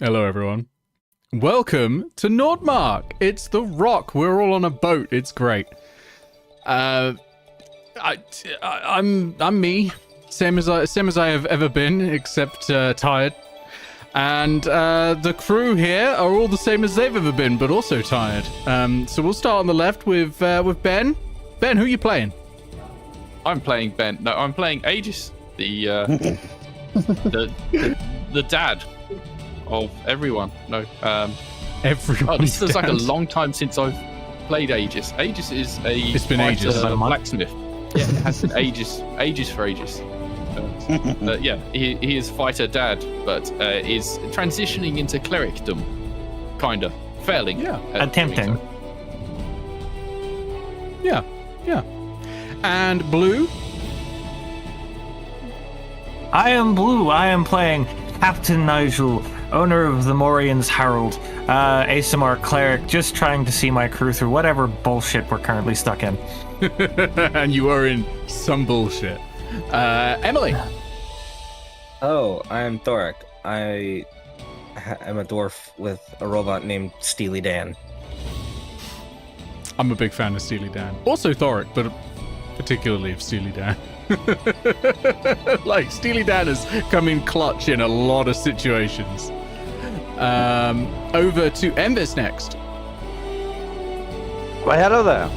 Hello, everyone. Welcome to Nordmark. It's the Rock. We're all on a boat. It's great. I'm me, same as I have ever been, except tired. And the crew here are all the same as they've ever been, but also tired. So we'll start on the left with Ben. Ben, who are you playing? I'm playing Ben. No, I'm playing Aegis, the dad of everyone. No, Everyone. Oh, this feels like a long time since I've played Aegis. Aegis is It's been ages. Blacksmith. Yeah, it has been ages for ages. Yeah, he is fighter dad, but is transitioning into clericdom, kinda, failing. Yeah, attempting. So. Yeah. And Blue. I am Blue. I am playing Captain Nigel, owner of the Morian's Herald, ASMR cleric, just trying to see my crew through whatever bullshit we're currently stuck in. And you are in some bullshit. Emily. Oh, I'm Thorek. I am a dwarf with a robot named Steely Dan. I'm a big fan of Steely Dan. Also Thorek, but particularly of Steely Dan. Like, Steely Dan has come in clutch in a lot of situations. Over to Enfys next. Well, hello there.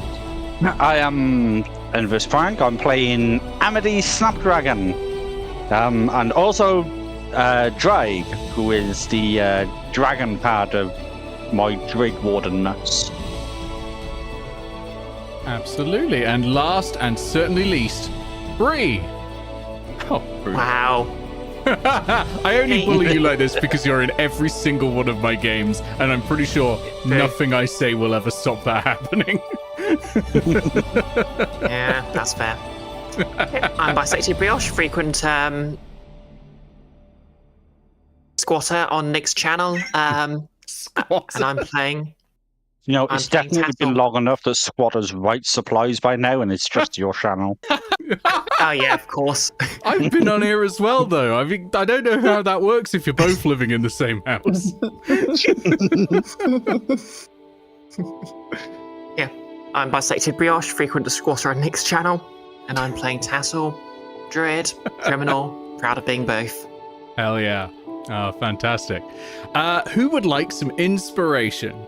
I am Enfys Frank. I'm playing Amity Snapdragon. And also Drake, who is the dragon part of my Drake Wardenness. Absolutely. And last and certainly least, Bree. Oh, Bree. Wow. I only bully you like this because you're in every single one of my games, and I'm pretty sure nothing I say will ever stop that happening. Yeah, that's fair. I'm Bisected Brioche, frequent squatter on Nick's channel. And I'm playing. You know, I'm it's playing definitely been Tattle. long enough that squatters write supplies by now, and it's just your channel. Oh yeah, of course. I've been on here as well, though. I mean, I don't know how that works if you're both living in the same house. Yeah, I'm Bisected Brioche, frequent squatter on Nick's channel, and I'm playing Tattle, Druid, Criminal, proud of being both. Hell yeah. Oh, fantastic. Who would like some inspiration?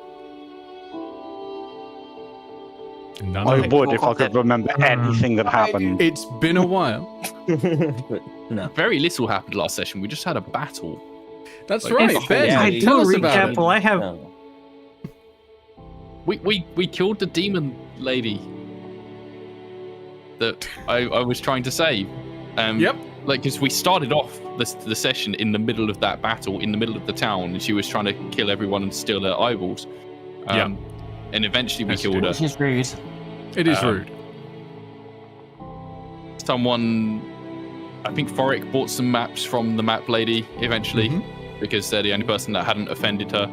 None I of would if I could remember anything that happened. It's been a while. But no. Very little happened last session. We just had a battle. That's Like, right. if Ben, yeah, I tell do us about recap. it. Well, I have. No. We killed the demon lady that I was trying to save. Yep. Like, because we started off the session in the middle of that battle, in the middle of the town, and she was trying to kill everyone and steal their eyeballs. And eventually we That's killed her. Which is rude. It is rude. Someone, I think Thorek bought some maps from the map lady eventually, because they're the only person that hadn't offended her.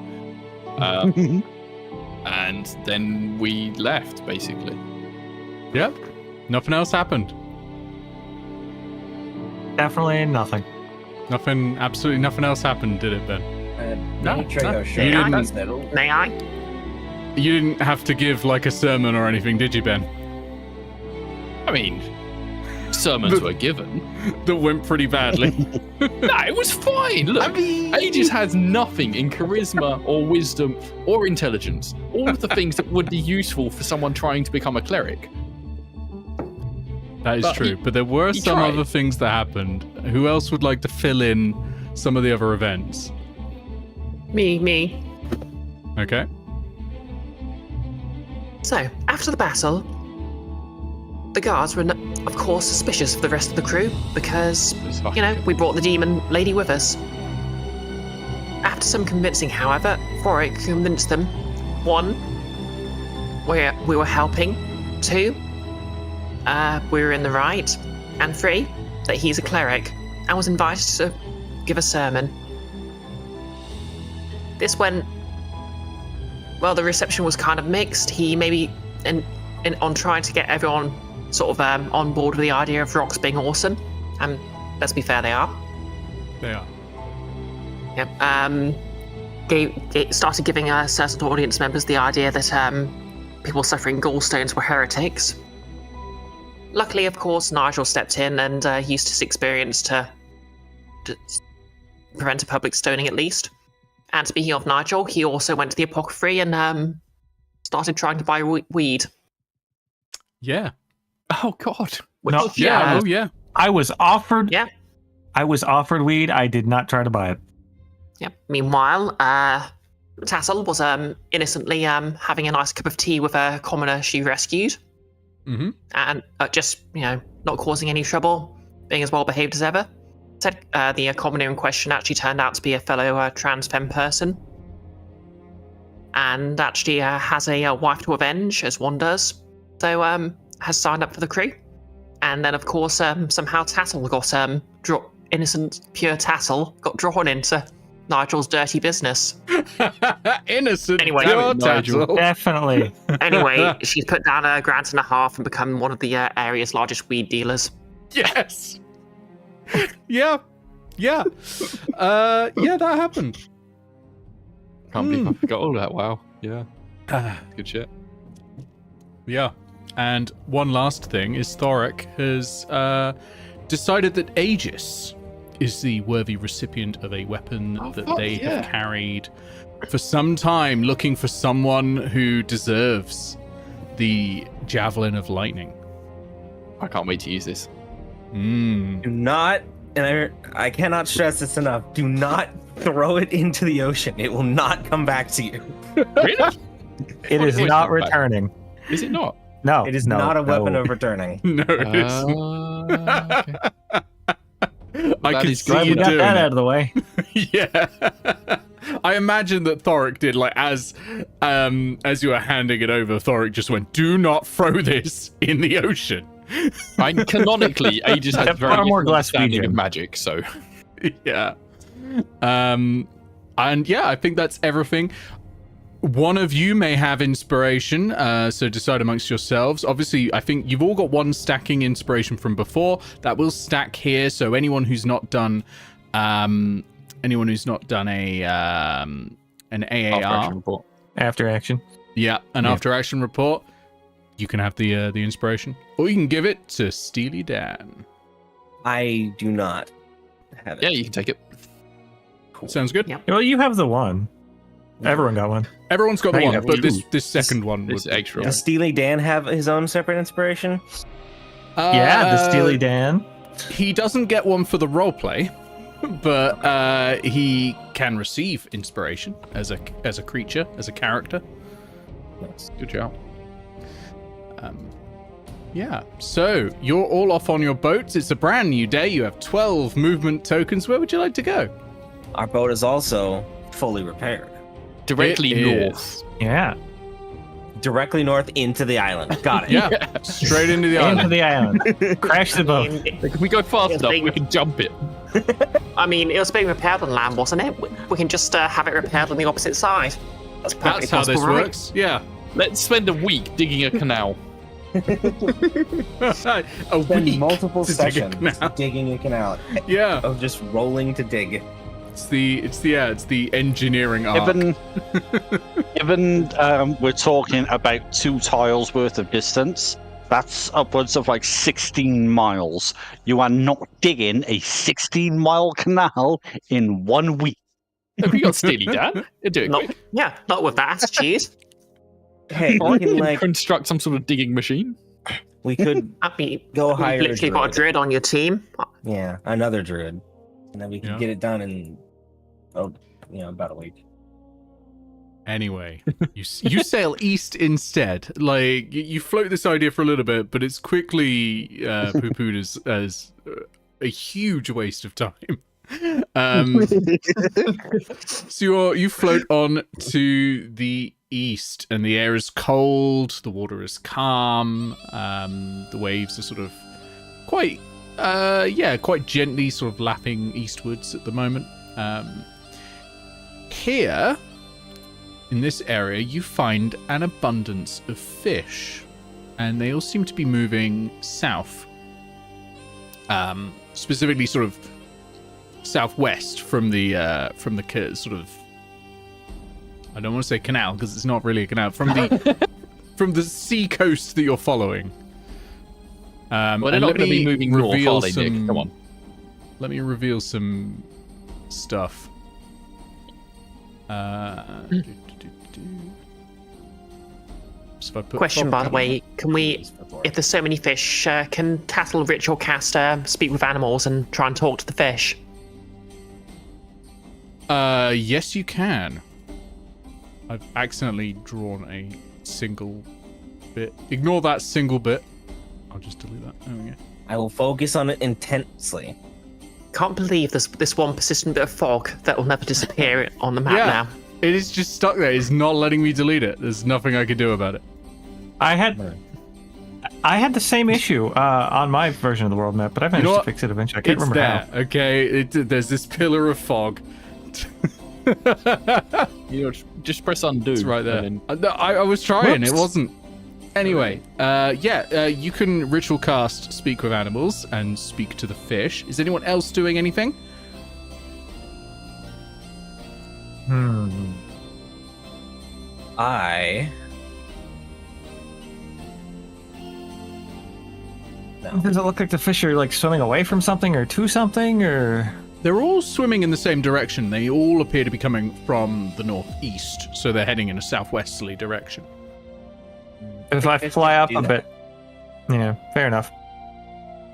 And then we left, basically. Yep. Nothing else happened. Definitely nothing. Absolutely nothing else happened, did it, Ben? No, Let me try no. how short You didn't- that's settled. May I? You didn't have to give, like, a sermon or anything, did you, Ben? I mean, sermons were given. That went pretty badly. No, it was fine. Look, Aegis has nothing in charisma or wisdom or intelligence. All of the things that would be useful for someone trying to become a cleric. That is But true, but there were he some tried. other things that happened. Who else would like to fill in some of the other events? Me. Okay. So, after the battle, the guards were, of course, suspicious of the rest of the crew because, we brought the demon lady with us. After some convincing, however, Thorek convinced them, 1, we were helping, 2, we were in the right, and 3, that he's a cleric and was invited to give a sermon. This went, well, the reception was kind of mixed. He maybe, on trying to get everyone sort of on board with the idea of rocks being awesome, and let's be fair, they are. They are. Yep. started giving certain audience members the idea that people suffering gallstones were heretics. Luckily, of course, Nigel stepped in and used his experience to prevent a public stoning at least. And speaking of Nigel, he also went to the apothecary and started trying to buy weed. Yeah. Oh God. No, Yeah. Oh, yeah. I was offered. Yeah. I was offered weed. I did not try to buy it. Yeah. Meanwhile, Tattle was innocently having a nice cup of tea with a commoner she rescued. Mm-hmm. And just, not causing any trouble, being as well behaved as ever. Said the commoner in question actually turned out to be a fellow trans femme person. And actually has a wife to avenge, as one does. So has signed up for the crew. And then, of course, somehow Tattle got innocent, pure Tattle got drawn into Nigel's dirty business. Innocent. Anyway, pure Nigel. Tattle. Definitely. Anyway, she's put down $1.5 and become one of the area's largest weed dealers. Yes. Yeah. Yeah. Yeah, that happened. Can't believe I forgot all that. Wow. Yeah. Good shit. Yeah. And one last thing is Thorek has decided that Aegis is the worthy recipient of a weapon that fuck they yeah. have carried for some time, looking for someone who deserves the Javelin of Lightning. I can't wait to use this. Mm. Do not, and I cannot stress this enough, do not throw it into the ocean. It will not come back to you. Really? It is Wait, not come back. returning. Is it not? No. It is no, not a weapon no. of returning. No, it isn't. Okay. I That can is see Glad you we got doing that it. out of the way. Yeah. I imagine that Thorek did, like, as you were handing it over, Thorek just went, "Do not throw this in the ocean." Canonically, Aegis has Far very more more glass understanding medium. of magic, so Yeah. And yeah, I think that's everything. One of you may have inspiration, so decide amongst yourselves. Obviously, I think you've all got one stacking inspiration from before. That will stack here, so anyone who's not done an after action AAR, report. After action. yeah, an Yeah. after action report, you can have the inspiration, or you can give it to Steely Dan. I do not have it. Yeah, you can take it. Sounds good. Yeah. Well, you have the one. Everyone got one. Everyone's got the Now you one, have but two. this second one This would extra. Does Steely Dan have his own separate inspiration? Yeah, the Steely Dan. He doesn't get one for the roleplay, but he can receive inspiration as a creature, as a character. Good job. Yeah. So you're all off on your boats. It's a brand new day. You have 12 movement tokens. Where would you like to go? Our boat is also fully repaired. Directly It north. is. Yeah. Directly north into the island. Got it. Yeah. Straight into the Into island. the island. Crash the boat. If we go fast Yes, enough, big- we can jump it. I mean, it was being repaired on land, wasn't it? We can just have it repaired on the opposite side. That's perfectly That's how this possible, right? works. Yeah. Let's spend a week digging a canal. A Spend week multiple to dig a sessions canal. digging a canal Yeah. of just rolling to dig. It's the engineering arc. Given we're talking about 2 tiles worth of distance, that's upwards of like 16 miles. You are not digging a 16-mile canal in 1 week. Have we got Steely Dan? Do it Not, quick. yeah, not with that attitude. Hey, Or we can like construct some sort of digging machine. we could I mean, go you've hire a literally got a druid. druid on your team. Yeah, another druid, and then we can Yeah. get it done in about a week. Anyway, you sail east instead. Like you float this idea for a little bit, but it's quickly poo-pooed as a huge waste of time. So you float on to the east, and the air is cold, the water is calm, the waves are sort of quite gently sort of lapping eastwards at the moment. Here, in this area, you find an abundance of fish, and they all seem to be moving south. Specifically, sort of southwest from the sort of I don't want to say canal because it's not really a canal. From the sea coast that you're following. Well, they're not going to be moving north, are they, Nick? Come on. Let me reveal some stuff. So if I put Question, by the Thorek way, can we, if there's so many fish, can Tattle ritual cast speak with animals and try and talk to the fish? Yes, you can. I've accidentally drawn a single bit. Ignore that single bit. I'll just delete that. There we go. I will focus on it intensely. Can't believe there's this one persistent bit of fog that will never disappear on the map Yeah. now. It is just stuck there. It's not letting me delete it. There's nothing I can do about it. I had the same issue on my version of the world map, but I managed to fix it eventually. I can't It's remember there, okay? There's this pillar of fog. Just press undo. It's right there. and I was trying. It Whoops. wasn't. Anyway, you can ritual cast speak with animals and speak to the fish. Is anyone else doing anything? Does it look like the fish are like swimming away from something or to something or? They're all swimming in the same direction. They all appear to be coming from the northeast, so they're heading in a southwesterly direction. If I fly up do a that. bit, yeah, fair enough.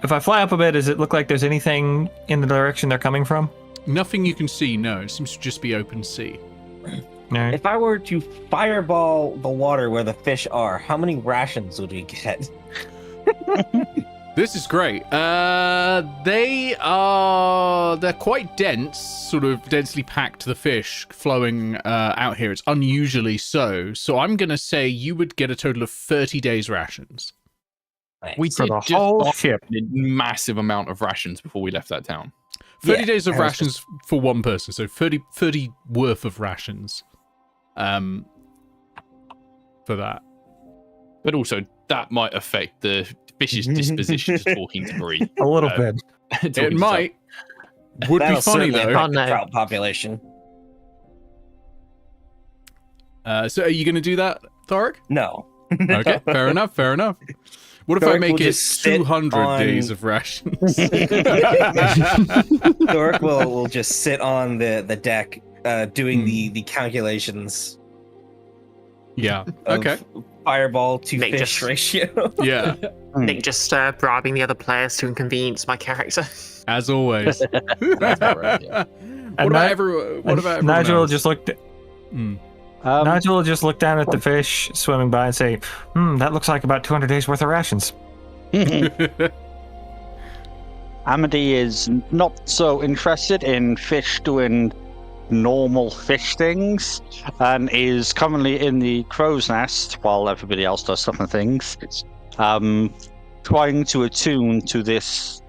If I fly up a bit, does it look like there's anything in the direction they're coming from? Nothing you can see, no. It seems to just be open sea. No. If I were to fireball the water where the fish are, how many rations would we get? This is great. They're quite dense, sort of densely packed, the fish flowing out here. It's unusually so. So I'm going to say you would get a total of 30 days rations. we For did the just whole buy ship. a massive amount of rations before we left that town. 30 Yeah, days of I was rations for one person. So 30 worth of rations for that. But also, that might affect the fish's disposition to talking to Bree. A little bit. It might. Would be That'll funny, certainly though. affect the Oh, no. trout population. So are you going to do that, Thorek? No. Okay, fair enough, fair enough. What if I Thorek make will it just sit 200 on- days of rations? Thorek will just sit on the deck doing the calculations Yeah, of okay. fireball to Nick fish just- ratio. Yeah, Nick just bribing the other players to inconvenience my character. as always. That's about right, yeah. What about everyone Nigel else? just looked. Hmm. Nigel will just look down at the fish swimming by and say, that looks like about 200 days worth of rations. Amity is not so interested in fish doing normal fish things and is currently in the crow's nest while everybody else does different things, trying to attune to this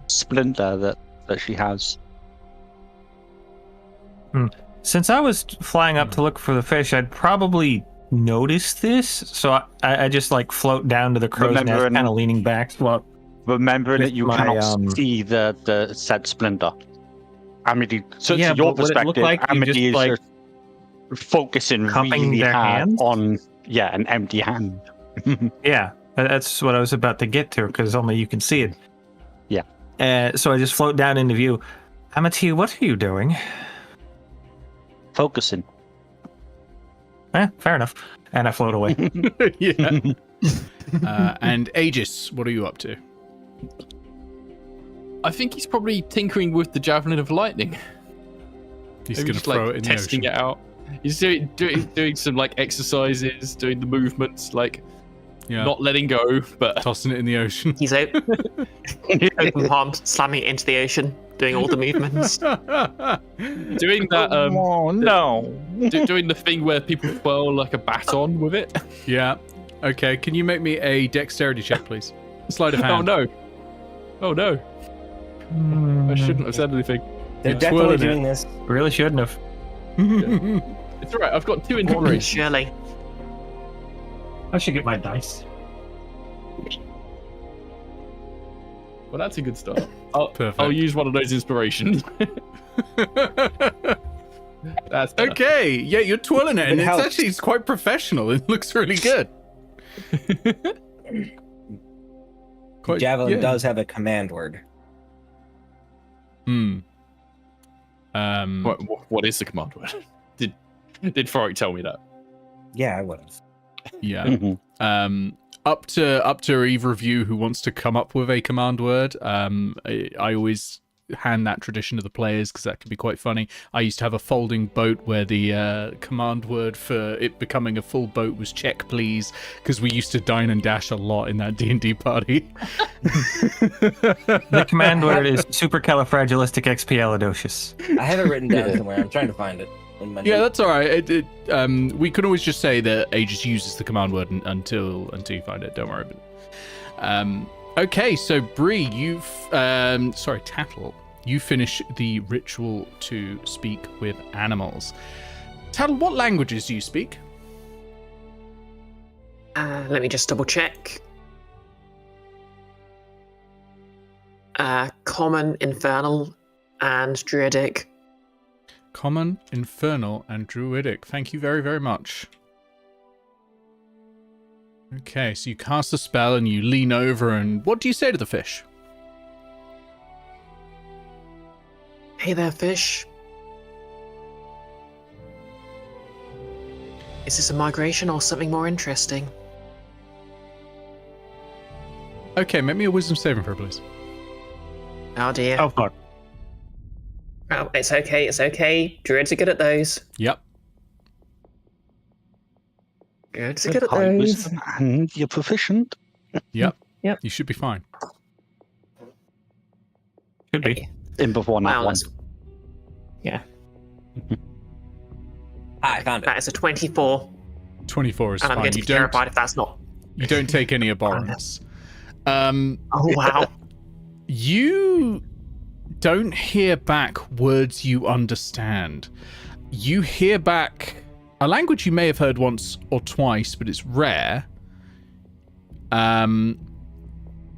splinter that she has. Since I was flying up to look for the fish, I'd probably notice this, so I just like float down to the crow's nest, Remembering- kind of leaning back. Well, Remember With that you my, cannot see the said splinter. Amity, so Yeah, to your but would it look perspective, like you Amity just, is like, just focusing cupping really their hard hands? on an empty hand. yeah, that's what I was about to get to, because only you can see it. Yeah. So I just float down into view. Amity, what are you doing? Focusing. Fair enough. And I float away. Yeah. And Aegis, what are you up to? I think he's probably tinkering with the javelin of lightning. He's Maybe going to just, throw like, it in testing the it ocean. out. He's doing some like exercises, doing the movements, like Yeah. not letting go, but Tossing it in the ocean. He's open palm, slamming it into the ocean, doing all the movements. doing that. Oh no! Doing the thing where people twirl like a baton with it. Yeah. Okay, can you make me a dexterity check, please? Sleight of hand. Oh no! Oh no! I shouldn't have said anything. They're You're definitely twirling it. doing this. Really shouldn't have. It's alright. I've got 2 inspiration. Surely. I should get my dice. Well, that's a good start. Perfect. I'll use one of those inspirations. That's better. Okay, yeah, you're twirling it, and It helps. it's quite professional. It looks really good. Javelin yeah. does have a command word. What is the command word? Did Thorek tell me that? Yeah, I would have. Yeah. Mhm. Up to either of you who wants to come up with a command word. I always hand that tradition to the players because that can be quite funny. I used to have a folding boat where the command word for it becoming a full boat was "check, please," because we used to dine and dash a lot in that D&D party. The command word is supercalifragilisticexpialidocious. I have it written down somewhere. I'm trying to find it. In my Yeah, notes. that's all right. We can always just say that Aegis uses the command word until you find it. Don't worry about it. Okay, so Bree, Tattle, you finish the ritual to speak with animals. Tattle, what languages do you speak? Let me just double check. Common, Infernal, and Druidic. Common, Infernal, and Druidic. Thank you very, very much. Okay, so you cast a spell and you lean over, and what do you say to the fish? Hey there, fish. Is this a migration or something more interesting? Okay, make me a wisdom saving throw, please. Oh dear. Oh fuck. Oh, it's okay, it's okay. Druids are good at those. Yep. Druids are good at High those. wisdom and you're proficient. Yep. Yep. You should be fine. Could be. In before that Wow, one. yeah, I found it. that is a 24, 24 is and I'm fine. going to be terrified if that's not. You don't take any abhorrence. Oh wow. You don't hear back words you understand. You hear back a language you may have heard once or twice, but it's rare. And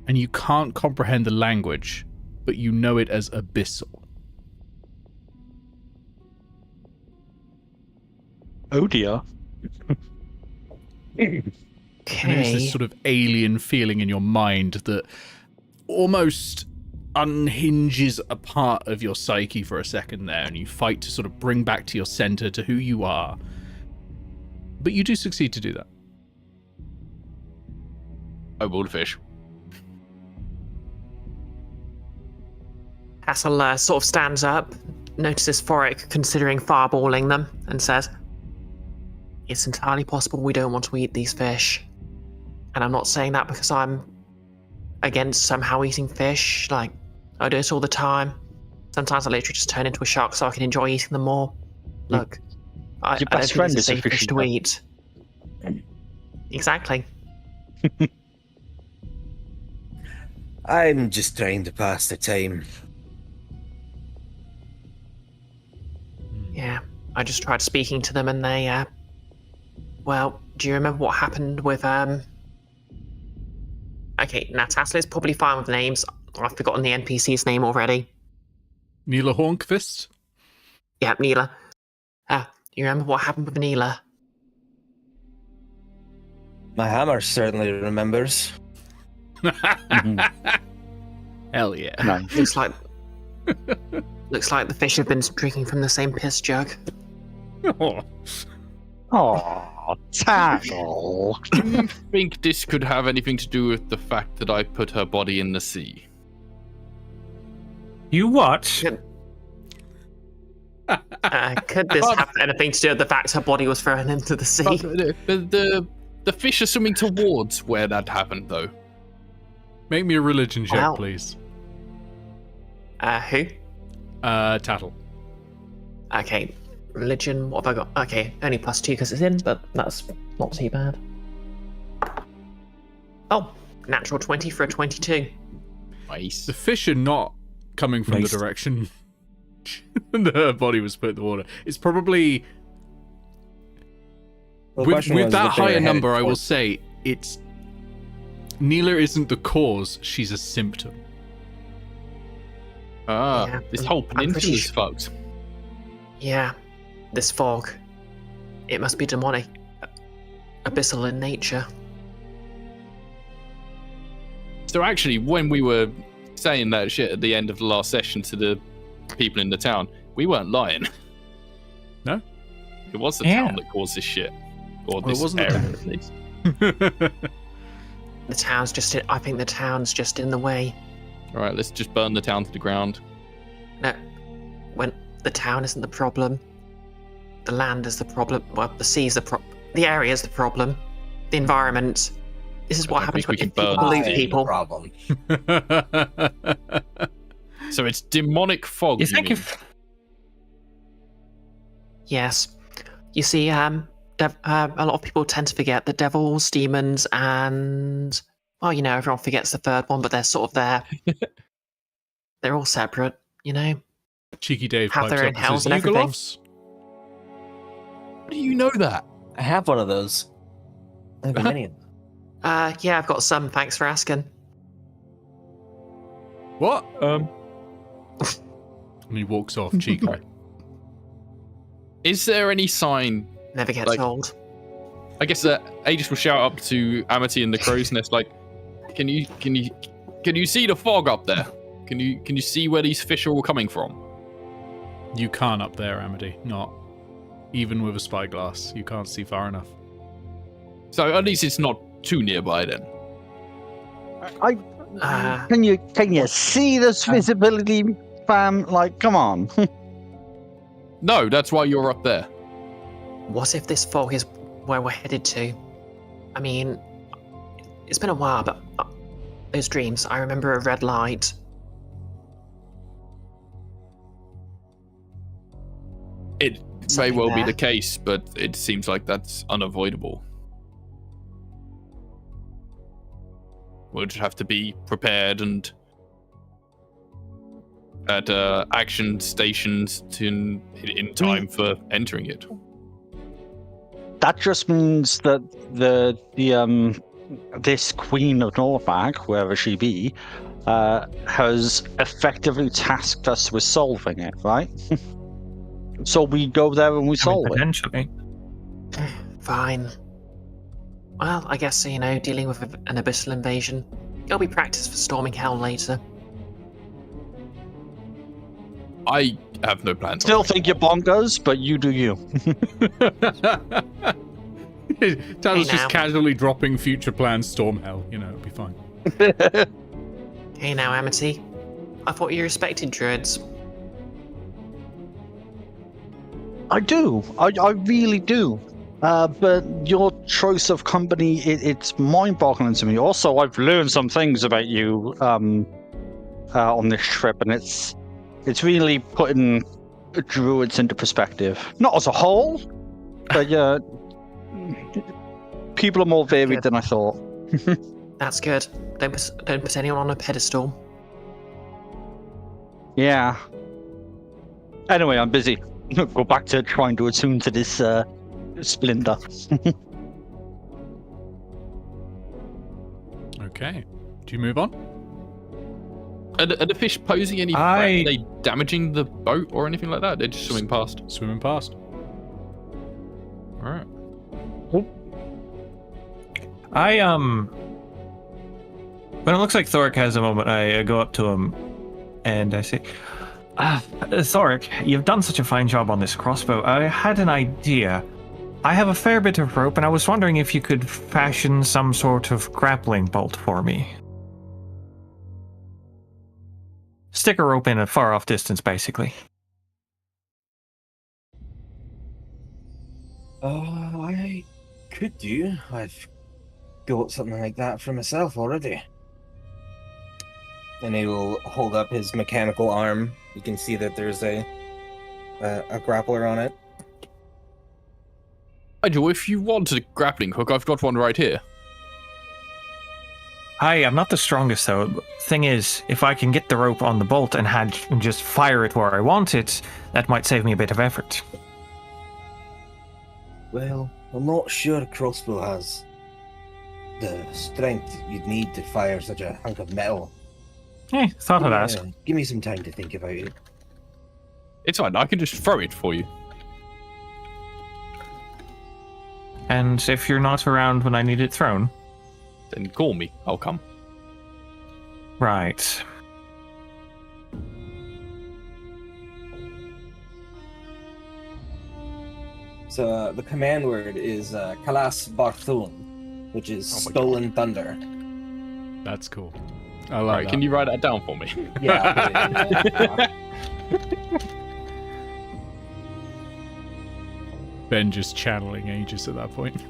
you can't comprehend the language, but you know it as abyssal. Oh dear. And there's Okay. this sort of alien feeling in your mind that almost unhinges a part of your psyche for a second there, and you fight to sort of bring back to your center to who you are. But you do succeed to do that. I will fish. Pastel sort of stands up, notices Thorek considering fireballing them, and says, "It's entirely possible we don't want to eat these fish. And I'm not saying that because I'm against somehow eating fish. Like, I do it all the time. Sometimes I literally just turn into a shark so I can enjoy eating them more. Look, I Your don't best think friend it's is a a safe fish fishing to dog. eat." Exactly. I'm just trying to pass the time. Yeah, I just tried speaking to them and they, well, do you remember what happened with, Okay, now Tattle is probably fine with names. I've forgotten the NPC's name already. Neela Hornquist? Yeah, Neela. You remember what happened with Neela? My hammer certainly remembers. Hell yeah. Nice. Looks like the fish have been drinking from the same piss jug. Oh, Tattle. Do you think this could have anything to do with the fact that I put her body in the sea? You what? Could this have anything to do with the fact her body was thrown into the sea? The fish are swimming towards where that happened, though. Make me a religion check, Wow. please. Who? Tattle. Okay, religion, what have I got? Okay, only +2 because it's in, but that's not too bad. Oh, natural 20 for a 22. Nice. The fish are not coming from Nice. the direction the body was put in the water. It's probably... Well, the with question was that if they were higher headed number, I will towards- say it's... Neela isn't the cause, she's a symptom. Ah, Yeah, this whole I'm pretty peninsula is sure- fucked. Yeah, This fog, it must be demonic, abyssal in nature. So actually, when we were saying that shit at the end of the last session to the people in the town, we weren't lying. No? It was the town that caused this shit. Or Well, it this wasn't area, the- at least. The town's just I think the town's just in the way. Alright, let's just burn the town to the ground. No, when the town isn't the problem, the land is the problem. Well, the sea's the area is the problem. The environment. This is what I happens think when we can people burn believe the people. Problem. So it's demonic fog. You think mean? if Yes, you see, a lot of people tend to forget the devils, demons, and well, everyone forgets the third one, but they're sort of there. They're all separate, Cheeky Dave Have pipes their up own and hells says, and everything. "Eugalovs?" How do you know that? I have one of those. I have many of them. Yeah, I've got some. Thanks for asking. What? And he walks off cheekily. Is there any sign? Never gets Like- old. I guess that Aegis will shout up to Amity and the crow's nest, like, can you see the fog up there? Can you see where these fish are all coming from? You can't up there, Amity. Not even with a spyglass. You can't see far enough. So at least it's not too nearby then. Can you see this visibility, fam? Like, come on. No, that's why you're up there. What if this fog is where we're headed to? I mean, it's been a while, but those dreams, I remember a red light. It may Something well be there. the case, but it seems like that's unavoidable. We'll just have to be prepared and at action stations in time for entering it. That just means that this Queen of Nordmark, whoever she be, has effectively tasked us with solving it, right? So we go there and we solve it. potentially. Fine. Well, I guess, dealing with an abyssal invasion, it'll be practice for storming hell later. I have no plans. Still think you're bonkers, but you do you. Tattle's Hey, now. just casually dropping future plans, storm hell. It'll be fine. Hey now, Amity. I thought you respected druids. I do. I really do. But your choice of company, it's mind-boggling to me. Also, I've learned some things about you on this trip, and it's really putting druids into perspective. Not as a whole, but yeah, people are more varied than I thought. That's good. Don't put anyone on a pedestal. Yeah. Anyway, I'm busy. Go back to trying to attune to this splinter. Okay. Do you move on? Are the fish posing any threat? Are they damaging the boat or anything like that? They're just swimming past. Swimming past. Alright. When it looks like Thorek has a moment, I go up to him and I say, Thorek, you've done such a fine job on this crossbow. I had an idea. I have a fair bit of rope, and I was wondering if you could fashion some sort of grappling bolt for me. Stick a rope in a far off distance, basically. I could do. I've got something like that for myself already. And he will hold up his mechanical arm. You can see that there's a grappler on it. Nigel, if you want a grappling hook, I've got one right here. I'm not the strongest, though. Thing is, if I can get the rope on the bolt and just fire it where I want it, that might save me a bit of effort. Well, I'm not sure a crossbow has the strength you'd need to fire such a hunk of metal. Thought I'd ask. Give me some time to think about it. It's fine, I can just throw it for you. And if you're not around when I need it thrown. Then call me. I'll come. Right. So the command word is Kalas Barthun, which is Oh my stolen thunder. That's cool. I like Right, that. can you write that down for me? Yeah. Ben just channeling Aegis at that point.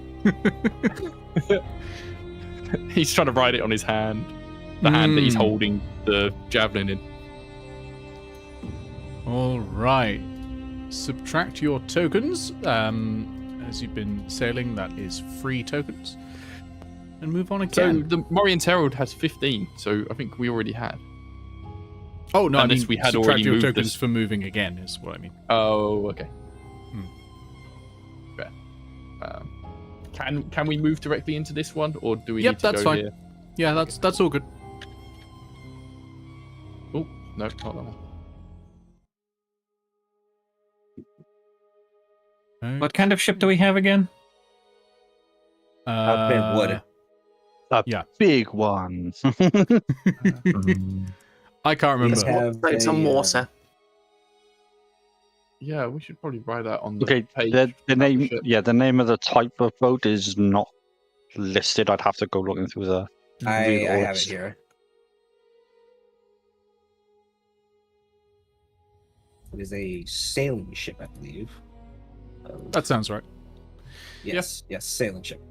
He's trying to write it on his hand. The hand that he's holding the javelin in. All right. Subtract your tokens. As you've been sailing, that is 3 tokens. And move on So again. the Morian's Herald has 15, so I think we already had. Oh, no, unless I mean, we had subtract already your moved tokens this. for moving again is what I mean. Oh, okay. Hmm. Fair. Can we move directly into this one, or do we Yep, need to that's go fine. here? Yeah, that's all good. Oh, no, not that one. What kind of ship do we have again? Outfit wood. Big one. I can't We remember. have Boats on a, water. Yeah, we should probably write that on the Okay, page. the name, Ship. yeah, the name of the type of boat is not listed. I'd have to go looking through the. I have it orders. here. It is a sailing ship, I believe. That sounds right. Yes, sailing ship.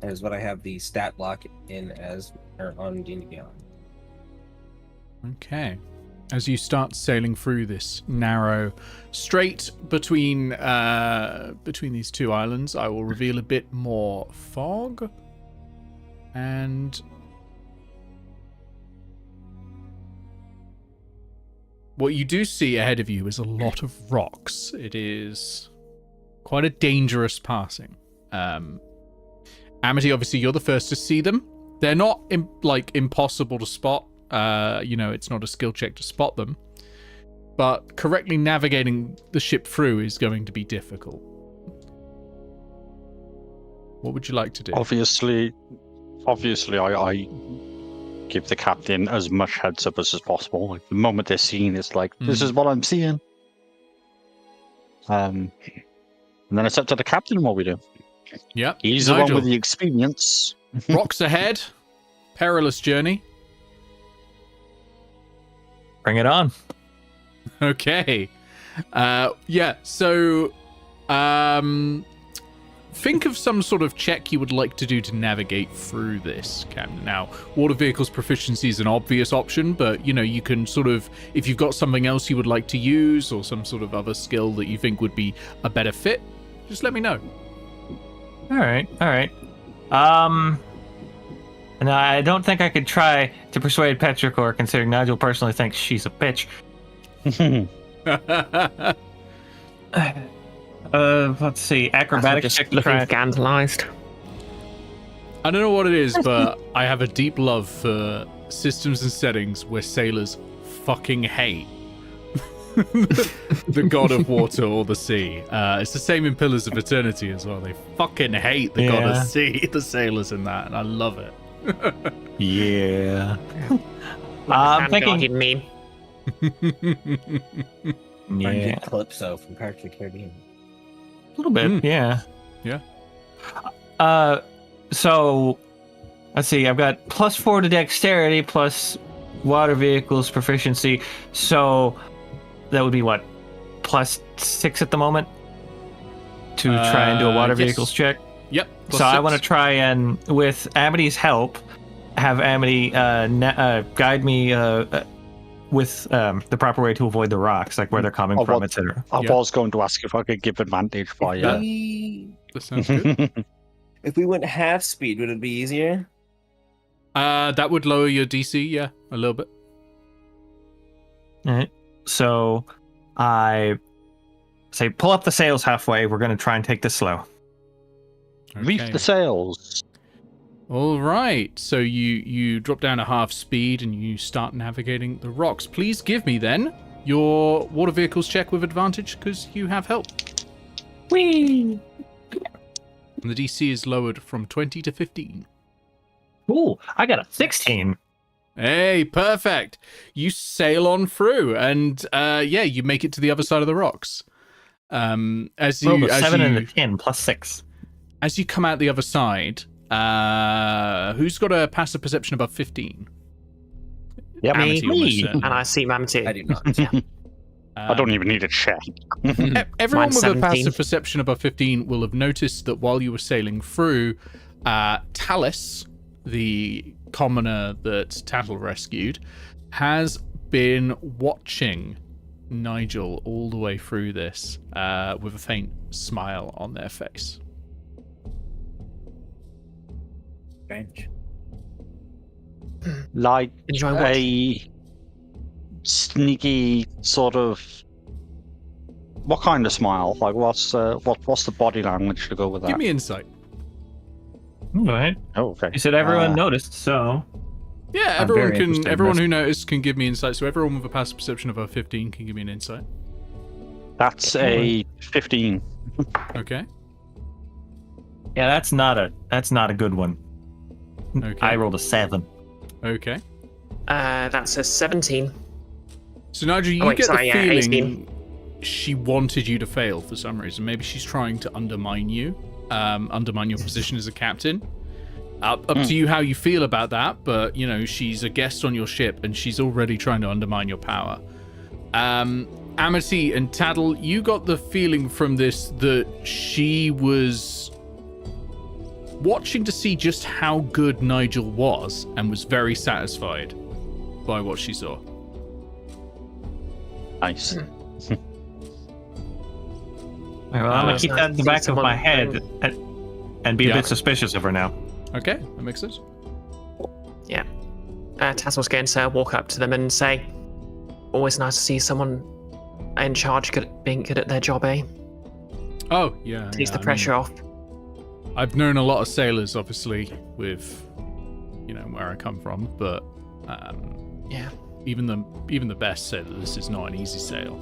That is what I have the stat block in as or on D&D Beyond. Okay. As you start sailing through this narrow strait between these 2 islands, I will reveal a bit more fog. And what you do see ahead of you is a lot of rocks. It is quite a dangerous passing. Amity, obviously, you're the first to see them. They're not impossible to spot. It's not a skill check to spot them. But correctly navigating the ship through is going to be difficult. What would you like to do? Obviously, I give the captain as much heads up as possible. Like, the moment they're seeing, it's like, this is what I'm seeing. And then it's up to the captain what we do. Yeah. He's the one Nigel. with the experience. Rocks ahead. Perilous journey. Bring it on. Okay. So think of some sort of check you would like to do to navigate through this, Captain. Now, water vehicles proficiency is an obvious option, but you can sort of, if you've got something else you would like to use or some sort of other skill that you think would be a better fit, just let me know. All right. And I don't think I could try to persuade Petrichor, considering Nigel personally thinks she's a bitch. Let's see. Acrobatics check to Looking try. scandalized. I don't know what it is, but I have a deep love for systems and settings where sailors fucking hate the god of water or the sea. It's the same in Pillars of Eternity as well. They fucking hate the god Yeah. of sea, the sailors in that, and I love it. Yeah. I'm thinking. you mean? Yeah. Calypso from Pirates of the Caribbean. A little bit, Mm. yeah. Yeah. So let's see. I've got +4 to dexterity plus water vehicles proficiency. So that would be what, +6 at the moment to try and do a water Yes. vehicles check. Yep. So I want to try and, with Amity's help, have Amity guide me with the proper way to avoid the rocks, like where they're coming from, etc. I Yeah. was going to ask if I could give advantage by Yeah. That sounds good. If we went half speed, would it be easier? That would lower your DC, yeah, a little bit. All right. So I say, pull up the sails halfway. We're going to try and take this slow. Reef Okay. the sails. All right. So you drop down at half speed and you start navigating the rocks. Please give me then your water vehicles check with advantage because you have help. Whee! And the DC is lowered from 20 to 15. Ooh, I got a 16. Hey, perfect. You sail on through, and you make it to the other side of the rocks. As you, Rolled a as 7 you, and a 10 plus 6. As you come out the other side, who's got a passive perception above 15? Yeah, Amity, almost certain. And I see Amity. I do not. Yeah. I don't even need a check. Everyone Mine's with a 17. passive perception above 15 will have noticed that while you were sailing through, Talus, the commoner that Tattle rescued, has been watching Nigel all the way through this with a faint smile on their face. Strange. Like Enjoy what? a sneaky sort of. What kind of smile? Like what's the body language to go with that? Give me insight. All right. Oh, okay. You said everyone noticed, so Yeah, I'm very everyone interested in everyone this. who noticed can give me insight. So everyone with a passive perception above 15 can give me an insight. That's a 15. Okay. yeah, that's not a good one. Okay. I rolled a 7. Okay. That's a 17. So Nigel, you Oh, wait, get sorry, the yeah, feeling 18. she wanted you to fail for some reason. Maybe she's trying to undermine you, undermine your position as a captain. Up to you how you feel about that, but you know she's a guest on your ship and she's already trying to undermine your power. Amity and Tattle, you got the feeling from this that she was watching to see just how good Nigel was and was very satisfied by what she saw. Nice. Well, I'm gonna it's keep nice that in to the see back of someone my head and be a Yeah. bit suspicious of her now. Okay, that makes sense. Yeah. Tassel's going to walk up to them and say, always nice to see someone in charge being good at their job, eh? Oh, yeah. Takes yeah, the pressure off. I've known a lot of sailors, obviously, with, you know, where I come from, but Yeah. even the best say that this is not an easy sail.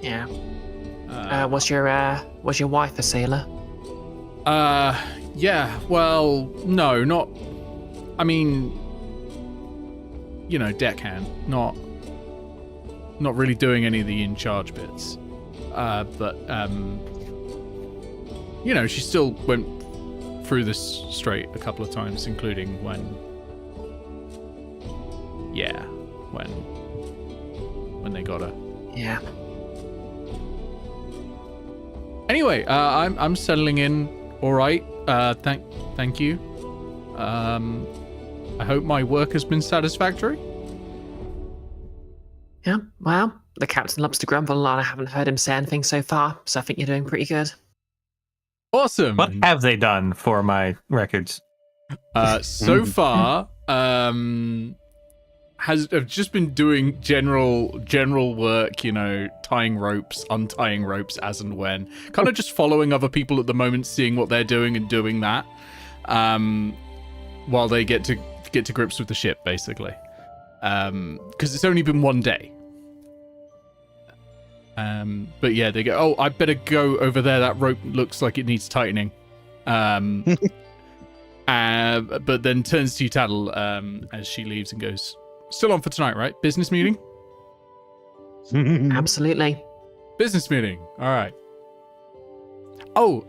Yeah. Was your wife a sailor? Yeah, well, no, not, I mean, you know, deckhand, not really doing any of the in-charge bits. But, you know, she still went through this straight a couple of times, including when they got her. Yeah. Anyway, I'm settling in all right. Thank you. I hope my work has been satisfactory. Yeah, well, the captain loves to grumble, and I haven't heard him say anything so far, so I think you're doing pretty good. Awesome. What have they done for my records? So far, have just been doing general work, you know, tying ropes, untying ropes as and when. Kind of just following other people at the moment, seeing what they're doing and doing that. While they get to grips with the ship, basically. Because it's only been one day. But yeah, they go, oh, I better go over there. That rope looks like it needs tightening. But then turns to you, Tattle, as she leaves and goes, still on for tonight, right? Business meeting? Absolutely. Business meeting. All right. Oh,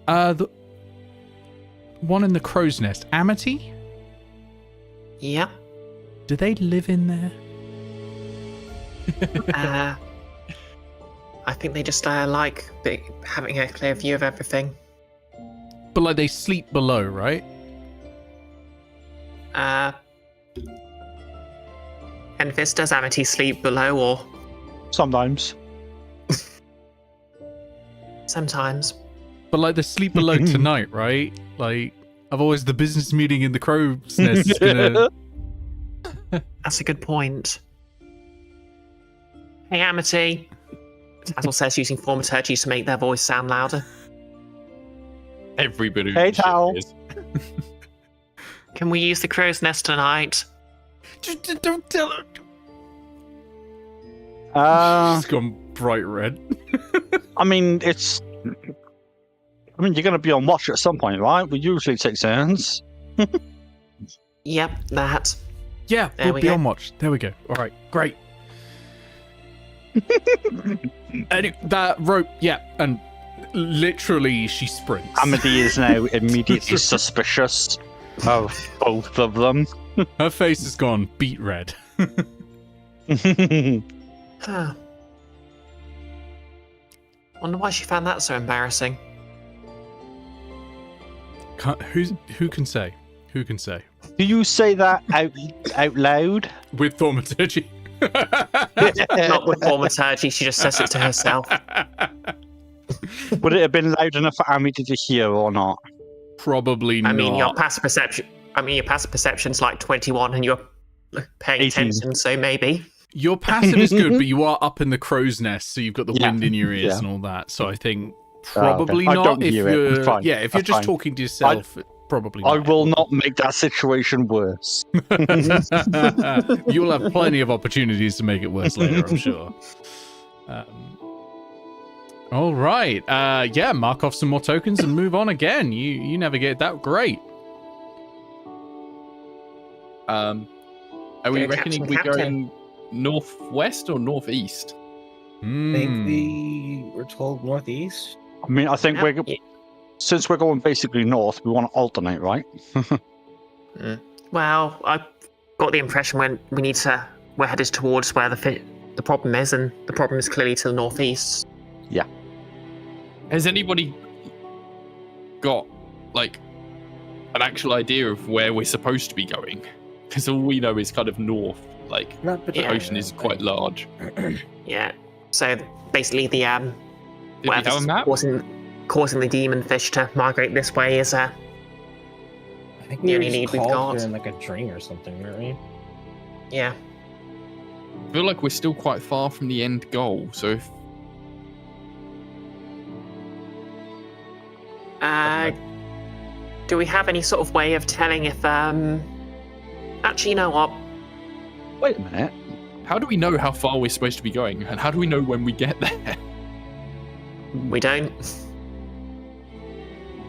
the one in the crow's nest, Amity? Yeah. Do they live in there? I think they just like having a clear view of everything. But like they sleep below, right? Enfys, does Amity sleep below or Sometimes. sometimes? But like they sleep below tonight, right? Like otherwise the business meeting in the crow's nest is gonna. That's a good point. Hey, Amity. Tattle says using thaumaturgy to make their voice sound louder. Everybody. Hey, Tattle. Can we use the crow's nest tonight? Just don't tell her. Uh, It's gone bright red. I mean, it's I mean, you're going to be on watch at some point, right? We usually take turns. Yep, that. Yeah, There we'll we be go. on watch. There we go. All right, great. That rope, yeah, and literally she sprints. Amity is now immediately suspicious of both of them. Her face has gone beet red. Huh. Wonder why she found that so embarrassing. Who can say? Who can say? Do you say that out loud? With thaumaturgy. Not with thaumaturgy, she just says it to herself. Would it have been loud enough for Amity to hear or not? Probably I mean, your not. passive perception's like 21 and you're paying 18. attention, so maybe. Your passive is good, but you are up in the crow's nest, so you've got the Yeah. wind in your ears Yeah. and all that. So I think okay. probably I not. don't If hear it. you're It's fine. yeah, if you're That's just fine. talking to yourself, probably I not. will not make that situation worse. You will have plenty of opportunities to make it worse later, I'm sure. All right. Yeah, mark off some more tokens and move on again. You navigate that great. Are we Go, reckoning Captain, we're Captain. going northwest or northeast? I think Hmm. we were told northeast. I mean, I think since we're going basically north, we want to alternate, right? Well, I got the impression we're headed towards where the problem is, and the problem is clearly to the northeast. Has anybody got like an actual idea of where we're supposed to be going? Because all we know is kind of north. Like Not the particularly, ocean is I quite think. large. Yeah. So basically, the Did we have a whatever's map? causing the demon fish to migrate this way is I think The we were only just need we've called got. during like a dream or something, weren't we? yeah. I feel like we're still quite far from the end goal. So if Do we have any sort of way of telling if Actually, you know what? Wait a minute. how do we know how far we're supposed to be going, and how do we know when we get there? We don't.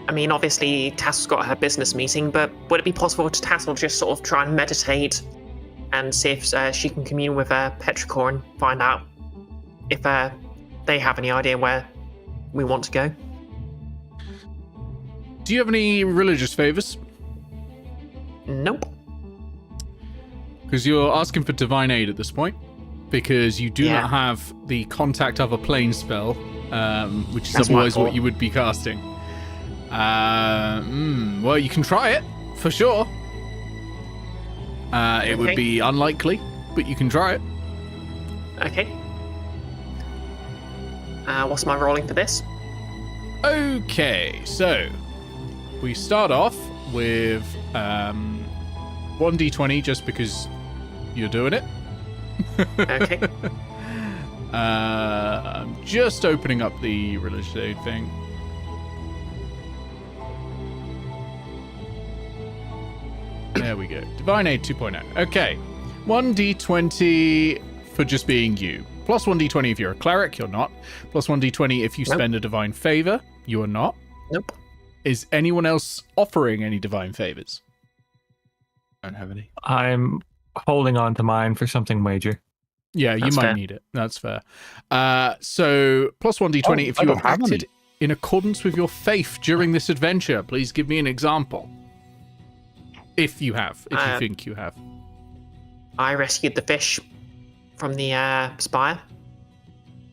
I mean, obviously, Tassle's got her business meeting, but would it be possible to Tassel just sort of try and meditate and see if she can commune with Petrichor and find out if they have any idea where we want to go? Do you have any religious favors? Nope. Because you're asking for divine aid at this point, because you do Yeah. not have the contact of a plane spell, which is That's my otherwise what fault. you would be casting. Well, you can try it for sure. It would Okay. be unlikely, but you can try it. Okay. What's my rolling for this? Okay, so we start off with 1d20 just because you're doing it. Okay. I'm just opening up the religious aid thing. There we go. Divine Aid 2.0. Okay. 1d20 for just being you. Plus 1d20 if you're a cleric, you're not. Plus 1d20 if you Nope. spend a divine favor, you are not. Nope. Is anyone else offering any divine favors? Don't have any. I'm holding on to mine for something major. Yeah, you That's might fair. need it. That's fair. So, plus 1d20 Oh, if I you don't have have acted any. in accordance with your faith during this adventure. Please give me an example. If you have. If you think you have. I rescued the fish from the spire.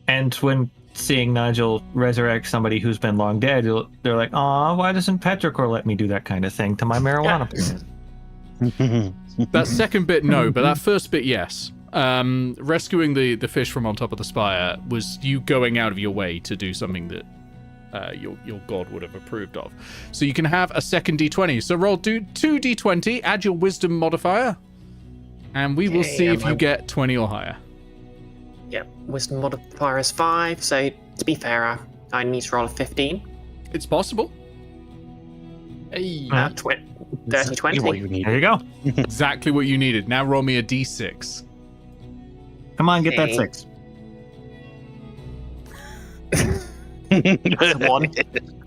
And when seeing Nigel resurrect somebody who's been long dead, they're like, "Aw, why doesn't Petrichor let me do that kind of thing to my marijuana plant?" That second bit, no, but that first bit, yes. Rescuing the fish from on top of the spire was you going out of your way to do something that your god would have approved of. So you can have a second d20. So roll 2 d20, add your wisdom modifier, and we will Okay, see yeah, if you get 20 or higher. Yep, wisdom modifier is 5, so to be fair, I need to roll a 15. It's possible. Hey, Yeah. 30, Exactly 20. what you need. There you go. Exactly what you needed. Now roll me a d6. Come on, get that Okay. 6. That's a 1.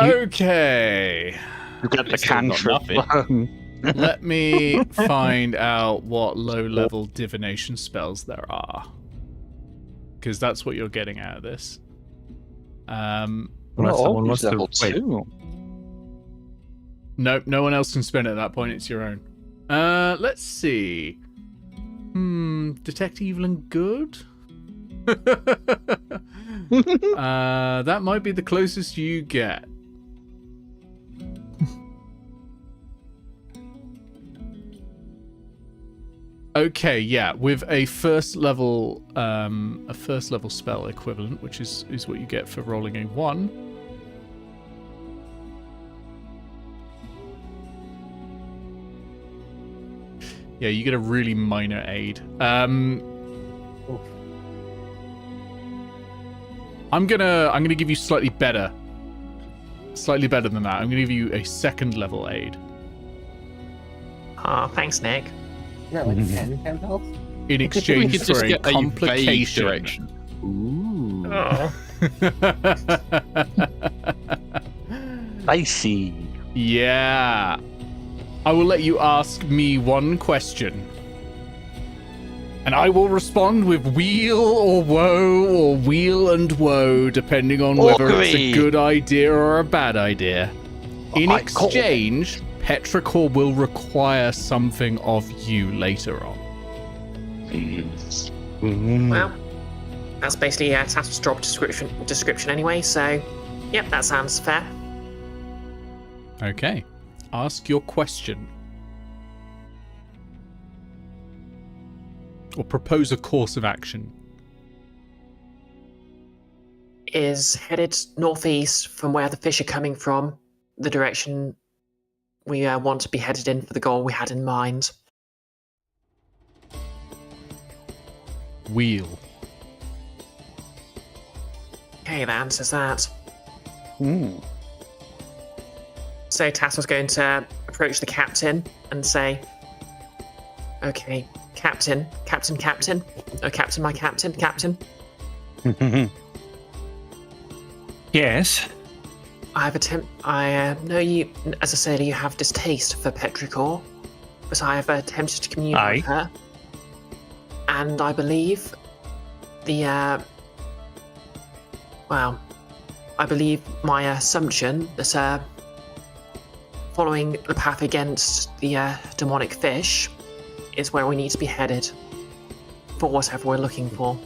Okay. You get the It's still got cantrip. Let me find out what low-level divination spells there are. Because that's what you're getting out of this. Unless someone wants to level wait. 2. Nope, no one else can spend it at that point. It's your own. Let's see. Detect evil and good? That might be the closest you get. Okay, yeah, with a first level spell equivalent, which is what you get for rolling a 1. Yeah, you get a really minor aid. I'm gonna give you slightly better than that. I'm gonna give you a second level aid. Ah, thanks, Nick. Isn't that like 10 health? In We exchange could for just a get a vague complication. direction. Ooh. Oh. Spicy. Yeah. I will let you ask me one question. And I will respond with weal or woe or weal and woe, depending on whether it's a good idea or a bad idea. In exchange, Petrichor will require something of you later on. Well, that's basically Tattle's job description anyway, so yep, that sounds fair. Okay. Ask your question. Or propose a course of action. Is headed northeast from where the fish are coming from, the direction we want to be headed in for the goal we had in mind. Wheel. Okay, that answers that. So Tattle's going to approach the captain and say, okay, Captain. Oh, Captain, my Captain. Yes. I know you, as I said, you have distaste for Petrichor, but I have attempted to communicate with her. And I believe I believe my assumption that following the path against the demonic fish is where we need to be headed for whatever we're looking for.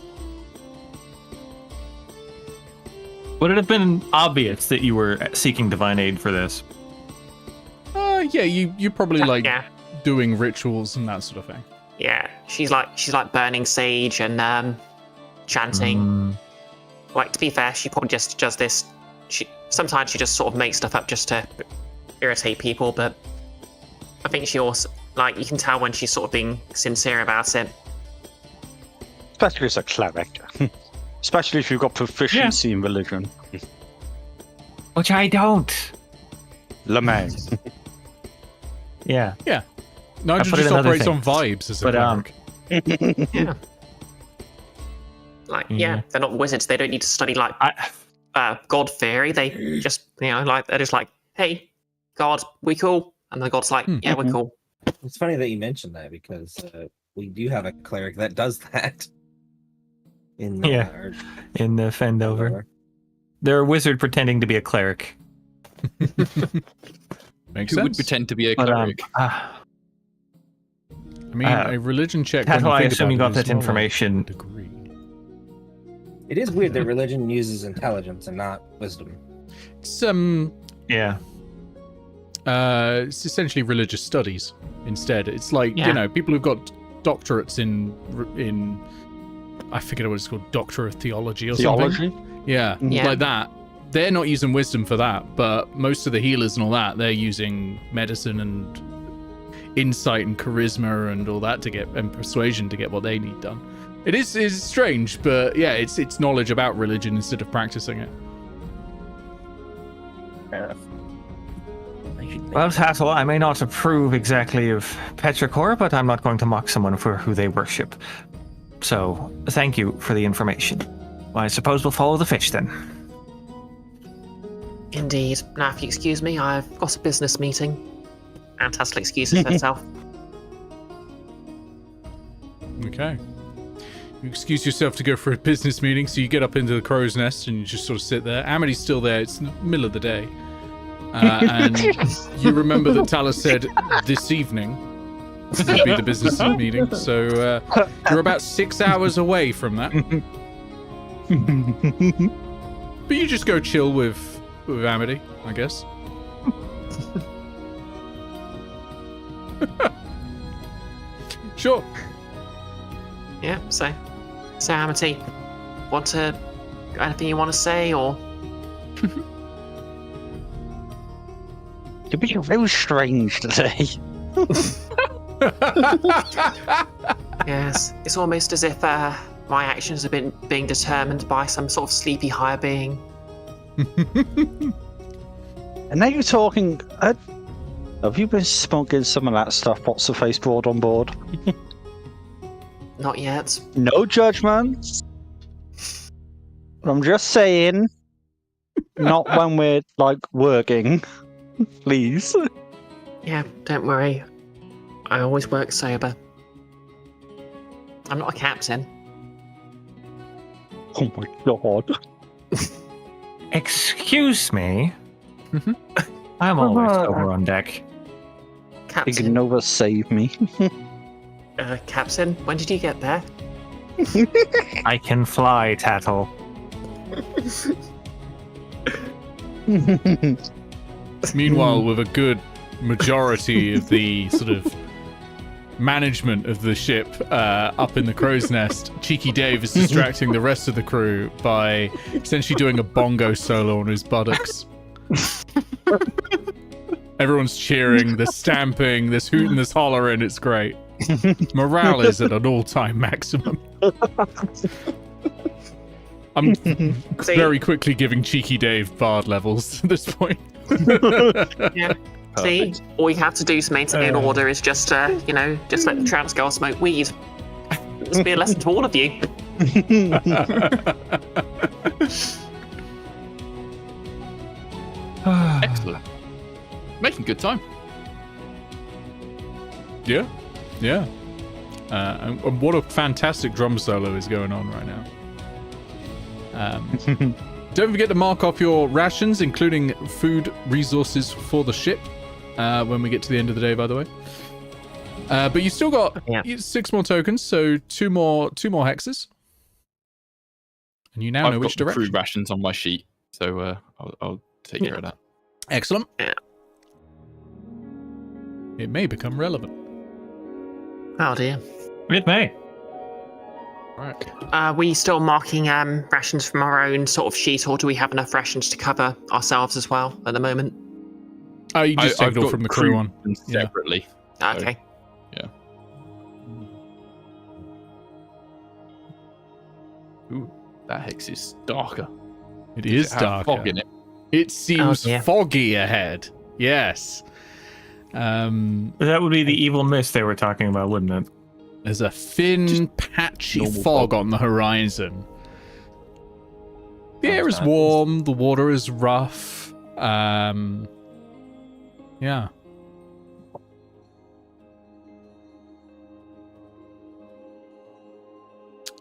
Would it have been obvious that you were seeking divine aid for this? Yeah, you probably like Yeah. doing rituals and that sort of thing. Yeah, she's like burning sage and chanting. Like, to be fair, she probably just does this. Sometimes she just sort of makes stuff up just to irritate people, but I think she also, like, you can tell when she's sort of being sincere about it. Especially as a cleric. Especially if you've got proficiency in religion. Which I don't. Lament. Yeah. Yeah. I Nigel put it just in other operates on things. vibes as a But, cleric. Yeah. Like, yeah, they're not wizards. They don't need to study like God theory. They just, like, they're just like, hey, God, we cool? And the God's like, yeah, we're cool. It's funny that you mentioned that because we do have a cleric that does that. In in the Fendover. They're a wizard pretending to be a cleric. Makes Who sense. would pretend to be a But, cleric? I mean, a religion check. Tattle, when I you think assume you about got it, is that more like information. a degree. It is weird that religion uses intelligence and not wisdom. It's Yeah. it's essentially religious studies instead. It's like people who've got doctorates in I forget what it's called, Doctor of Theology or something. Yeah, like that. They're not using wisdom for that, but most of the healers and all that, they're using medicine and insight and charisma and all that and persuasion to get what they need done. It's strange, but yeah, it's knowledge about religion instead of practicing it. Fair enough. Well, Tattle, I may not approve exactly of Petrichor, but I'm not going to mock someone for who they worship. So, thank you for the information. Well, I suppose we'll follow the fish then. Indeed. Now, if you excuse me, I've got a business meeting. And Tattle excuses herself. Okay. You excuse yourself to go for a business meeting, so you get up into the crow's nest and you just sort of sit there. Amity's still there. It's the middle of the day. And you remember that Talos said this evening would be the business meeting. So you're about 6 hours away from that. But you just go chill with Amity, I guess. Sure. Yeah, so Amity, anything you want to say, or? You're being very strange today. Yes, it's almost as if my actions have been being determined by some sort of sleepy higher being. And now you're talking. Have you been smoking some of that stuff What's the Face brought on board? Not yet. No judgments. I'm just saying. Not when we're like working. Please. Yeah, don't worry. I always work sober. I'm not a captain. Oh my god. Excuse me. I'm always over on deck. Big Captain, Nova save me. Captain, when did you get there? I can fly, Tattle. Meanwhile, with a good majority of the sort of management of the ship up in the crow's nest, Cheeky Dave is distracting the rest of the crew by essentially doing a bongo solo on his buttocks. Everyone's cheering, they're stamping, there's hooting, there's hollering, it's great. Morale is at an all-time maximum. I'm very quickly giving Cheeky Dave bard levels at this point. Yeah. See, all you have to do to maintain order is just let the trans girl smoke weed. This will be a lesson to all of you. Excellent. Making good time. Yeah. And what a fantastic drum solo is going on right now. Don't forget to mark off your rations, including food resources for the ship, when we get to the end of the day, by the way. But you still got 6 more tokens, so two more hexes. And you now know which I've got direction. crew rations on my sheet, so I'll take care of that. Excellent. Yeah. It may become relevant. Oh dear. It may. Right. Are we still marking rations from our own sort of sheet, or do we have enough rations to cover ourselves as well at the moment? Oh, you just I've take it all got from the crew one. Yeah. separately. Okay. Yeah. Ooh, that hex is darker. It Does is it have darker. fog in it. It seems dear. foggy ahead. Yes. That would be the evil mist they were talking about, wouldn't it? There's a thin, patchy normal fog fog. on the horizon. The air is warm. The water is rough. Yeah.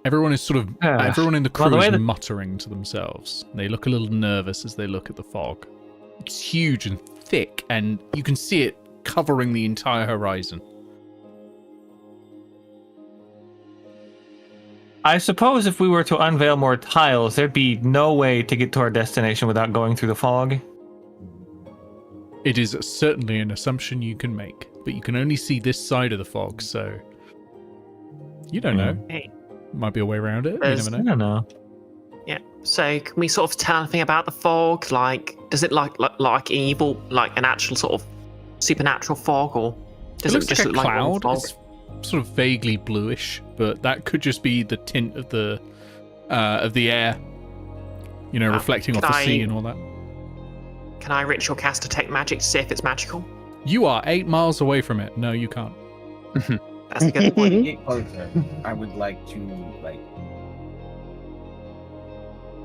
Everyone is sort of everyone in the crew the way is that- muttering to themselves. They look a little nervous as they look at the fog. It's huge and thick, and you can see it covering the entire horizon. I suppose if we were to unveil more tiles, there'd be no way to get to our destination without going through the fog. It is certainly an assumption you can make, but you can only see this side of the fog, so you don't know. Hey. Might be a way around it. You There's- never I know. don't know. Yeah. So can we sort of tell anything about the fog? Like, does it like evil, like an actual sort of supernatural fog, or It does looks it just like a look like normal cloud. fog? It's sort of vaguely bluish, but that could just be the tint of the air. You know, reflecting off can the sea I- and all that. Can I ritual cast detect magic to see if it's magical? You are 8 miles away from it. No, you can't. That's a good When point. you get closer, I would like to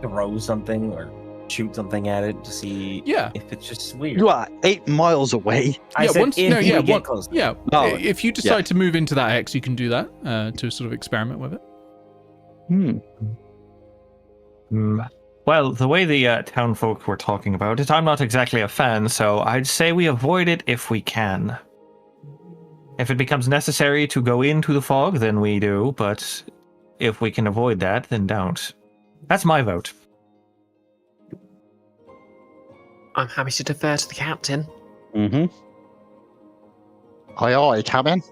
throw something or shoot something at it to see if it's just weird. You are 8 miles away. I said once, if we get close. yeah. Oh, If you decide to move into that X, you can do that to sort of experiment with it. Well, the way the town folk were talking about it, I'm not exactly a fan, so I'd say we avoid it if we can. If it becomes necessary to go into the fog, then we do, but if we can avoid that, then don't. That's my vote. I'm happy to defer to the captain. Mm-hmm. Aye, Captain.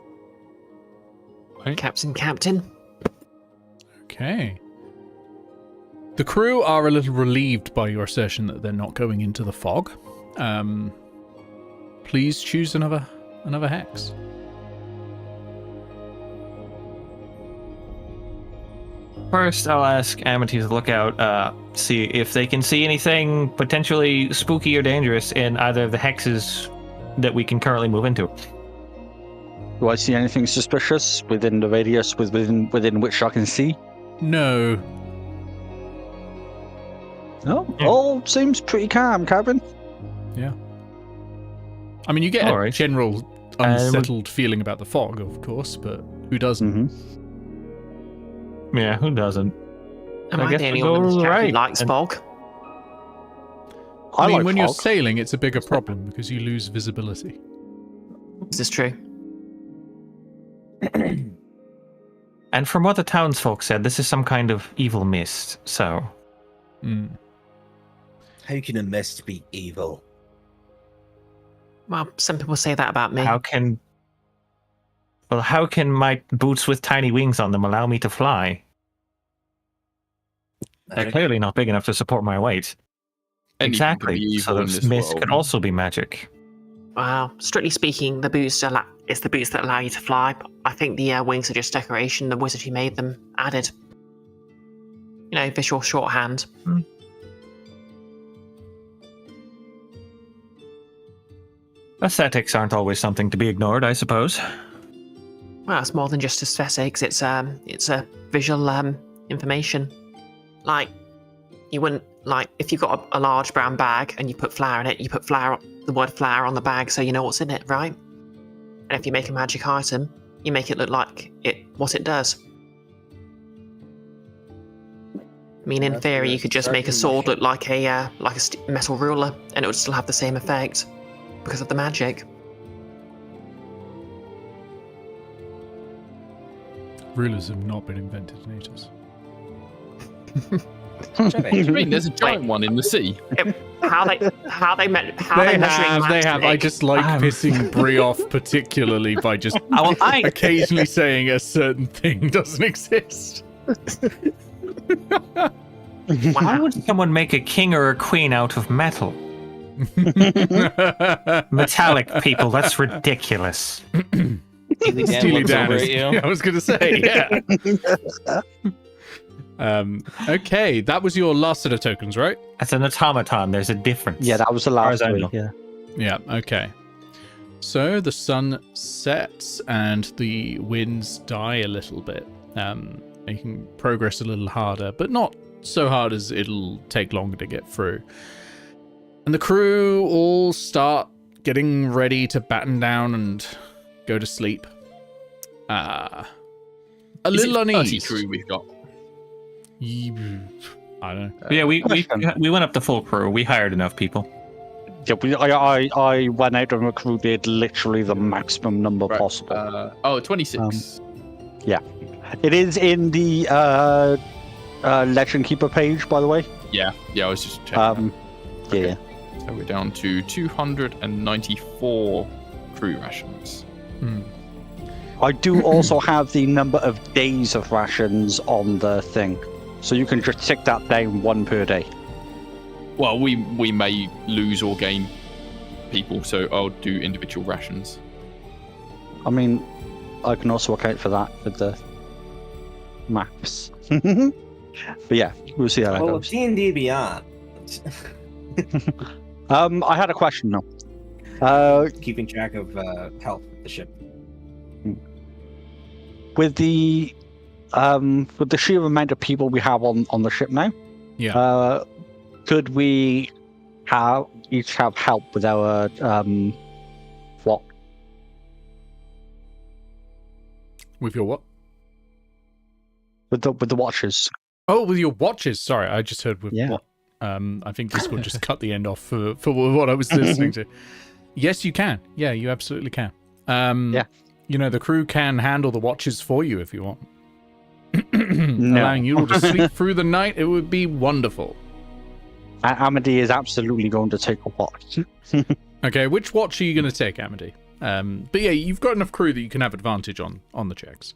Captain. Okay. The crew are a little relieved by your assertion that they're not going into the fog. Please choose another hex. First, I'll ask Amity to look out, see if they can see anything potentially spooky or dangerous in either of the hexes that we can currently move into. Do I see anything suspicious within the radius within which I can see? No. No, all seems pretty calm, Captain. Yeah. I mean, you get a general unsettled feeling about the fog, of course, but who doesn't? Yeah, who doesn't? Am I the only one in the chat who likes fog? I mean, like when fog. you're sailing, it's a bigger problem because you lose visibility. Is this true? And from what the townsfolk said, this is some kind of evil mist, so... How can a mist be evil? Well, some people say that about me. How can my boots with tiny wings on them allow me to fly? They're clearly not big enough to support my weight. Anything can Exactly. be evil So in this this mist world. could also be magic. Well, strictly speaking, the boots it's the boots that allow you to fly. But I think the wings are just decoration. The wizard who made them added. Visual shorthand. Aesthetics aren't always something to be ignored, I suppose. Well, it's more than just aesthetics. It's a visual information. Like, you wouldn't if you've got a large brown bag and you put flour in it. You put the word flour on the bag so you know what's in it, right? And if you make a magic item, you make it look like what it does. I mean, in theory, you could just make a sword look like a metal ruler, and it would still have the same effect because of the magic. Rulers have not been invented in Aetos. What do you mean? There's a giant one in the sea. How they measuring They have. I magic? just like pissing Brie off particularly by just occasionally saying a certain thing doesn't exist. Why would someone make a king or a queen out of metal? Metallic people, that's ridiculous. Steely Dan is, I was going to say, yeah. Okay, that was your last set of tokens, right? That's an automaton, there's a difference. Yeah, that was the last I one. know. Yeah. Yeah, okay. So the sun sets and the winds die a little bit, making progress a little harder, but not so hard as it'll take longer to get through. And the crew all start getting ready to batten down and go to sleep. A little uneasy. Crew we've got. I don't know. Yeah, we went up to full crew. We hired enough people. Yeah, I went out and recruited literally the maximum number possible. 26. Yeah. It is in the Legend Keeper page, by the way. Yeah, I was just checking. Yeah. So we're down to 294 crew rations. I do also have the number of days of rations on the thing. So you can just tick that down 1 per day. Well, we may lose or gain people, so I'll do individual rations. I mean, I can also account for that with the maps. But yeah, we'll see how that goes. D&D Beyond. I had a question though. Keeping track of health of the ship. With the sheer amount of people we have on the ship now, Yeah. could we each have help with our what? With your what? With the watches? Oh, with your watches. Sorry, I just heard with Yeah. what. I think Discord just cut the end off for what I was listening to. Yes, you can. Yeah, you absolutely can. Yeah. The crew can handle the watches for you if you want. Allowing you all to sleep through the night, it would be wonderful. Amity is absolutely going to take a watch. Okay, which watch are you going to take, Amity? But yeah, you've got enough crew that you can have advantage on the checks.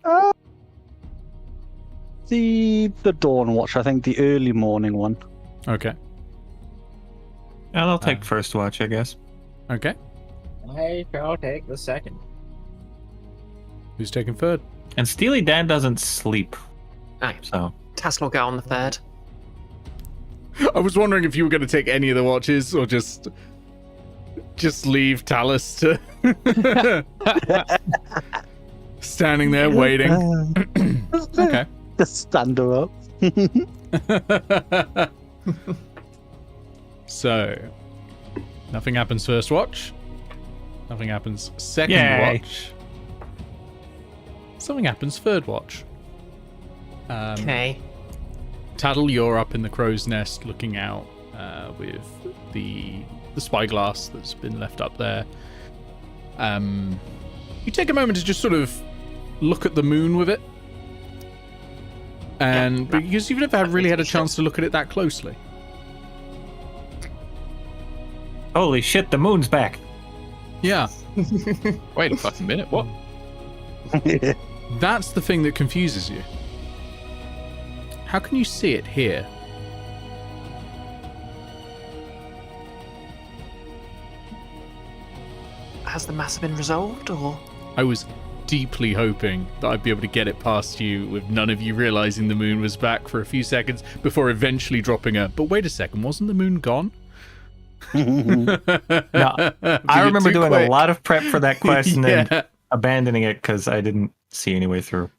The dawn watch, I think the early morning one. Okay. And I'll take first watch, I guess. Okay. I shall take the second. Who's taking third? And Steely Dan doesn't sleep, Aye. so Tattle will go on the third. I was wondering if you were going to take any of the watches or just leave Talus to standing there waiting. Okay. Just stand her up. So, nothing happens first watch. Nothing happens second Yay. watch. Something happens third watch. Okay. Tattle, you're up in the crow's nest looking out with the spyglass that's been left up there. You take a moment to just sort of look at the moon with it. And because you've never really had a chance to look at it that closely. holy shit, the moon's back. Yeah. Wait a fucking minute. What? That's the thing that confuses you. How can you see it here? Has the matter been resolved, or? I was deeply hoping that I'd be able to get it past you with none of you realizing the moon was back for a few seconds before eventually dropping her. But wait a second, wasn't the moon gone? No, I remember doing a lot of prep for that quest and then abandoning it because I didn't see any way through.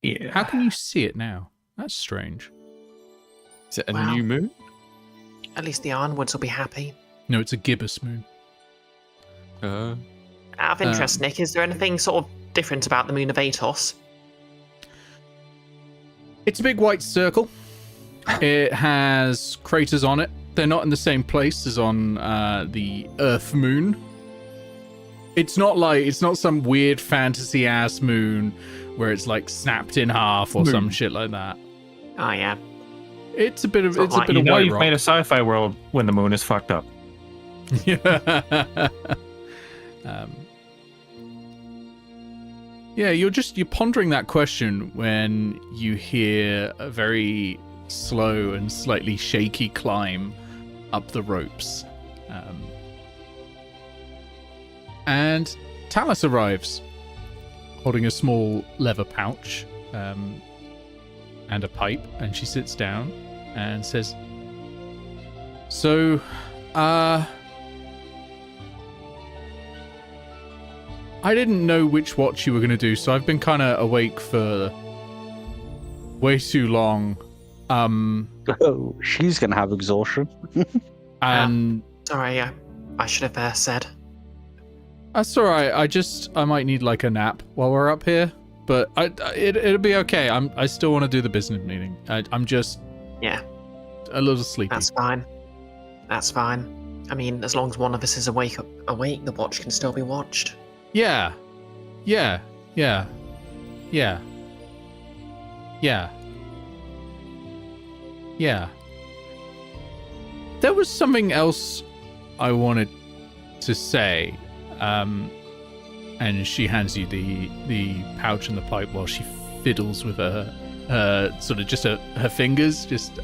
Yeah. How can you see it now? That's strange. Is it a Wow. new moon? At least the Ironwoods will be happy. No, it's a gibbous moon. Out of interest, Nick, is there anything sort of different about the moon of Aetos? It's a big white circle. It has craters on it. They're not in the same place as on the Earth moon. It's not some weird fantasy ass moon where it's like snapped in half or some shit like that. Oh, yeah. It's a bit of Sort of like, You know, white you've rock. made a sci-fi world when the moon is fucked up. Yeah, you're pondering that question when you hear a very slow and slightly shaky climb up the ropes. And Talus arrives, holding a small leather pouch and a pipe, and she sits down and says, "So, I didn't know which watch you were going to do, so I've been kind of awake for way too long. Oh, she's gonna have exhaustion. And Sorry, I should have said. that's all right. I might need like a nap while we're up here, but it'll be okay. I still want to do the business meeting. I'm just Yeah, a little sleepy. that's fine. That's fine. I mean, as long as one of us is awake, the watch can still be watched. Yeah. There was something else I wanted to say. And she hands you the pouch and the pipe while she fiddles with her sort of just her fingers, just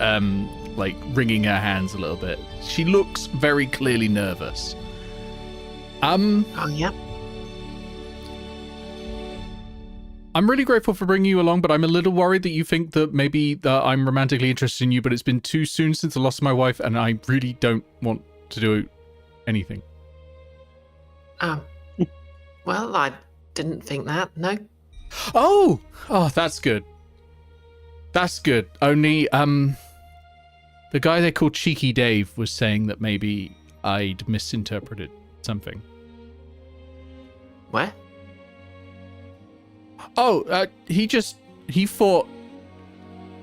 like wringing her hands a little bit. She looks very clearly nervous. Oh, yeah. I'm really grateful for bringing you along, but I'm a little worried that you think that maybe that I'm romantically interested in you, but it's been too soon since I lost my wife, and I really don't want to do anything. Well, I didn't think that, no. Oh, that's good. That's good. Only, The guy they called Cheeky Dave was saying that maybe I'd misinterpreted something. Where? Oh, he thought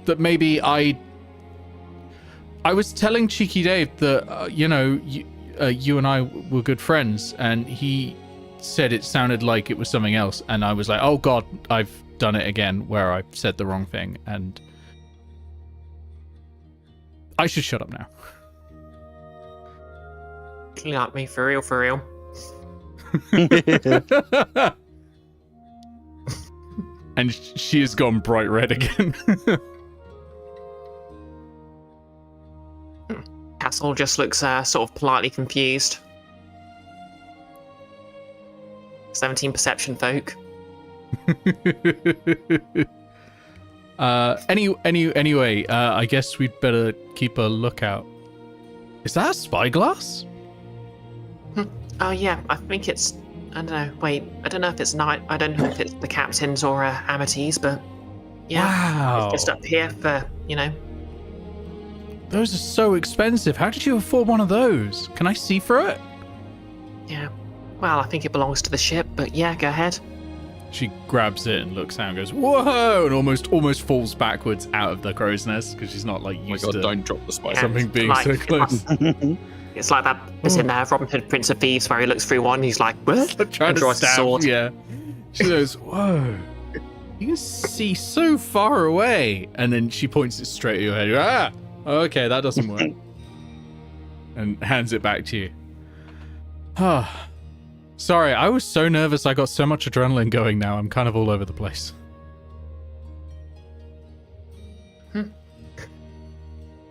that maybe I was telling Cheeky Dave that, you and I were good friends, and he said it sounded like it was something else, and I was like, oh God, I've done it again, where I said the wrong thing, and I should shut up now. You like me, for real, for real. And she has gone bright red again. Pastel just looks sort of politely confused. 17 perception, folk. Anyway, I guess we'd better keep a lookout. Is that a spyglass? Oh yeah, I think it's. I don't know. Wait, I don't know if it's night. I don't know if it's the captain's or Amity's, but yeah, Wow. it's just up here for Those are so expensive. How did you afford one of those? Can I see through it? Yeah. Well, I think it belongs to the ship, but yeah, go ahead. She grabs it and looks down and goes, whoa, and almost falls backwards out of the crow's nest because she's not like Oh my used god, to don't drop the spice. Yeah. something being so Like, close. It's like that. It's in Robin Hood, Prince of Thieves, where he looks through one, he's like, what? Trying And to draws a stab, sword. yeah. She goes, whoa, you can see so far away. And then she points it straight at your head. Ah, okay, that doesn't work. And hands it back to you. Ah. Sorry, I was so nervous. I got so much adrenaline going now. I'm kind of all over the place.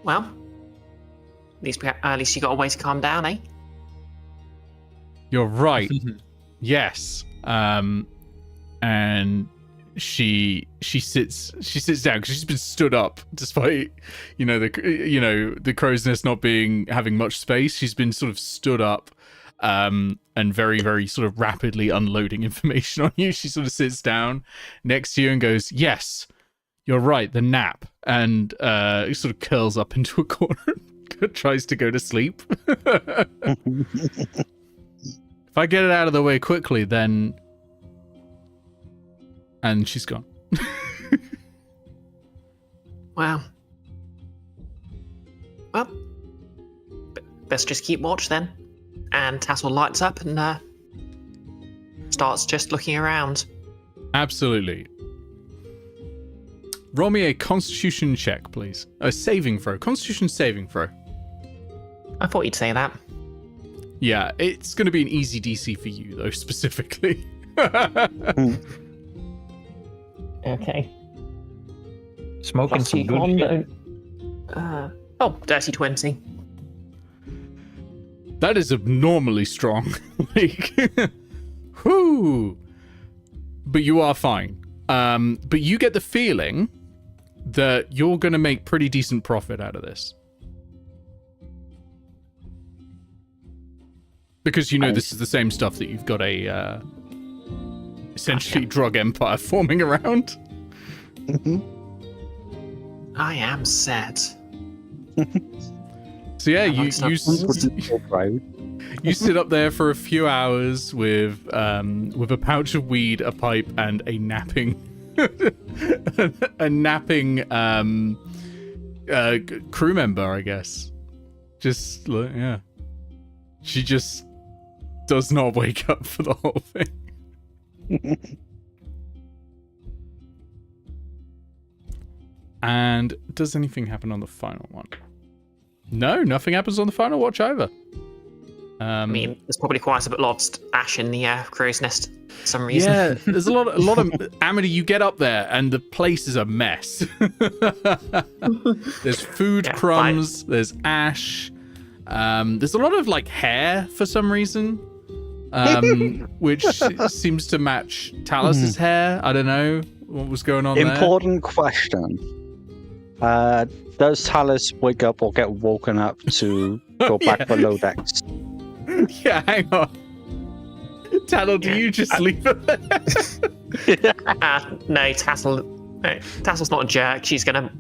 Well, at least you got a way to calm down, eh? You're right. Yes. And she sits down because she's been stood up despite the crow's nest not having much space. She's been sort of stood up and very, very sort of rapidly unloading information on you. She sort of sits down next to you and goes, yes, you're right, the nap. And sort of curls up into a corner and tries to go to sleep. If I get it out of the way quickly, then... And she's gone. Well, best just keep watch then. And Tattle lights up and starts just looking around. Absolutely. Roll me a constitution check, please. A saving throw. Constitution saving throw. I thought you'd say that. Yeah, it's going to be an easy DC for you, though, specifically. Okay. Smoking some good shit. Dirty 20. That is abnormally strong. Like, whoo. But you are fine. But you get the feeling that you're going to make pretty decent profit out of this. Because you know this is the same stuff that you've got a essentially drug empire forming around. I am set. So yeah, you Right. you sit up there for a few hours with a pouch of weed, a pipe, and a napping crew member, I guess. Just yeah, she just does not wake up for the whole thing. And does anything happen on the final one? No, nothing happens on the final watch either. I mean, there's probably quite a lot of ash in the crow's nest for some reason. Yeah, there's a lot of Amity. You get up there and the place is a mess. There's food crumbs. There's ash. There's a lot of like hair for some reason, which seems to match Talus's hair. I don't know what was going on there. Important question. Does Talus wake up or get woken up to go back below decks? Yeah, hang on. Tattle, do you just leave it there? No, Tattle's not a jerk. She's gonna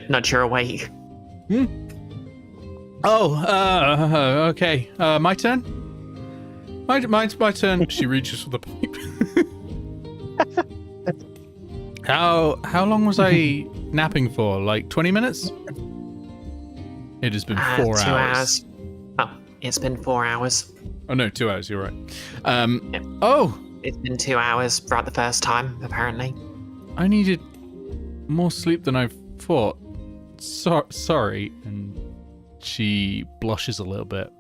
nudge her awake. Oh, okay. My turn? My turn. She reaches for the pipe. How long was I napping for? Like 20 minutes? It has been 4 hours. 2 hours. Oh, it's been 4 hours. Oh no, 2 hours, you're right. Yep. Oh! It's been 2 hours right the first time, apparently. I needed more sleep than I thought. Sorry. And she blushes a little bit,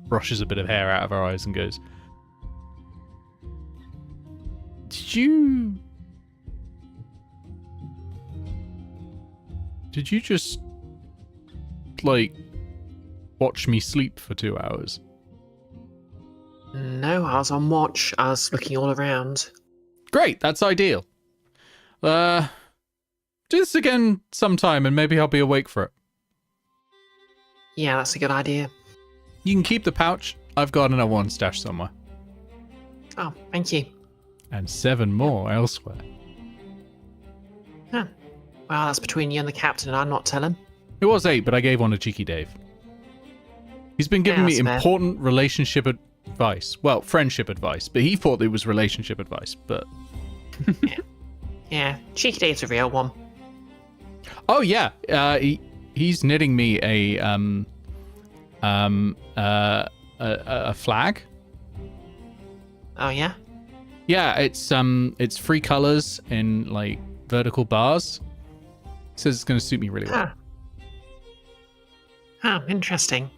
brushes a bit of hair out of her eyes and goes, Did you just, like, watch me sleep for 2 hours? No, I was on watch. I was looking all around. Great, that's ideal. Do this again sometime and maybe I'll be awake for it. Yeah, that's a good idea. You can keep the pouch. I've got another one stashed somewhere. Oh, thank you. And 7 more elsewhere. Huh. Well, that's between you and the captain, and I'm not telling. It was 8, but I gave one to Cheeky Dave. He's been giving me that's fair. important relationship advice. Well, friendship advice, but he thought it was relationship advice, but... Yeah, Cheeky Dave's a real one. Oh, yeah. He's knitting me a flag. Oh, yeah? Yeah, it's 3 colors in, like, vertical bars. Says it's going to suit me really well. Huh, interesting.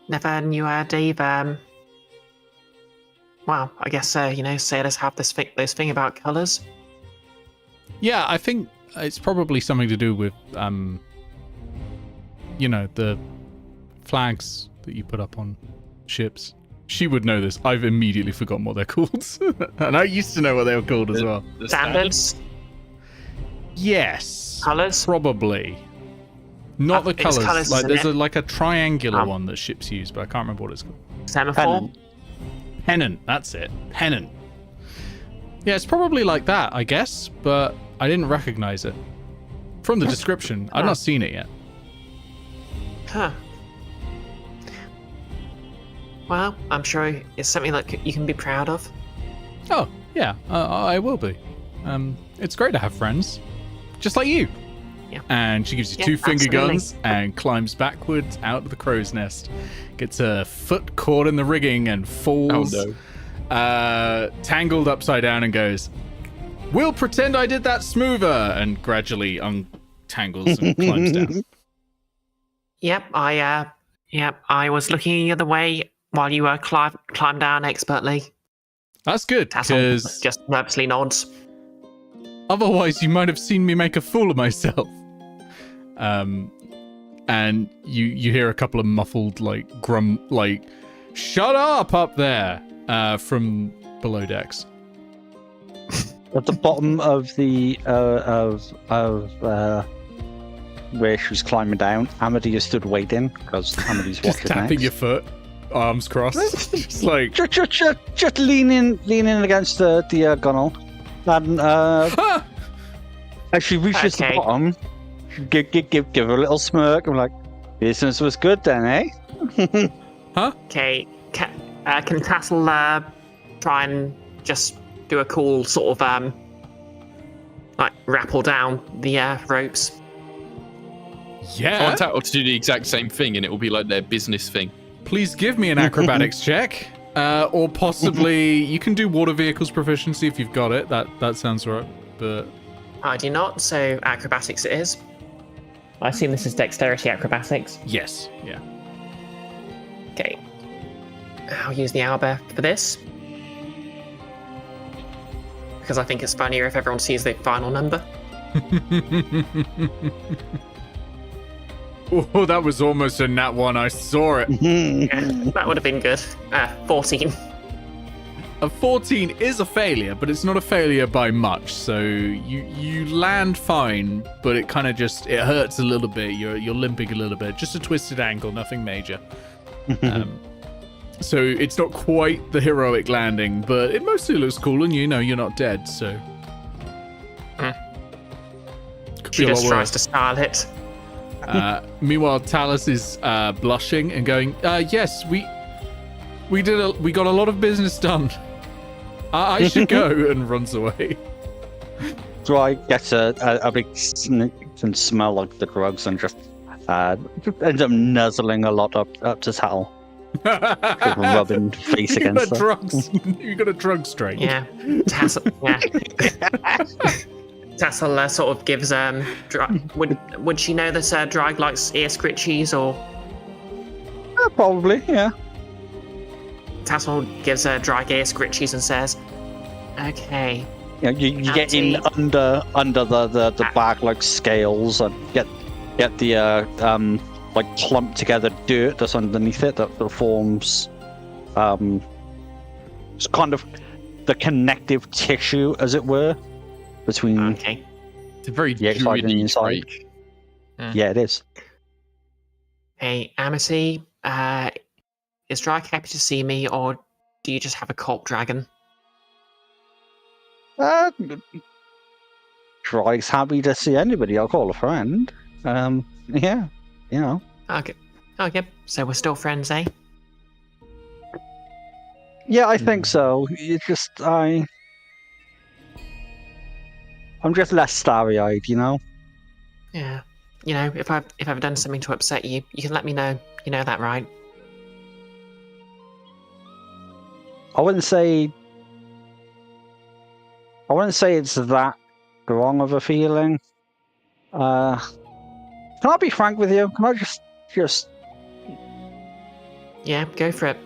Never knew Dave, well, I guess, sailors have this thing about colours. Yeah, I think it's probably something to do with, the flags that you put up on ships. She would know this. I've immediately forgotten what they're called. And I used to know what they were called as well. The Standards? Yes. Colours? Probably. Not the It's colours. colours, Like, isn't there's it? a triangular one that ships use, but I can't remember what it's called. Semaphore? Pennant, that's it. Pennant. Yeah, it's probably like that, I guess, but I didn't recognize it. From the description, I've not seen it yet. Huh. Well, I'm sure it's something that you can be proud of. Oh, yeah, I will be. It's great to have friends. Just like you. Yeah. And she gives you Yeah, 2 finger absolutely. guns and climbs backwards out of the crow's nest. Gets her foot caught in the rigging and falls. Oh, no. Tangled upside down and goes, "We'll pretend I did that smoother," and gradually untangles and climbs down. Yep, I was looking the other way while you climbed down expertly. That's good, Tattle because just nervously nods. otherwise you might have seen me make a fool of myself. And you hear a couple of muffled, like, "Shut up there," from below decks. At the bottom of the where she was climbing down, Amity has stood waiting because Amity's Just watching tapping next. your foot, arms crossed. Just like, Just leaning against the gunwale, and as she reaches the Okay. bottom, give her a little smirk. I'm like, business was good then, eh? Okay, can Tattle try and just do a cool sort of like rappel down the ropes? I yeah. want Tattle to do the exact same thing, and it will be like their business thing. Please give me an acrobatics check. Or possibly you can do water vehicles proficiency if you've got it. That sounds right. But I do not, so acrobatics it is. I assume this is dexterity acrobatics. yes, yeah. Okay. I'll use the owlbear for this. Because I think it's funnier if everyone sees the final number. Oh, that was almost a nat 1. I saw it. Yeah, that would have been good. 14. A 14 is a failure, but it's not a failure by much. So you land fine, but it kind of just it hurts a little bit. You're limping a little bit, just a twisted ankle, nothing major. So it's not quite the heroic landing, but it mostly looks cool, and you know you're not dead. So could She be a just lot tries worse. to style it. Meanwhile, Talus is blushing and going, yes, we got a lot of business done. I should go, and runs away. Dry gets a big sniff and smell like the drugs and just ends up nuzzling a lot up to Tattle. Just rubbing face against her. You got a drug strain. Yeah. Tassel. Yeah. Tassel sort of gives would she know that Drag likes ear scritchies or? Probably, yeah. Tassel gives Drag ear scritchies and says, "Okay." You know, you get in under the bag like scales and get the like clumped together dirt that's underneath it that forms it's kind of the connective tissue, as it were, between Okay. It's a very the outside and the druidy inside. trait. Yeah, it is. Hey, Amity, is Drag happy to see me, or do you just have a cult dragon? Dry's happy to see anybody I'll call a friend. Yeah, you know. Okay. Okay, so we're still friends, eh? Yeah, I think so. It's just I'm just less starry-eyed, you know. Yeah. You know, if I've done something to upset you, you can let me know. You know that, right? I wouldn't say it's that strong of a feeling. Can I be frank with you? Can I just Yeah, go for it.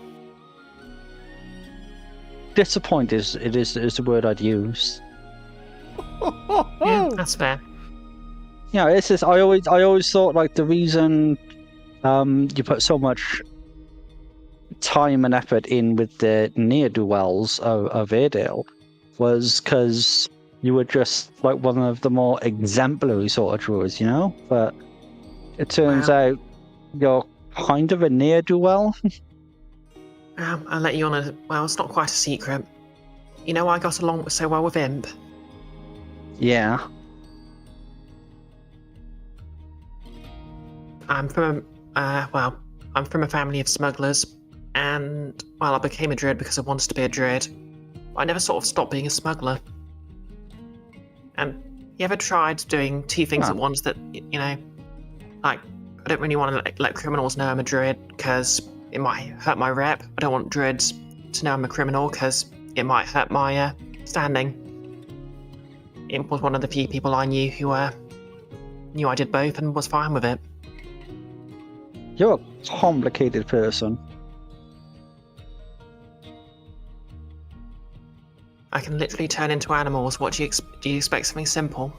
disappoint is the word I'd use. Yeah, that's fair. Yeah, it's just I always thought like the reason you put so much time and effort in with the ne'er-do-wells of Airedale was because you were just like one of the more exemplary sort of druids, you know? But it turns out you're kind of a ne'er-do-well. I'll let you on a... Well, it's not quite a secret. You know why I got along so well with Imp? Yeah. I'm from a family of smugglers, and, well, I became a druid because I wanted to be a druid. I never sort of stopped being a smuggler. And you ever tried doing two things at once that, you know, like, I don't really want to let criminals know I'm a druid because it might hurt my rep. I don't want druids to know I'm a criminal because it might hurt my standing. Imp was one of the few people I knew who knew I did both and was fine with it. You're a complicated person. I can literally turn into animals. What do you expect something simple?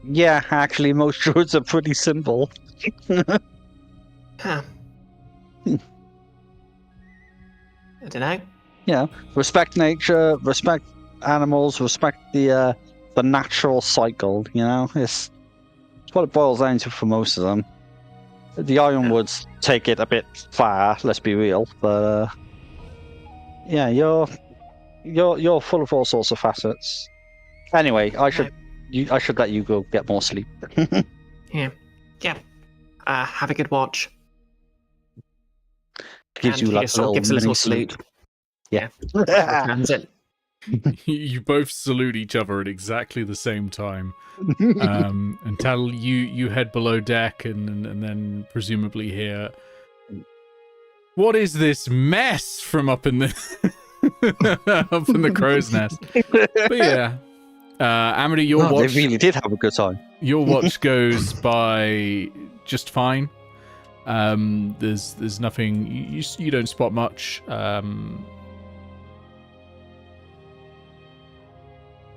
Yeah, actually, most druids are pretty simple. Huh. I don't know. Yeah, respect nature, respect animals, respect the natural cycle. You know, it's what it boils down to for most of them. The Ironwoods take it a bit far. Let's be real, but yeah, you're full of all sorts of facets. Anyway, I should let you go get more sleep. Yeah. Have a good watch. Gives And you he like just sort of gives a little mini salute. Yeah. Hands it. You both salute each other at exactly the same time. And Tattle, you head below deck and then presumably hear, what is this mess from up in the up in the crow's nest? But yeah, Amity, your watch. They really did have a good time. Your watch goes by just fine. There's nothing. You don't spot much.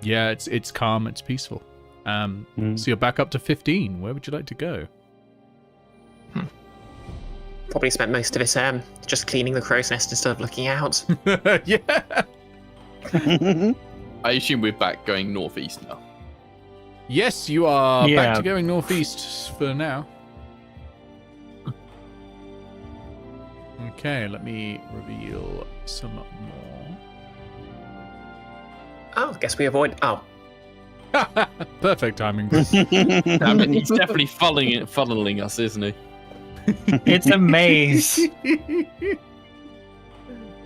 Yeah, it's calm. It's peaceful. So you're back up to 15. Where would you like to go? Probably spent most of it just cleaning the crow's nest instead of looking out. Yeah. I assume we're back going northeast now. Yes, you are Yeah. back to going northeast for now. Okay, let me reveal some more. Oh, guess we avoid. Oh, Perfect timing. I mean, he's definitely funneling us, isn't he? It's a maze.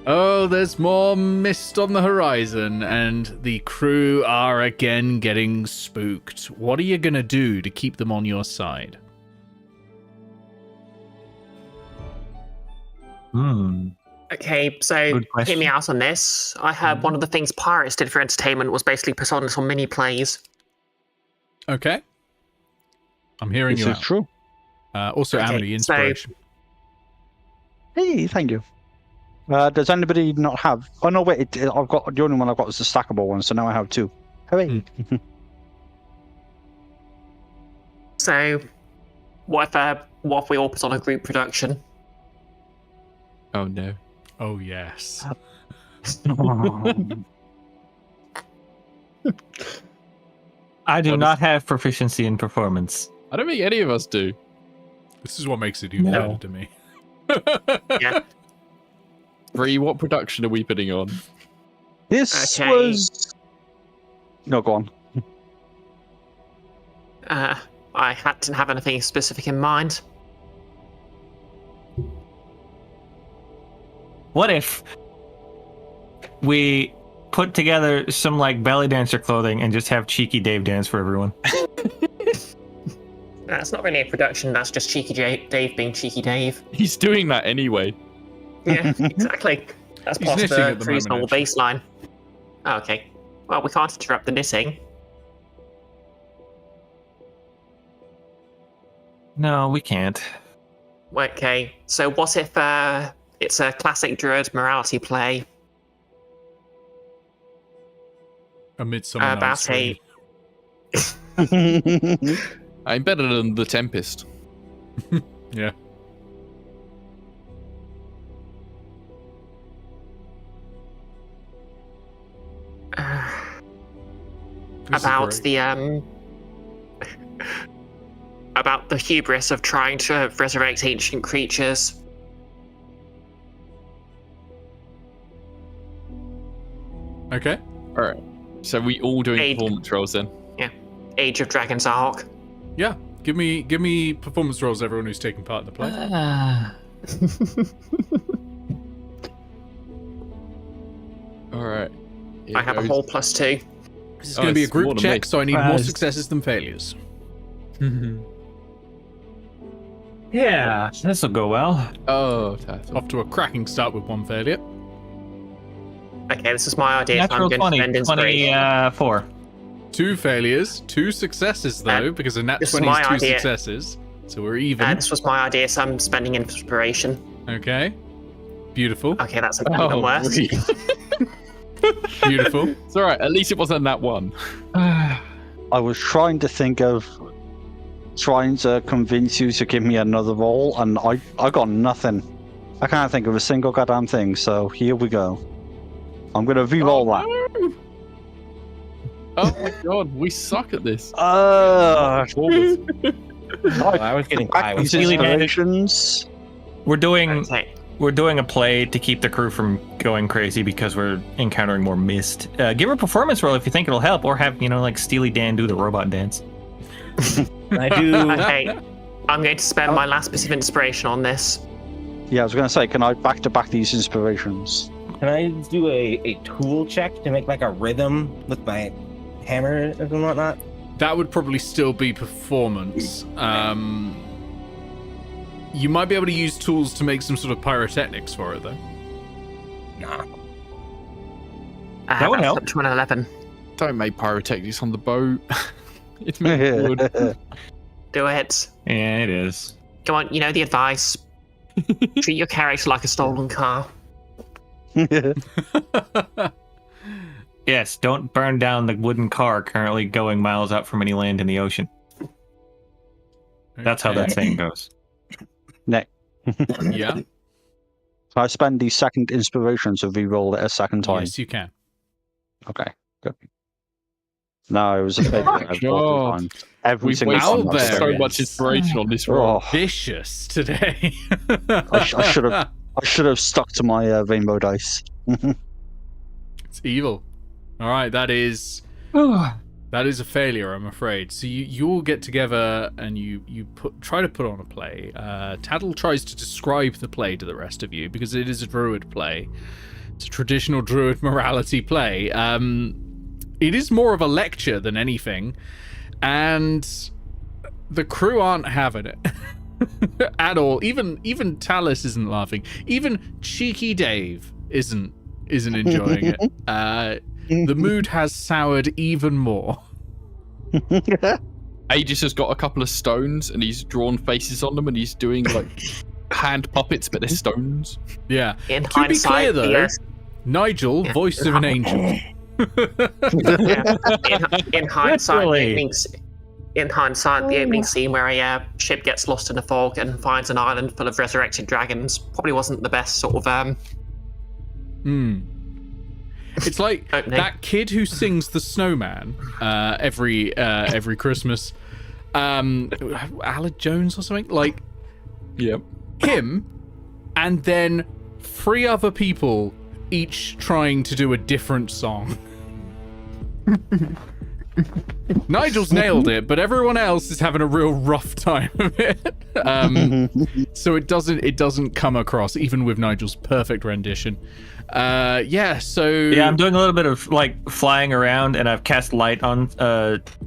Oh, there's more mist on the horizon, and the crew are again getting spooked. What are you gonna do to keep them on your side? Okay, so Good question. hear me out on this. I heard one of the things pirates did for entertainment was basically put on little mini plays. Okay. I'm hearing This you is out. true. Also, Okay, Amity, so- inspiration. Hey, thank you. Does anybody not have? Oh no, wait. I've got the only one I've got is the stackable one, so now I have 2. Hooray! So, what if we all put on a group production? Oh no. Oh, yes. I do What not have proficiency in performance. I don't think any of us do. This is what makes it even better to me. Yeah. Bree, what production are we putting on? This Okay. was. No, go on. I didn't have anything specific in mind. What if we put together some like belly dancer clothing and just have Cheeky Dave dance for everyone? That's not really a production, that's just Cheeky Dave being Cheeky Dave. He's doing that anyway. Yeah, exactly. That's He's part of knitting at the the crew's moment, normal baseline. Oh, okay. Well, we can't interrupt the knitting. No, we can't. Okay, so what if it's a classic druid morality play Amid someone else. about a... I'm better than the Tempest. Yeah. This is about great. the about the hubris of trying to resurrect ancient creatures. Okay. All right. So we all doing Aid. performance rolls then? Age of Dragons Arc. Yeah. Give me performance rolls, everyone who's taking part in the play. All right. Here I have a goes. whole +2. This is Oh, going to be a it's more group than check, me. so I need more Right. successes than failures. Yeah, this will go well. Oh, Tattle. Off to a cracking start with 1 failure. Okay, this is my idea. So I'm Natural going 20, to spend inspiration. 24. 2 failures, 2 successes though, because a nat this is 20 is my 2 idea. successes. So we're even. This was my idea, so I'm spending inspiration. Okay. Beautiful. Okay, that's even worse. Bree. Beautiful. It's all right. At least it wasn't that one. I was trying to think of trying to convince you to give me another roll, and I got nothing. I can't think of a single goddamn thing. So here we go. I'm gonna re-roll that. no. Oh my god, we suck at this. Forward. I was getting high. These Really bad. inspirations. We're doing Okay. a play to keep the crew from going crazy because we're encountering more mist. Give her a performance roll if you think it'll help, or have like Steely Dan do the robot dance. I do. Okay, I'm going to spend my last bit of inspiration on this. Yeah, I was gonna say, can I back to back these inspirations? Can I do a tool check to make like a rhythm with my hammer and whatnot? That would probably still be performance. You might be able to use tools to make some sort of pyrotechnics for it, though. Nah. That would That's help. Up to an 11. Don't make pyrotechnics on the boat. It's made of wood. Do it. Yeah, it is. Come on, you know the advice. Treat your character like a stolen car. Yes, don't burn down the wooden car currently going miles out from any land in the ocean. That's how that Okay. saying goes. Yeah. I spend the second inspiration to re-roll it a second time. Yes, you can. Okay, good. No, it was a failure Oh, both God. times. Every We've single wasted time. Ow, there. so much inspiration on this roll. Oh, Vicious today. I should have stuck to my rainbow dice. It's evil. All right, that is That is a failure, I'm afraid. So you all get together and you try to put on a play. Tattle tries to describe the play to the rest of you because it is a druid play. It's a traditional druid morality play. It is more of a lecture than anything, and the crew aren't having it at all. Even Talus isn't laughing. Even Cheeky Dave isn't enjoying it. The mood has soured even more. Aegis has got a couple of stones and he's drawn faces on them and he's doing like hand puppets, but they're stones. Yeah. In To be clear, though, yes. Nigel, voice of an angel. In hindsight, Literally. the opening scene where a ship gets lost in a fog and finds an island full of resurrected dragons probably wasn't the best sort of It's like opening. that kid who sings the snowman every Christmas. Alec Jones or something? Like Yep. him, and then 3 other people each trying to do a different song. Nigel's nailed it, but everyone else is having a real rough time of it. So it doesn't come across, even with Nigel's perfect rendition. So Yeah, I'm doing a little bit of like flying around, and I've cast light on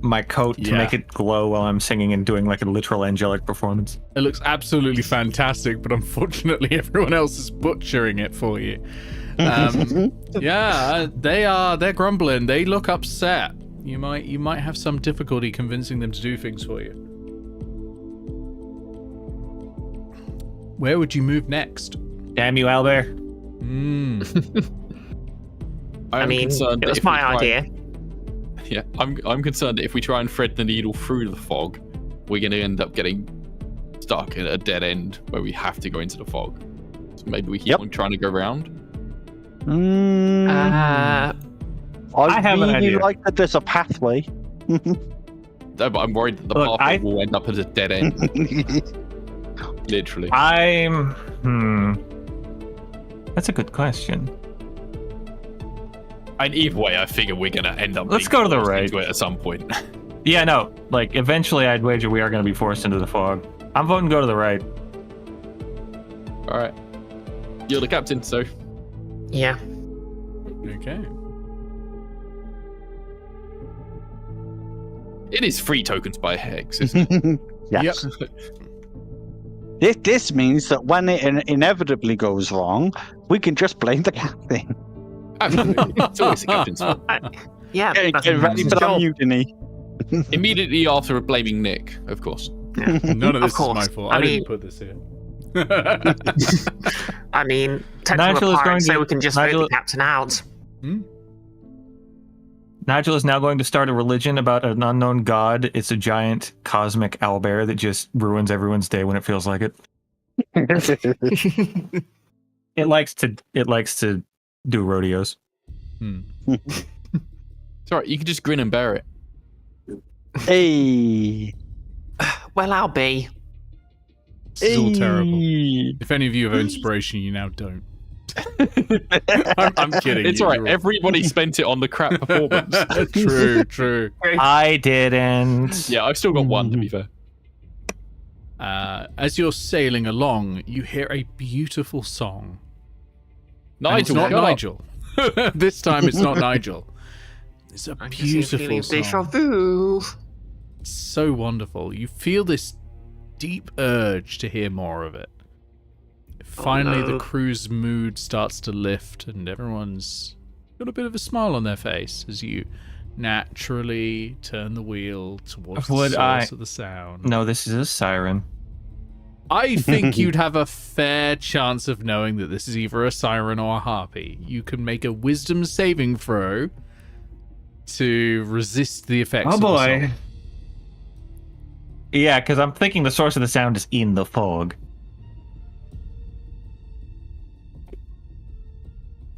my coat to make it glow while I'm singing and doing like a literal angelic performance. it looks absolutely fantastic, but unfortunately everyone else is butchering it for you. They're grumbling. They look upset. You might have some difficulty convincing them to do things for you. Where would you move next? Damn you, Albert. I mean, it was my idea. Yeah, I'm concerned that if we try and thread the needle through the fog, we're going to end up getting stuck at a dead end where we have to go into the fog. So maybe we keep on trying to go around. I have an really idea. like that there's a pathway. No, but I'm worried that the Look, pathway will end up as a dead end. Literally. That's a good question. And either way, I figure we're going to end up Let's being go to the forced right. into it at some point. Yeah, no. Like, eventually I'd wager we are going to be forced into the fog. I'm voting go to the right. All right. You're the captain, so Yeah. Okay. it is 3 tokens by hex, isn't it? Yes. This means that when it inevitably goes wrong, we can just blame the captain. Absolutely. It's always the captain's fault. Yeah. Get that's ready his for that job. mutiny. Immediately after blaming Nick, of course. None of this is course. my fault. I I mean- didn't put this here. I mean, technical Nigel is appliance, going so to- we can just Nigel- vote the captain out. Nigel is now going to start a religion about an unknown god. It's a giant cosmic owlbear that just ruins everyone's day when it feels like it. It likes to do rodeos. It's all right. You can just grin and bear it. Hey. Well, I'll be. This is all terrible. Hey. If any of you have inspiration, you now don't. I'm kidding. It's all right. Everybody spent it on the crap performance. True. I didn't. Yeah, I've still got 1, to be fair. As you're sailing along, you hear a beautiful song. And it's Nigel, not shut up. Nigel. This time it's not Nigel. It's a I can see a beautiful feeling of deja song. vu. It's so wonderful. You feel this deep urge to hear more of it. Finally, no. the crew's mood starts to lift, and everyone's got a bit of a smile on their face as you naturally turn the wheel towards the Would source I- of the sound. No, this is a siren. I think you'd have a fair chance of knowing that this is either a siren or a harpy. You can make a wisdom saving throw to resist the effects Oh of the boy. song. Yeah, because I'm thinking the source of the sound is in the fog.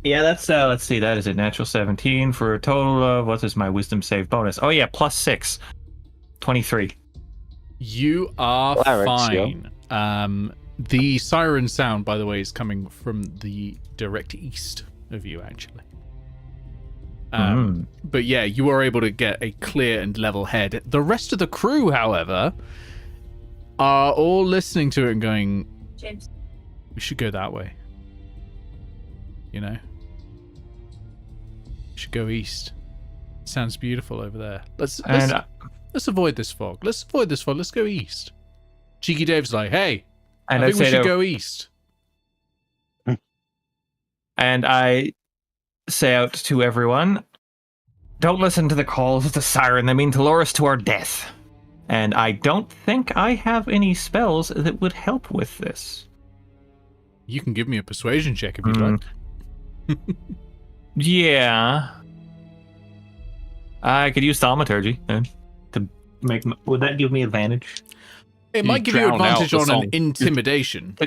Yeah, that's let's see, that is a natural 17 for a total of what is my wisdom save bonus? Oh yeah, +6. 23. You are Clerics, fine. The siren sound, by the way, is coming from the direct east of you, actually. But yeah, you are able to get a clear and level head. The rest of the crew, however, are all listening to it and going, James. we should go that way. You know? We should go east. Sounds beautiful over there. Let's avoid this fog. Let's go east. Cheeky Dave's like, hey, And I I'd think we say should to- go east. And I say out to everyone, don't listen to the calls of the siren. They mean to lure us to our death. And I don't think I have any spells that would help with this. You can give me a persuasion check if you'd like. Yeah. I could use thaumaturgy then to make. Would that give me advantage? It You might give you drown out advantage the on song. an intimidation.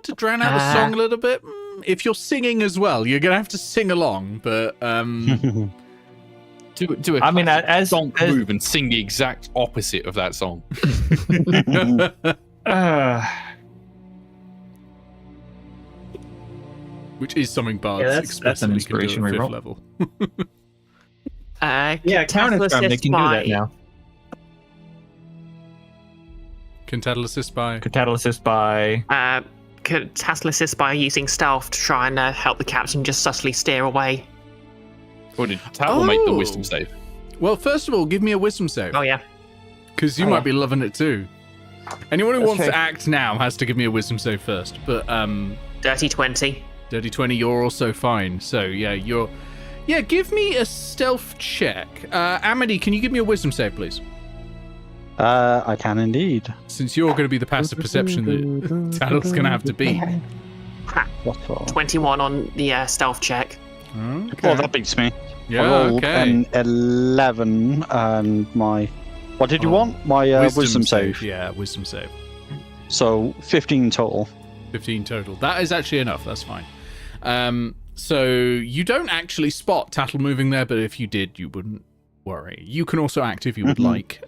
To drown out the song a little bit. If you're singing as well, you're gonna have to sing along. But Do a I mean, as song move and sing the exact opposite of that song. which is something bards Yeah, that's an explicitly inspiration can do at reroll. 5th level. yeah, Tattle counter they assist can do that by- now. Can Tattle assist by? Could Tattle assist by? Could Tattle assist by using stealth to try and help the captain just subtly steer away? Or did Tattle make the Oh. wisdom save? Well, first of all, give me a wisdom save. Oh yeah. Because you Oh, might yeah. be loving it too. Anyone who That's wants fair. to act now has to give me a wisdom save first. But Dirty 20. Dirty 20, you're also fine. So yeah, give me a stealth check. Amity, can you give me a wisdom save, please? I can indeed. Since you're going to be the passive perception that Tattle's going to have to beat. Crap. What for? 21 on the stealth check. Okay. Well, that beats me. yeah, I rolled okay. an 11 and my... What did you want? My wisdom save. Yeah, wisdom save. So 15 total. 15 total. That is actually enough. That's fine. So you don't actually spot Tattle moving there, but if you did, you wouldn't worry. You can also act if you would like.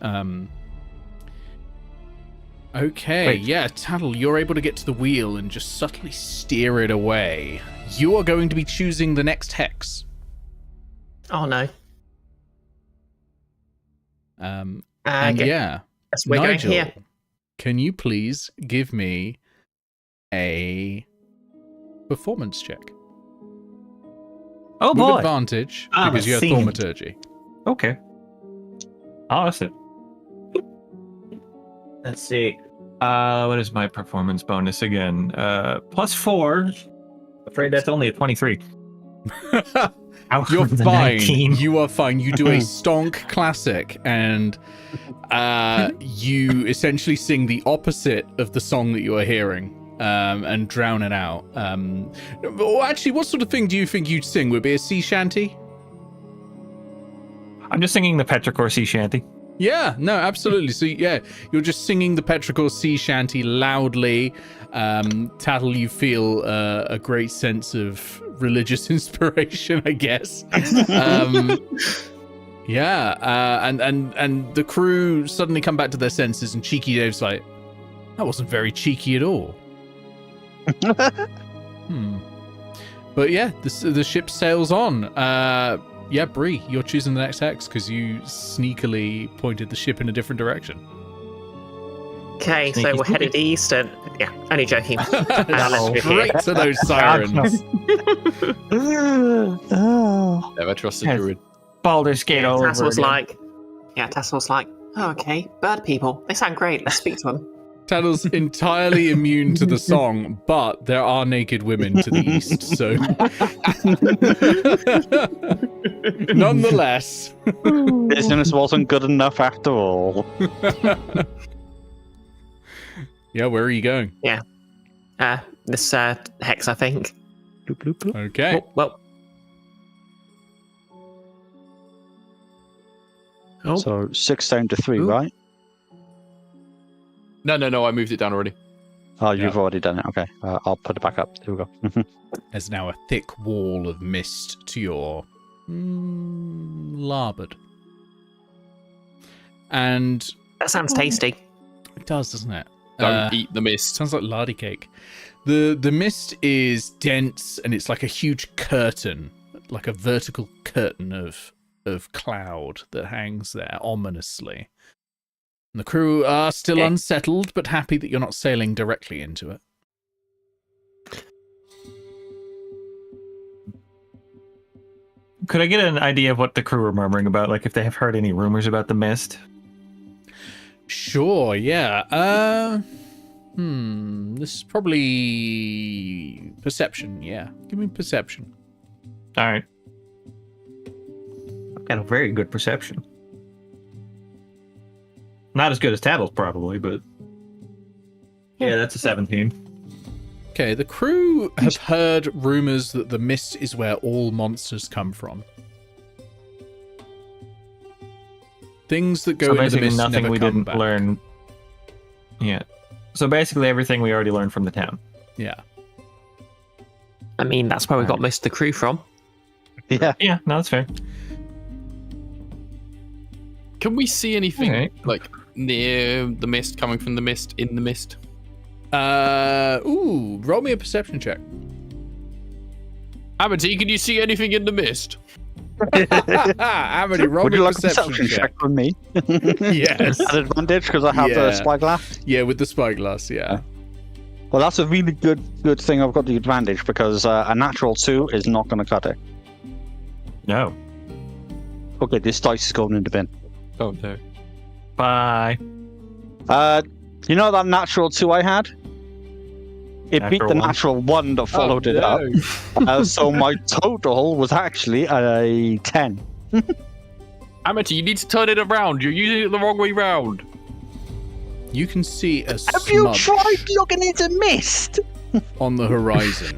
Okay, Wait. yeah, Tattle, you're able to get to the wheel and just subtly steer it away. You are going to be choosing the next hex. Oh no. And Okay. yeah, Yes, we're Nigel, going here. can you please give me a performance check? Oh With boy. advantage, I'm because a you have fiend. thaumaturgy. Okay. Oh, that's it. Let's see. What is my performance bonus again? +4. Afraid that's only a 23. Out You're of the fine. 19. You are fine. You do a stonk classic, and you essentially sing the opposite of the song that you are hearing, and drown it out. Well, actually, what sort of thing do you think you'd sing? Would it be a sea shanty? I'm just singing the Petrichor sea shanty. Yeah, no, absolutely. So yeah, you're just singing the Petrichor sea shanty loudly. Tattle, you feel a great sense of religious inspiration, I guess. Yeah, and the crew suddenly come back to their senses, and Cheeky Dave's like, that wasn't very cheeky at all. But yeah, the ship sails on. Yeah, Bree, you're choosing the next hex because you sneakily pointed the ship in a different direction. Okay, so Sneaky, we're headed east and... Yeah, only joking. Let's be here. Straight to those sirens. Never trust a Yes. druid. Baldur's Gate all over Tassel's again. like... Yeah, Tassel's like, oh, okay, bird people. They sound great. Let's speak to them. Tattle's entirely immune to the song, but there are naked women to the east, so... Nonetheless... Business wasn't good enough after all. Yeah, where are you going? This hex, I think. Okay. Oh, well. Oh, So 6 down to 3, Ooh. right? No, I moved it down already. Oh, you've already done it. Okay, I'll put it back up. Here we go. There's now a thick wall of mist to your larboard. And that sounds tasty. it does, doesn't it? Don't eat the mist. Sounds like lardy cake. The mist is dense and it's like a huge curtain like a vertical curtain of cloud that hangs there ominously. And the crew are still unsettled, but happy that you're not sailing directly into it. Could I get an idea of what the crew are murmuring about? Like if they have heard any rumors about the mist? Sure, yeah. This is probably perception, yeah. Give me perception. All right. I've got a very good perception. Not as good as Tattle's probably, but yeah, that's a 17. Okay, the crew have heard rumors that the mist is where all monsters come from. Things that go So into the basically mist nothing never we come didn't back. learn. Yeah. So basically everything we already learned from the town. Yeah. I mean, that's where we got most of the crew from. Yeah. Yeah, no, that's fair. Can we see anything Alright. like near the mist, coming from the mist, in the mist? Roll me a perception check. Amity, can you see anything in the mist? Amity, roll Would me you a like a perception check from me? Yes. At advantage because I have Yeah. the spyglass. Yeah, with the spyglass, yeah. Well, that's a really good thing. I've got the advantage because a natural 2 is not going to cut it. No. Okay, this dice is going in the bin. Oh no. Bye. You know that natural 2 I had? It beat Natural the 1? natural 1 that followed it up. So my total was actually a 10. Amity, you need to turn it around. You're using it the wrong way round. You can see a Have you smudge tried looking into mist? on the horizon,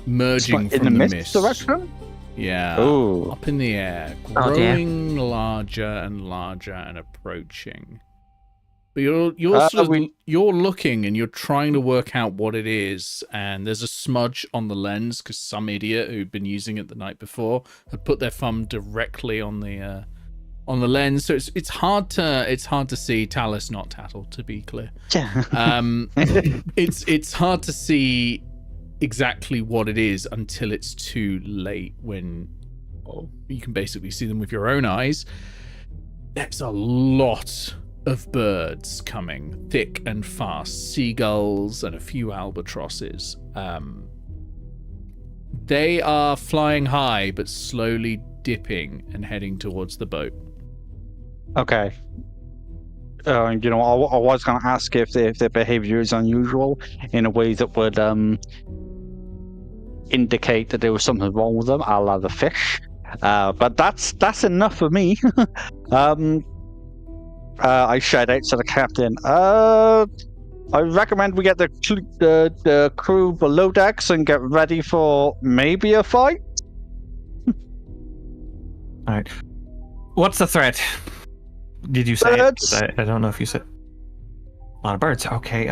merging In from the the mist direction? Yeah. Oh. Up in the air, Oh, dear. growing larger and larger and approaching. But you're you're looking and you're trying to work out what it is, and there's a smudge on the lens because some idiot who'd been using it the night before had put their thumb directly on the lens. So it's hard to see. Talus, not Tattle, to be clear. It's hard to see exactly what it is until it's too late, when you can basically see them with your own eyes. There's a lot of birds coming thick and fast, seagulls and a few albatrosses. They are flying high but slowly dipping and heading towards the boat. Okay. I was going to ask if their behavior is unusual in a way that would indicate that there was something wrong with them, a la the fish. But that's enough for me. I shout out to the captain. I recommend we get the crew below decks and get ready for maybe a fight. All right. What's the threat? Did you say Birds. it? I don't know if you said. A lot of birds. Okay.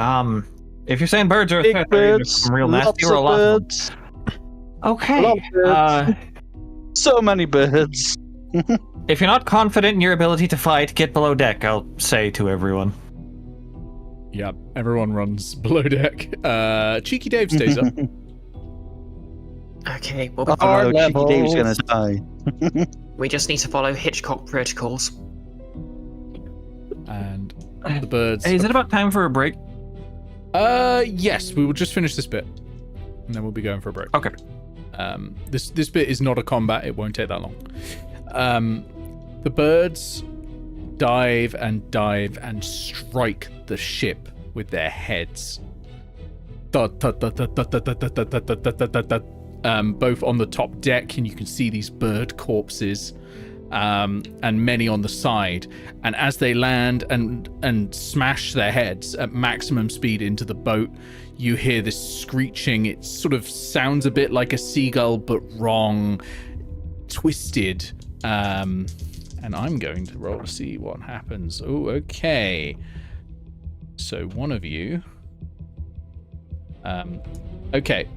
If you're saying birds are a Big threat, they're either birds, some real nasty lots or a of lot of them. birds, Okay. lot of birds. So many birds. If you're not confident in your ability to fight, get below deck, I'll say to everyone. Yep, everyone runs below deck. Cheeky Dave stays up. Okay, well, Oh no, Cheeky Dave's gonna die. we just need to follow Hitchcock protocols. And the birds. Hey, is it about time for a break? Yes, we will just finish this bit, and then we'll be going for a break. Okay. This bit is not a combat. It won't take that long. The birds dive and strike the ship with their heads. Both on the top deck, and you can see these bird corpses, and many on the side. And as they land and smash their heads at maximum speed into the boat, you hear this screeching. It sort of sounds a bit like a seagull, but wrong, twisted. And I'm going to roll to see what happens. Oh, okay. So one of you. Okay.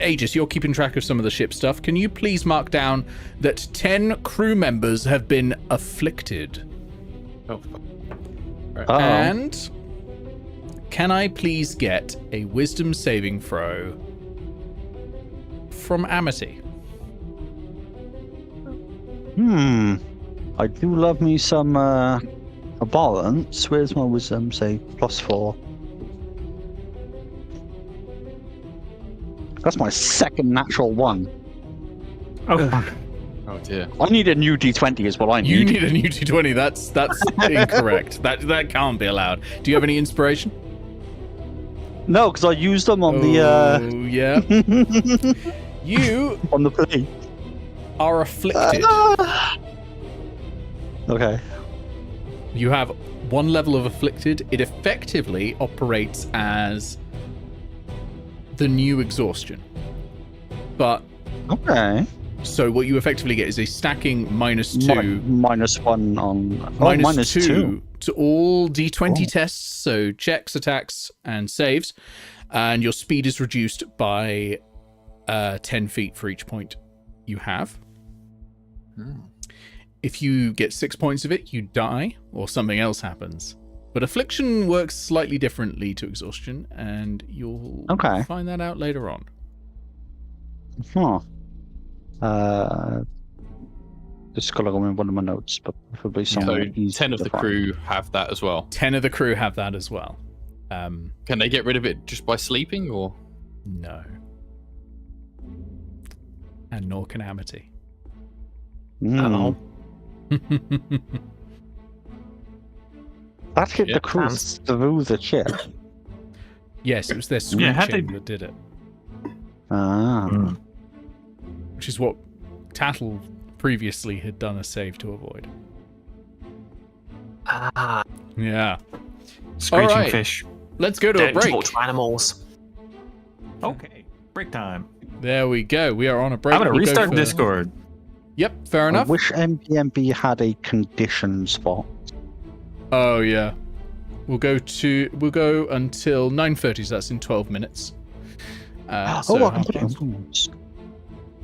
Aegis, you're keeping track of some of the ship stuff. Can you please mark down that 10 crew members have been afflicted? Oh. Right. Uh-oh. And can I please get a wisdom saving throw from Amity. I do love me some abhorrence. Where's my wisdom? Say +4. That's my second natural one. Oh, fuck. Oh dear. I need a new D20 is what I need. You need a new D20. That's incorrect. That can't be allowed. Do you have any inspiration? No, because I used them on yeah. You on the play. are afflicted. Okay. You have 1 level of afflicted. It effectively operates as the new exhaustion. But Okay. so what you effectively get is a stacking -2. -1 on. Minus -2 2 to all D20 Oh. tests, so checks, attacks, and saves. And your speed is reduced by 10 feet for each point you have. If you get 6 points of it, you die, or something else happens. But affliction works slightly differently to exhaustion, and you'll Okay. find that out later on. Huh. Just gotta go in one of my notes, but probably So somewhere easy 10 of to the find. crew have that as well. 10 of the crew have that as well. Can they get rid of it just by sleeping, or? No. And nor can Amity. Uh-oh. That hit Yeah. the crew through the ship. Yes, it was their screeching Yeah, how'd they- that did it. Ah. Which is what Tattle previously had done a save to avoid. Ah, Yeah. Screeching Alright. fish. let's go to a break. Talk to animals. Okay, break time. There we go. We are on a break. I'm gonna We'll go restart for- Discord. Yep, fair I enough. wish MPMB had a condition spot. Oh yeah. We'll go until 9:30, so that's in 12 minutes. So I can put it half on.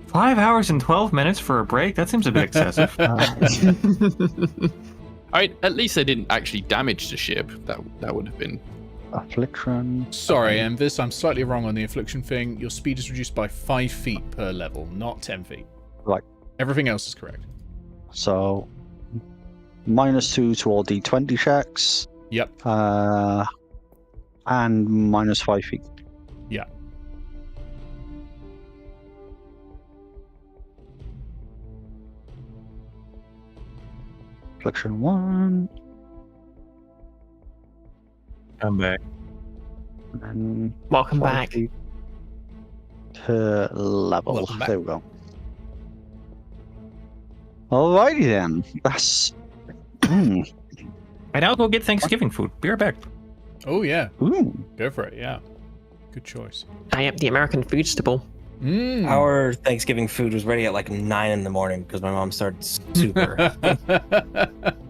5 hours and 12 minutes for a break? That seems a bit excessive. I mean, at least they didn't actually damage the ship. That would have been. Affliction. Sorry, Enfys, I'm slightly wrong on the affliction thing. Your speed is reduced by 5 feet per level, not 10 feet. Right. Everything else is correct. So, -2 to all D20 checks. Yep. And -5 feet. Yeah. Affliction 1. I'm back. And Welcome 5 back. feet per level. Welcome back. There we go. Alrighty then. That's. And I'll go get Thanksgiving food. Be right back. Oh yeah. Ooh. Go for it, yeah. Good choice. I am the American food staple. Our Thanksgiving food was ready at like 9 in the morning because my mom started super.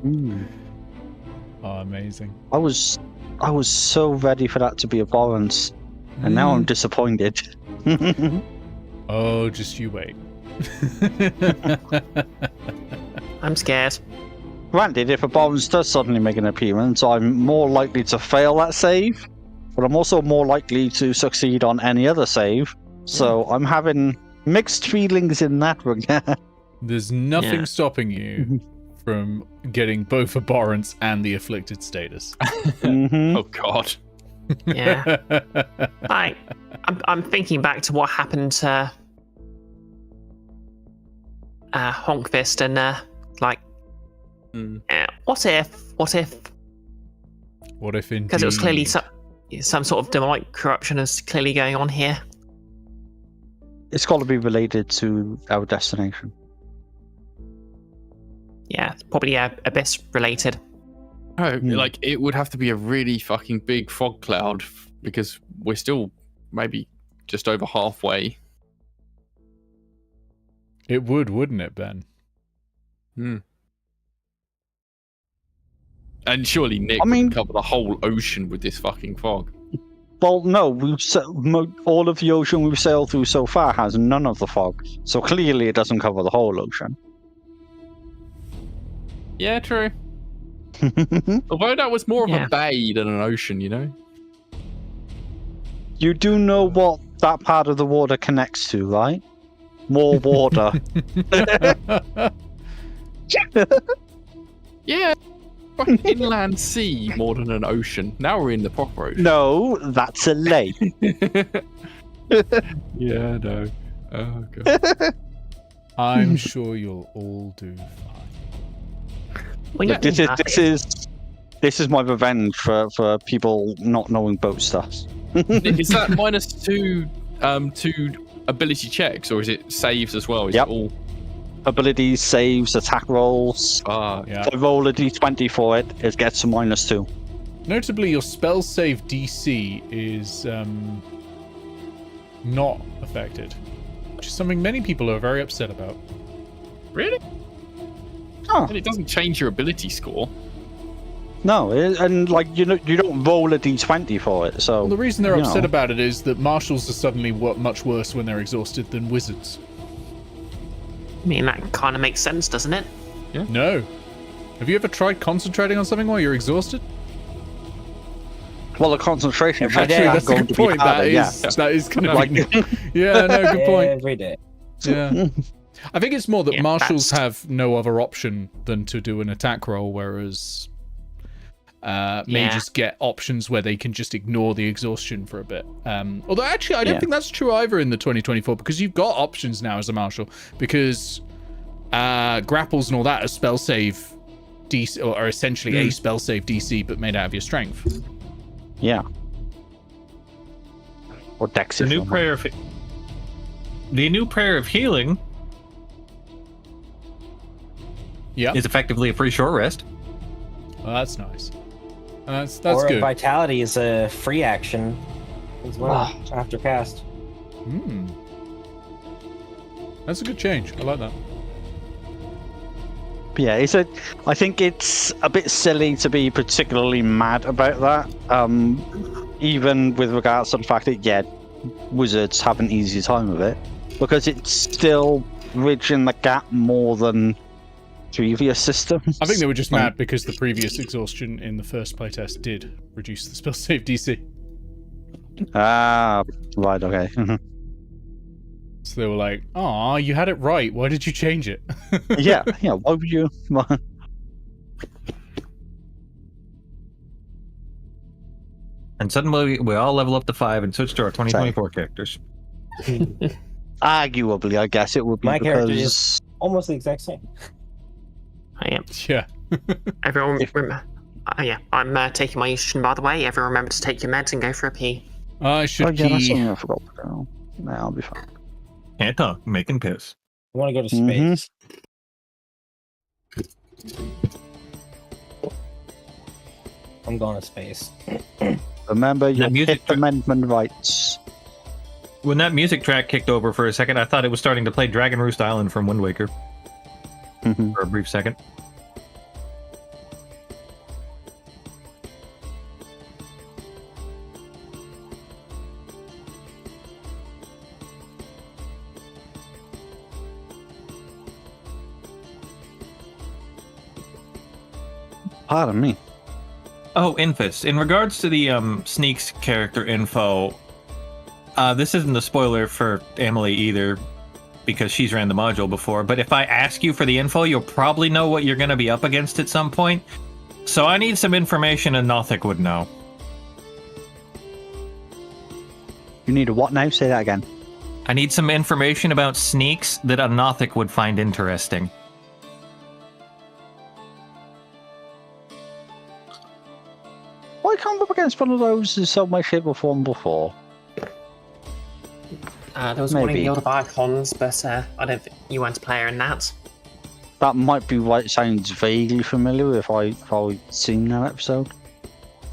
Mm. Oh, amazing. I was so ready for that to be abhorrence, and now I'm disappointed. Oh, just you wait. I'm scared. Granted, if abhorrence does suddenly make an appearance, I'm more likely to fail that save, but I'm also more likely to succeed on any other save. So I'm having mixed feelings in that regard. There's nothing Yeah. stopping you from getting both abhorrence and the afflicted status. Mhm. Oh God. Yeah. I'm thinking back to what happened to Honkfist and like, what if? What if indeed? Because it was clearly some sort of demonic corruption is clearly going on here. It's got to be related to our destination. Yeah, it's probably Abyss related. Oh, Hmm. like it would have to be a really fucking big fog cloud because we're still maybe just over halfway. It would, wouldn't it, Ben? And surely Nick would cover the whole ocean with this fucking fog. Well, no, all of the ocean we've sailed through so far has none of the fog, so clearly it doesn't cover the whole ocean. Yeah, true. Although that was more of Yeah. a bay than an ocean, you know? You do know what that part of the water connects to, right? more water. Yeah. Fucking inland sea more than an ocean. Now we're in the proper ocean. No, that's a lake. Yeah, no. Oh god. I'm sure you'll all do fine. When you're This is my revenge for people not knowing boat stuff. Is that -2 to ability checks, or is it saves as well? Is Yep. it all? Abilities, saves, attack rolls. Ah, Yeah. If I roll a d20 for it, it gets a -2. Notably, your spell save DC is not affected, which is something many people are very upset about. really? Oh. And it doesn't change your ability score. No, and like you don't roll a d20 for it. So Well, the reason they're you upset know. about it is that marshals are suddenly much worse when they're exhausted than wizards. I mean, that kind of makes sense, doesn't it? No. Have you ever tried concentrating on something while you're exhausted? Well, the concentration Every checks day. are That's a going good to be point. harder, That is going to Like- be. Yeah, no, good point. Every day. Yeah. I think it's more that Yeah, marshals that's- have no other option than to do an attack roll, whereas mages get options where they can just ignore the exhaustion for a bit. Although actually, I don't Yeah. think that's true either in the 2024, because you've got options now as a marshal, because grapples and all that are spell save DC, or are essentially a spell save DC, but made out of your strength. Yeah. Or Dex. The if new you want. prayer of healing Yeah, is effectively a free short rest. well, that's nice. That's or good. Vitality is a free action as well after cast. Hmm. That's a good change. I like that. Yeah, I think it's a bit silly to be particularly mad about that. Even with regards to the fact that wizards have an easy time of it, because it's still bridging the gap more than previous systems. I think they were just mad because the previous exhaustion in the first playtest did reduce the spell save DC. Ah, right, okay. So they were like, "Aw, you had it right. Why did you change it?" yeah, why would you? And suddenly we all level up to 5 and switch to our 2024 characters. Arguably, I guess it would be My character because is almost the exact same. I am. Yeah. Everyone, yeah, I'm taking my estrogen, by the way. Everyone remember to take your meds and go for a pee. I oh should yeah, that's pee. something I forgot to do. Nah, I'll be fine. Can't talk, making piss. You want to go to Mhm. space? I'm going to space. Remember your music Fifth Amendment rights. When that music track kicked over for a second, I thought it was starting to play Dragon Roost Island from Wind Waker for a brief second. Pardon me. Oh, Enfys. In regards to the Sneaks character info, this isn't a spoiler for Emily either, because she's ran the module before, but if I ask you for the info, you'll probably know what you're going to be up against at some point. So I need some information a Nothic would know. You need a what now? Say that again. I need some information about Sneaks that a Nothic would find interesting. Well, I come up against one of those in some way, shape, or form before. There was one in Maybe. Guild of Icons, but I don't think you weren't a player in that. That might be why it sounds vaguely familiar if I'd seen that episode.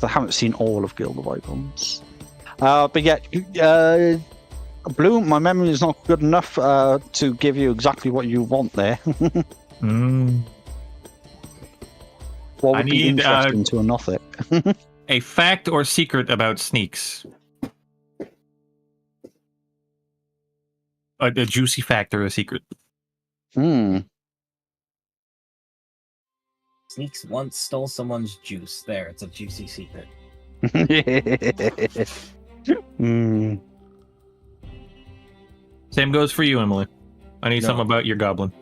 I haven't seen all of Guild of Icons. But yeah, Blue, my memory is not good enough to give you exactly what you want there. What I would be need, interesting to a Nothic? A fact or secret about Sneaks. A juicy fact or a secret. Sneaks once stole someone's juice. There, it's a juicy secret. Same goes for you, Emily. I need No. something about your goblin.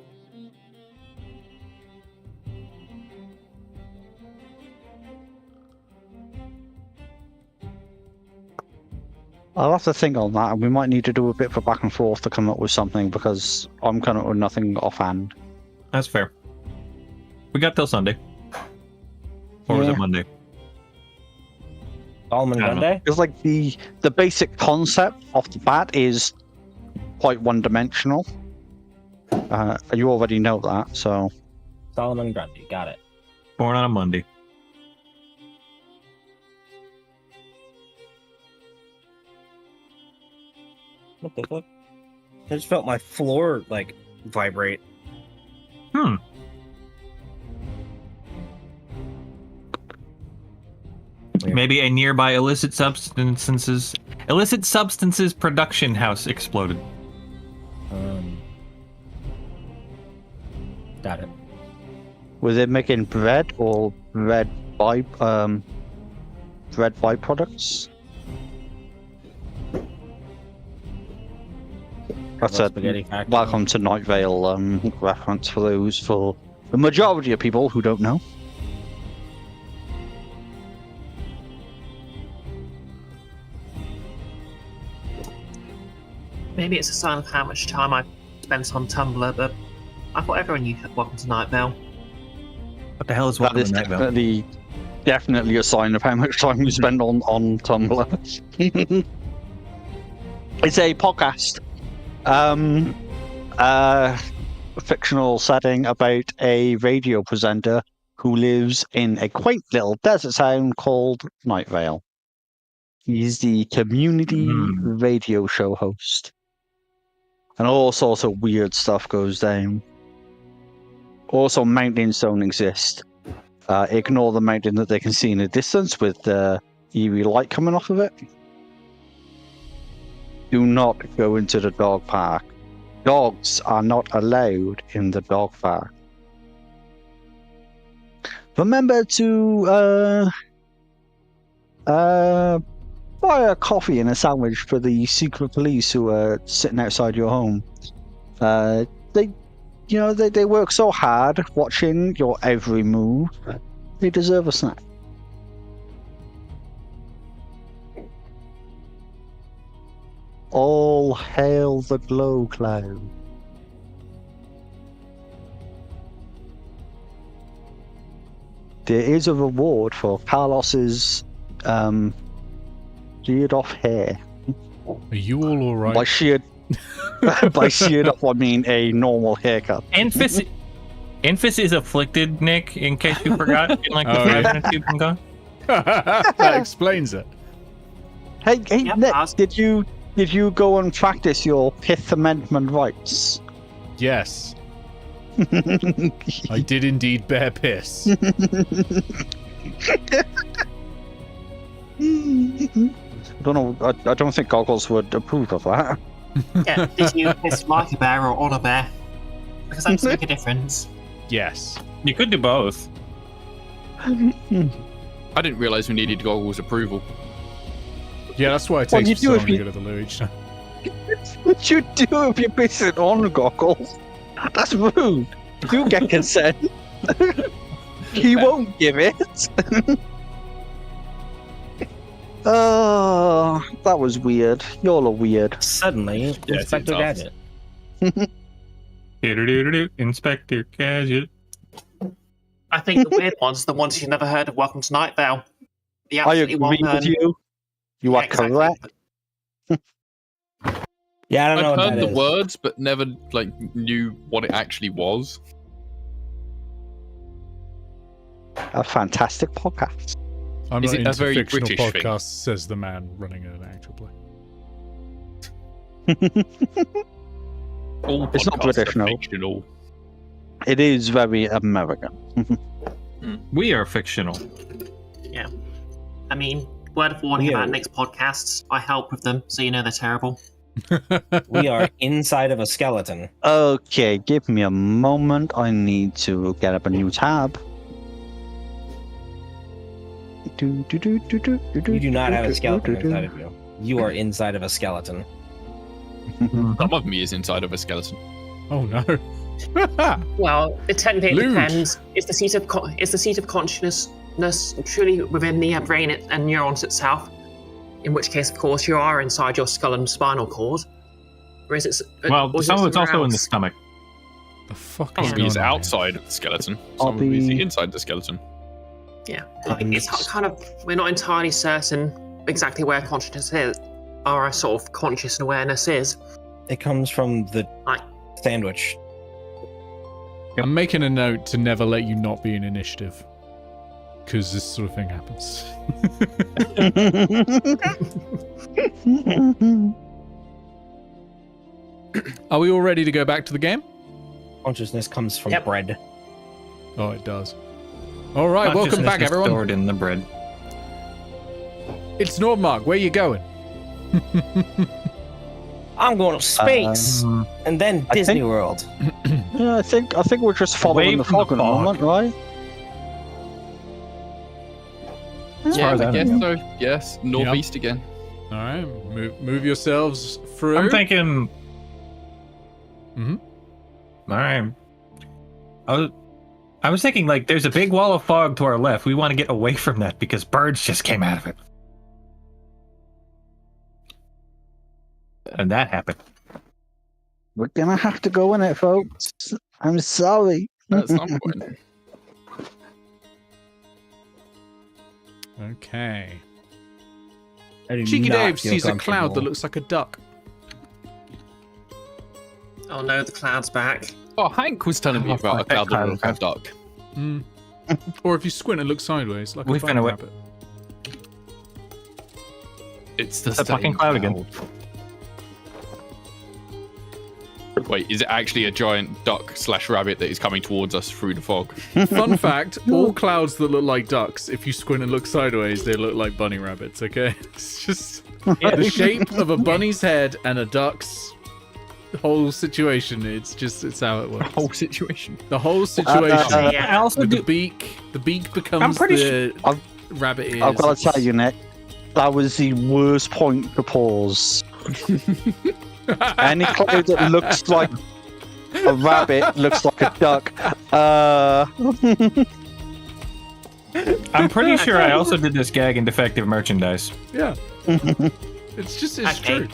I'll have to think on that, and we might need to do a bit of a back and forth to come up with something because I'm kind of with nothing offhand. That's fair. We got till Sunday. Or was Yeah. it Monday? Solomon I don't know. Monday? It's like the basic concept off the bat is quite one-dimensional. You already know that, so Solomon Grundy. Got it. Born on a Monday. What the fuck? I just felt my floor like vibrate. Hmm. Maybe a nearby illicit substances production house exploded. Got it. was it making bread or bread byproducts? That's a Spaghetti factory. welcome to Night Vale reference for those for the majority of people who don't know. Maybe it's a sign of how much time I spent on Tumblr, but I thought everyone knew Welcome to Night Vale. What the hell is That Welcome is to Night Vale? definitely a sign of how much time you spend on Tumblr. It's a podcast, a fictional setting about a radio presenter who lives in a quaint little desert town called Night Vale. He's the community radio show host. And all sorts of weird stuff goes down. Also, mountains don't exist. Ignore the mountain that they can see in the distance with the eerie light coming off of it. Do not go into the dog park. Dogs are not allowed in the dog park. Remember to buy a coffee and a sandwich for the secret police who are sitting outside your home. They work so hard watching your every move. They deserve a snack. All hail the glow cloud. There is a reward for Carlos's sheared off hair. Are you all alright? By sheared off, I mean a normal haircut. Enfys is afflicted, Nick, in case you forgot. In like the Oh, 5 yeah. minutes you've been gone. That explains it. Hey, Yep, Nick, ask- did you go and practice your Fifth Amendment rights? Yes, I did indeed bear piss. I don't know. I don't think Goggles would approve of that. Yeah, did you piss like a bear or on a bear? Because that does make a difference. Yes. You could do both. I didn't realise we needed Goggles' approval. Yeah, that's why it Well, takes you me do so if long to you- go to the loo each time. What you do if you're pissing on Goggles? That's rude. You get consent. He won't give it. Oh, that was weird. Y'all are weird. Suddenly, Yeah, Inspector it's Gadget. Inspector Gadget. I think the weird ones are the ones you've never heard of Welcome to Night Vale. The I absolutely agree with one-man- you. You are exactly. correct. Yeah, I don't know I've what heard that the is. words, but never knew what it actually was. A fantastic podcast. I'm Is not it a into very fictional British thing? podcasts, says the man running an actual play. All It's not podcasts British, are no. fictional. It is very American. We are fictional. I mean, word of warning Yeah. about Nick's podcasts. I help with them, so you know they're terrible. We are inside of a skeleton. Okay, give me a moment. I need to get up a new tab. You do not have a skeleton inside of you. You are inside of a skeleton. Some of me is inside of a skeleton. Oh no. Well, it technically Lewd. depends. Is the seat of consciousness truly within the brain and neurons itself? In which case, of course, you are inside your skull and spinal cord. Or is it? Well, or is some of it it's also somewhere in the else? stomach. The fuck Oh, is Some going is on? outside of the skeleton. Are Some is the- inside the skeleton. Yeah, like, it's kind of. We're not entirely certain exactly where consciousness is, or a sort of conscious awareness is. It comes from the Like, sandwich. I'm making a note to never let you not be in initiative. Because this sort of thing happens. Are we all ready to go back to the game? Consciousness comes from Yep. bread. Oh, it does. All right, welcome Consciousness back, is everyone. Stored in the bread. It's Nordmark. Where you going? I'm going to space and then I Disney think- World. Yeah, I think we're just following Away the from the fog at the fog. moment, right? As Yeah, far as I I guess know. so. Yes, northeast again. All right, move yourselves through. I'm thinking. Mhm. All right. I was thinking like there's a big wall of fog to our left. We want to get away from that because birds just came out of it, and that happened. We're gonna have to go in it, folks. I'm sorry. At some point. Okay. I do Cheeky not Dave feel sees a cloud that comfortable. looks like a duck. oh no, the cloud's back. Oh, Hank was telling me Oh, about a fuck, cloud that that looked like a cloud. duck. Mm. Or if you squint and look sideways, like We've a been bunny away- rabbit. It's the It's a fucking same cloud again. Wait, is it actually a giant duck/rabbit that is coming towards us through the fog? Fun fact, all clouds that look like ducks, if you squint and look sideways, they look like bunny rabbits, okay? It's just the shape of a bunny's head and a duck's whole situation. It's how it works. Whole situation. The whole situation. Yeah. I also With do. the beak becomes I'm pretty the I've- rabbit ears. I've got to tell you, Nick, that was the worst point to pause. Any cloud that looks like a rabbit looks like a duck. I'm pretty sure I also did this gag in defective merchandise. Yeah. It's Okay. true.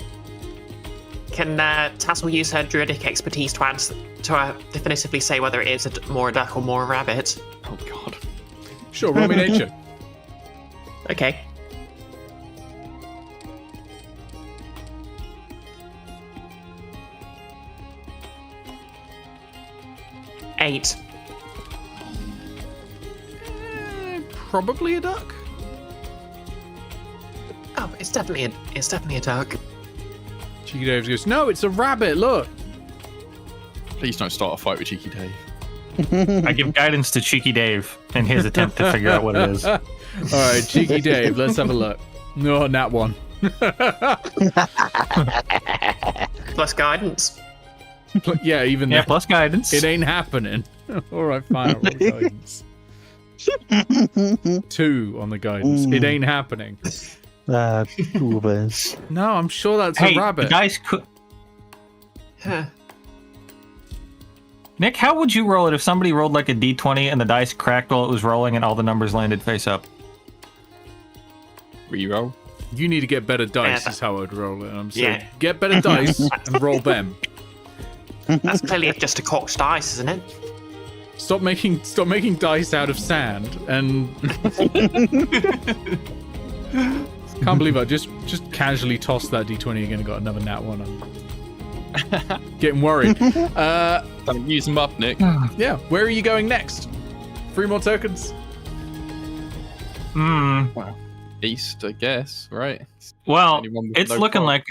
Can Tattle use her druidic expertise to definitively say whether it is more a duck or more a rabbit? Oh god. Sure, roll me nature. Okay. Eight. Probably a duck. Oh, it's definitely a duck. Cheeky Dave goes, no, it's a rabbit, look. Please don't start a fight with Cheeky Dave. I give guidance to Cheeky Dave in his attempt to figure out what it is. All right, Cheeky Dave, let's have a look. No, not one. Plus guidance. Yeah, even Yeah, that. plus guidance. It ain't happening. All right, fine. I'll roll guidance. 2 on the guidance. It ain't happening. Goobers. No, I'm sure that's Hey, a rabbit. the dice could. Huh. Nick, how would you roll it if somebody rolled like a d20 and the dice cracked while it was rolling and all the numbers landed face up? Reroll. You need to get better dice, Yeah. is how I'd roll it. I'm saying, Yeah. get better dice and roll them. That's clearly just a cocked dice, isn't it? Stop making dice out of sand and can't believe I just casually tossed that d20 again and got another nat 1 on. Getting worried. Don't use them up, Nick. Yeah, where are you going next? 3 more tokens. East, I guess, right? Well, Anyone with it's no looking fog? like.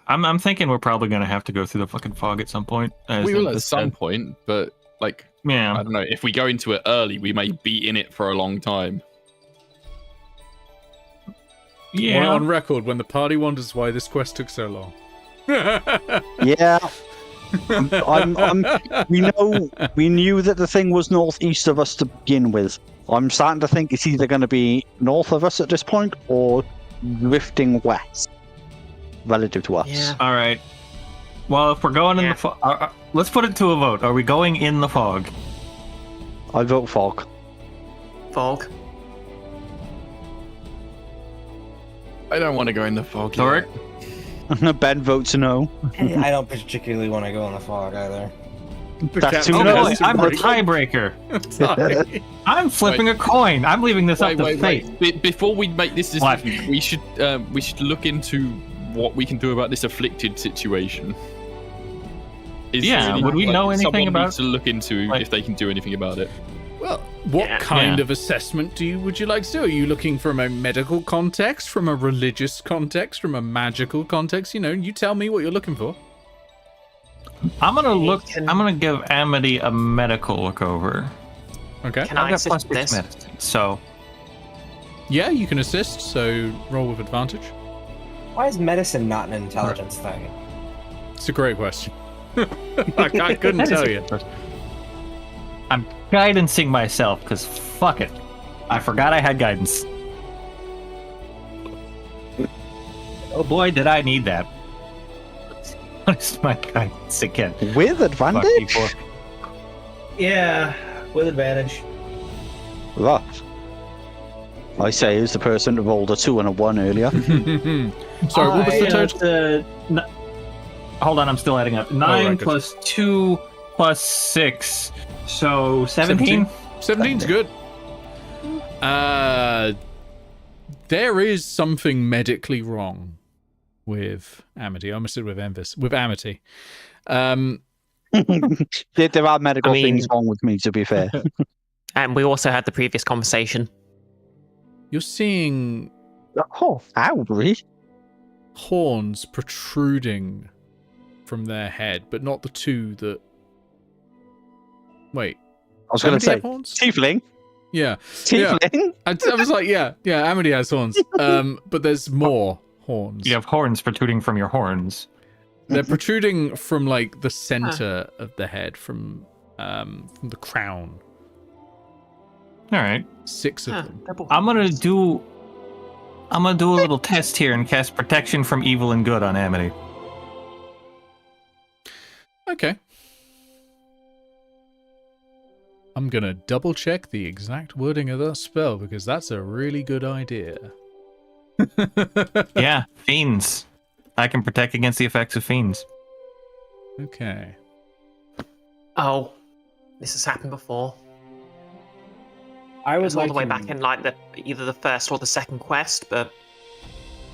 I'm thinking we're probably gonna have to go through the fucking fog at some point. as We will at Enfys some said. point, but like, I Yeah. don't know. If we go into it early, we may be in it for a long time. Yeah. Well, on record, when the party wonders why this quest took so long. Yeah. We knew that the thing was northeast of us to begin with. I'm starting to think it's either going to be north of us at this point or drifting west relative to us. Yeah. All right. Well, if we're going in Yeah. the fog, let's put it to a vote. Are we going in the fog? I vote fog. Fog. I don't want to go in the fog. Thorek? Ben votes no. I don't particularly want to go in the fog either. That's too Oh, no. boy, I'm the tiebreaker. Sorry. I'm flipping a coin. I'm leaving this up to fate. Wait. Before we make this What? decision, we should look into what we can do about this afflicted situation. Yeah, would we know anything someone about- needs to look into like- if they can do anything about it. Well, what Yeah. kind Yeah. of assessment would you like to do? Are you looking from a medical context, from a religious context, from a magical context? You know, you tell me what you're looking for. I'm gonna look. Can- I'm gonna give Amity a medical look over. Okay. Can I've I got assist plus with 6 this? medicine, so Yeah, you can assist, so roll with advantage. Why is medicine not an intelligence thing? It's a great question. I couldn't That is tell a you. good question. I'm guidancing myself because fuck it. I forgot I had guidance. Oh boy, did I need that. What is my guidance again? With Fuck advantage? people. Yeah, with advantage. That. I say is the person who rolled a 2 and a 1 earlier. Sorry, what was the total? Hold on, I'm still adding up. 9 right, good. plus 2 plus 6. So 17? 17's good. There is something medically wrong with Amity. I almost said with Enfys. With Amity. There are medical I mean- things wrong with me, to be fair. And we also had the previous conversation. You're seeing Oh, Audrey. horns protruding from their head, but not the two that... Wait. I was going to Amity say, have horns? tiefling. Yeah. Tiefling? I was like, yeah, Amity has horns. But there's more horns. You have horns protruding from your horns. They're protruding from like the center of the head, from the crown. All right. 6 of them. I'm gonna do a little test here and cast protection from evil and good on Amity. Okay. I'm gonna double check the exact wording of that spell because that's a really good idea. Yeah, fiends. I can protect against the effects of fiends. Okay. Oh, this has happened before. I It was was all the way like back in like either the first or the second quest, but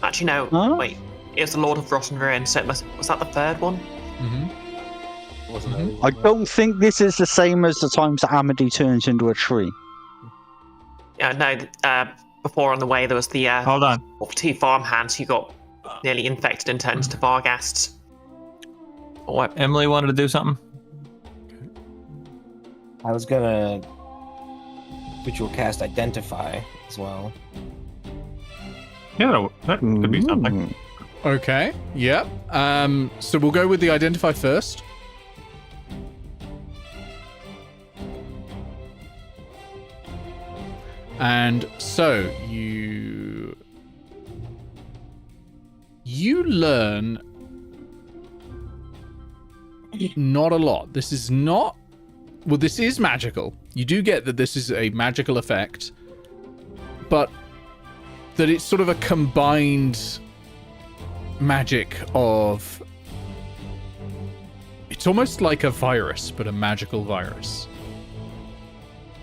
actually no. Huh? Wait, it was the Lord of Rot and Ruin. So was that the third one? Mm-hmm. wasn't Mhm. I don't think this is the same as the times that Amity turns into a tree. Yeah, no. Before on the way there was the Hold on. 2 farmhands who got nearly infected and turned into Varghasts. Or what? Emily wanted to do something. I was gonna ritual cast identify as well. Yeah, that could be something. Mm. Okay. Yep. So we'll go with the identify first. And so you learn not a lot. This is not, well, this is magical. You do get that this is a magical effect, but that it's sort of a combined magic of, it's almost like a virus, but a magical virus.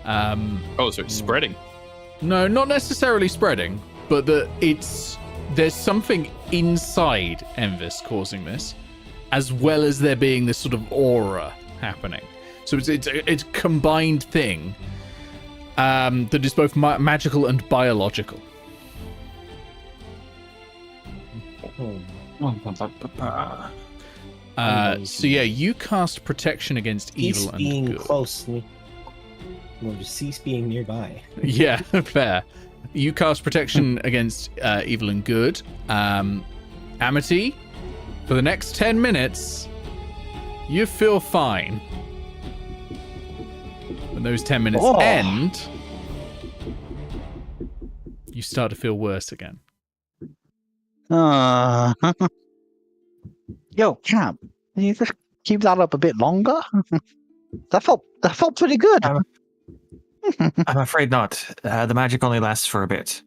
Oh, so it's spreading. No, not necessarily spreading, but that there's something inside Enfys causing this, as well as there being this sort of aura happening. So it's a combined thing that is both magical and biological. So yeah, you cast protection against Cease evil and being good. close. Or just cease being nearby. Yeah, fair. You cast protection against evil and good. Amity, for the next 10 minutes, you feel fine. When those 10 minutes Oh. end, you start to feel worse again. Yo, Cap, Can you just keep that up a bit longer? that felt pretty good. I'm afraid not. The magic only lasts for a bit.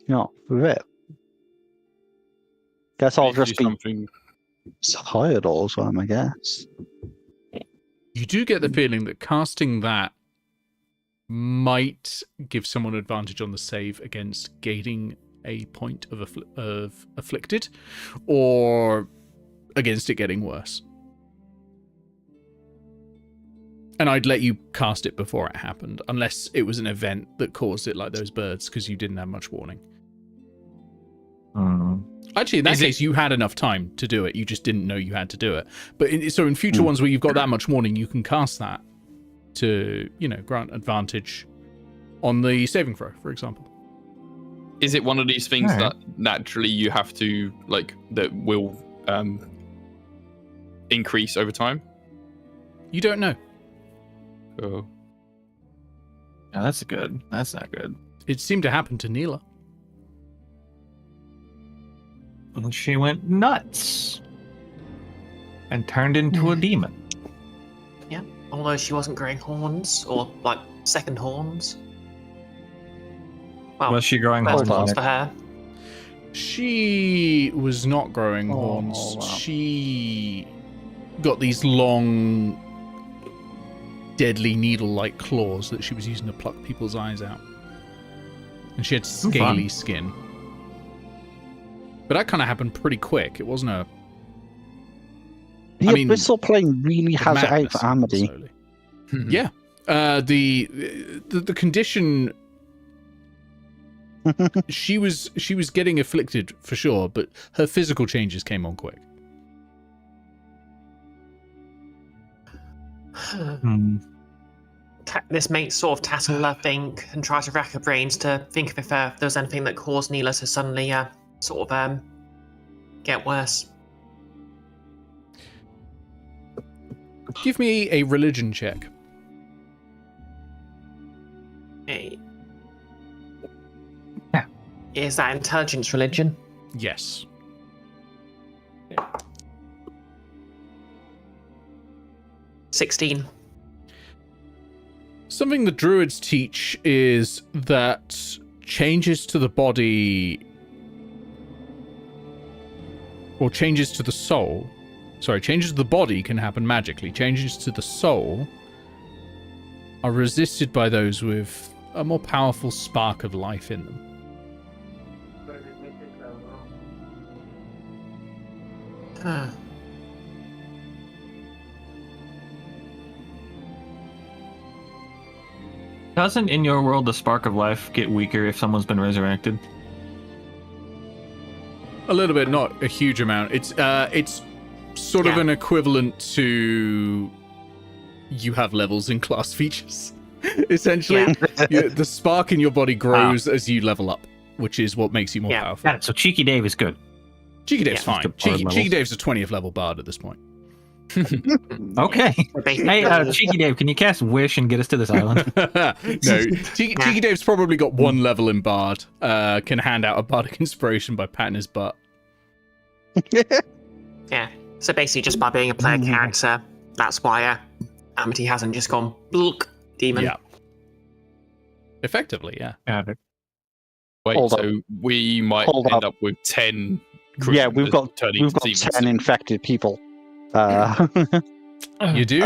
No, a bit. Guess I'll Maybe do just be something. tired all the time, I guess. You do get the feeling that casting that might give someone advantage on the save against gaining a point of afflicted, or against it getting worse. And I'd let you cast it before it happened, unless it was an event that caused it, like those birds, because you didn't have much warning. Actually, in that case, you had enough time to do it. You just didn't know you had to do it. But in future ones where you've got that much warning, you can cast that to, grant advantage on the saving throw, for example. Is it one of these things that naturally you have to, that will increase over time? You don't know. Oh. No, that's not good. It seemed to happen to Neela. And she went nuts and turned into a demon. Yeah, although she wasn't growing horns, or, second horns. Well, Was she growing first horns? horns for her. She was not growing horns. wow. She got these long, deadly needle-like claws that she was using to pluck people's eyes out. And she had scaly skin. But that kind of happened pretty quick. It wasn't a... The I mean, Abyssal plane really has it out madness, for Amity. slowly. Yeah. The condition... she was getting afflicted for sure, but her physical changes came on quick. This makes sort of Tattle think and try to rack her brains to think of if there was anything that caused Neela to suddenly get worse. Give me a religion check. Hey. Yeah. Is that intelligence religion? Yes. Yeah. 16. Something the druids teach is that changes to the body, or changes to the soul, changes to the body can happen magically. Changes to the soul are resisted by those with a more powerful spark of life in them. Doesn't in your world the spark of life get weaker if someone's been resurrected? A little bit, not a huge amount. It's sort of an equivalent to you have levels in class features. Essentially, the spark in your body grows as you level up, which is what makes you more powerful. Got it. So Cheeky Dave is good. Cheeky Dave's fine. Good bard Cheeky Dave's a 20th level bard at this point. Okay. Hey, Cheeky Dave, can you cast Wish and get us to this island? No, Cheeky Dave's probably got one level in bard. Can hand out a bardic inspiration by patting his butt. Yeah. So basically, just by being a player character, that's why Amity hasn't just gone blulk demon. Yeah. Effectively, yeah. Wait, Hold so we might end up with 10. Yeah, we've got demons. 10 infected people. You do.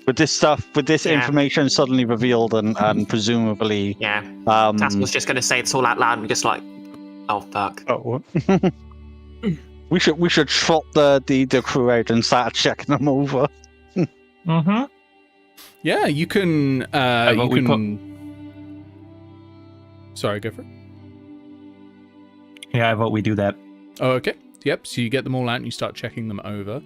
With this information suddenly revealed and presumably... Yeah. Tattle's just going to say it's all out loud and just oh fuck. Oh. we should trot the crew out and start checking them over. Mm-hmm. Yeah, you can. Sorry, go for it. Yeah, I vote we do that. Oh, okay. Yep. So you get them all out and you start checking them over.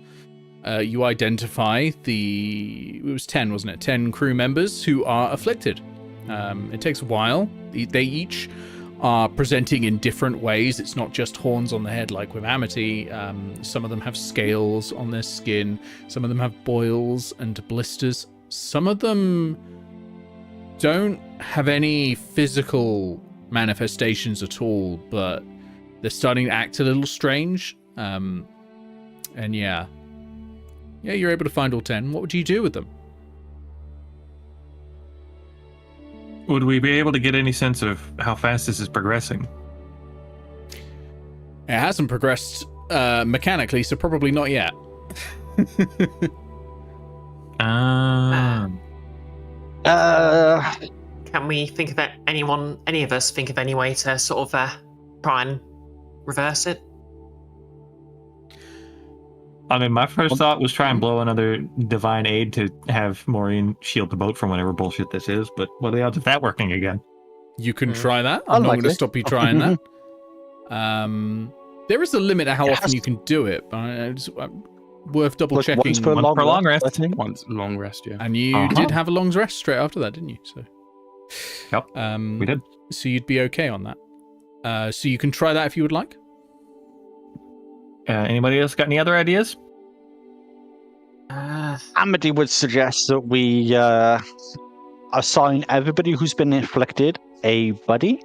You identify it was 10, wasn't it? 10 crew members who are afflicted. It takes a while. They each are presenting in different ways. It's not just horns on the head like with Amity. Some of them have scales on their skin. Some of them have boils and blisters. Some of them don't have any physical manifestations at all, but they're starting to act a little strange. And yeah, Yeah, you're able to find all 10. What would you do with them? Would we be able to get any sense of how fast this is progressing? It hasn't progressed mechanically, so probably not yet. Can we think of any of us think of any way to sort of try and reverse it? I mean, my first thought was try and blow another divine aid to have Maureen shield the boat from whatever bullshit this is, but what are the odds of that working again? You can try that. I'm not going to Unlikely. stop you trying that. There is a limit to how often you can do it, but it's worth double Like checking. once per Once per long rest. I think. Once long rest, yeah. And you did have a long rest straight after that, didn't you? So, Yep, we did. So you'd be okay on that. So you can try that if you would like. Anybody else got any other ideas? Amity would suggest that we assign everybody who's been inflicted a buddy.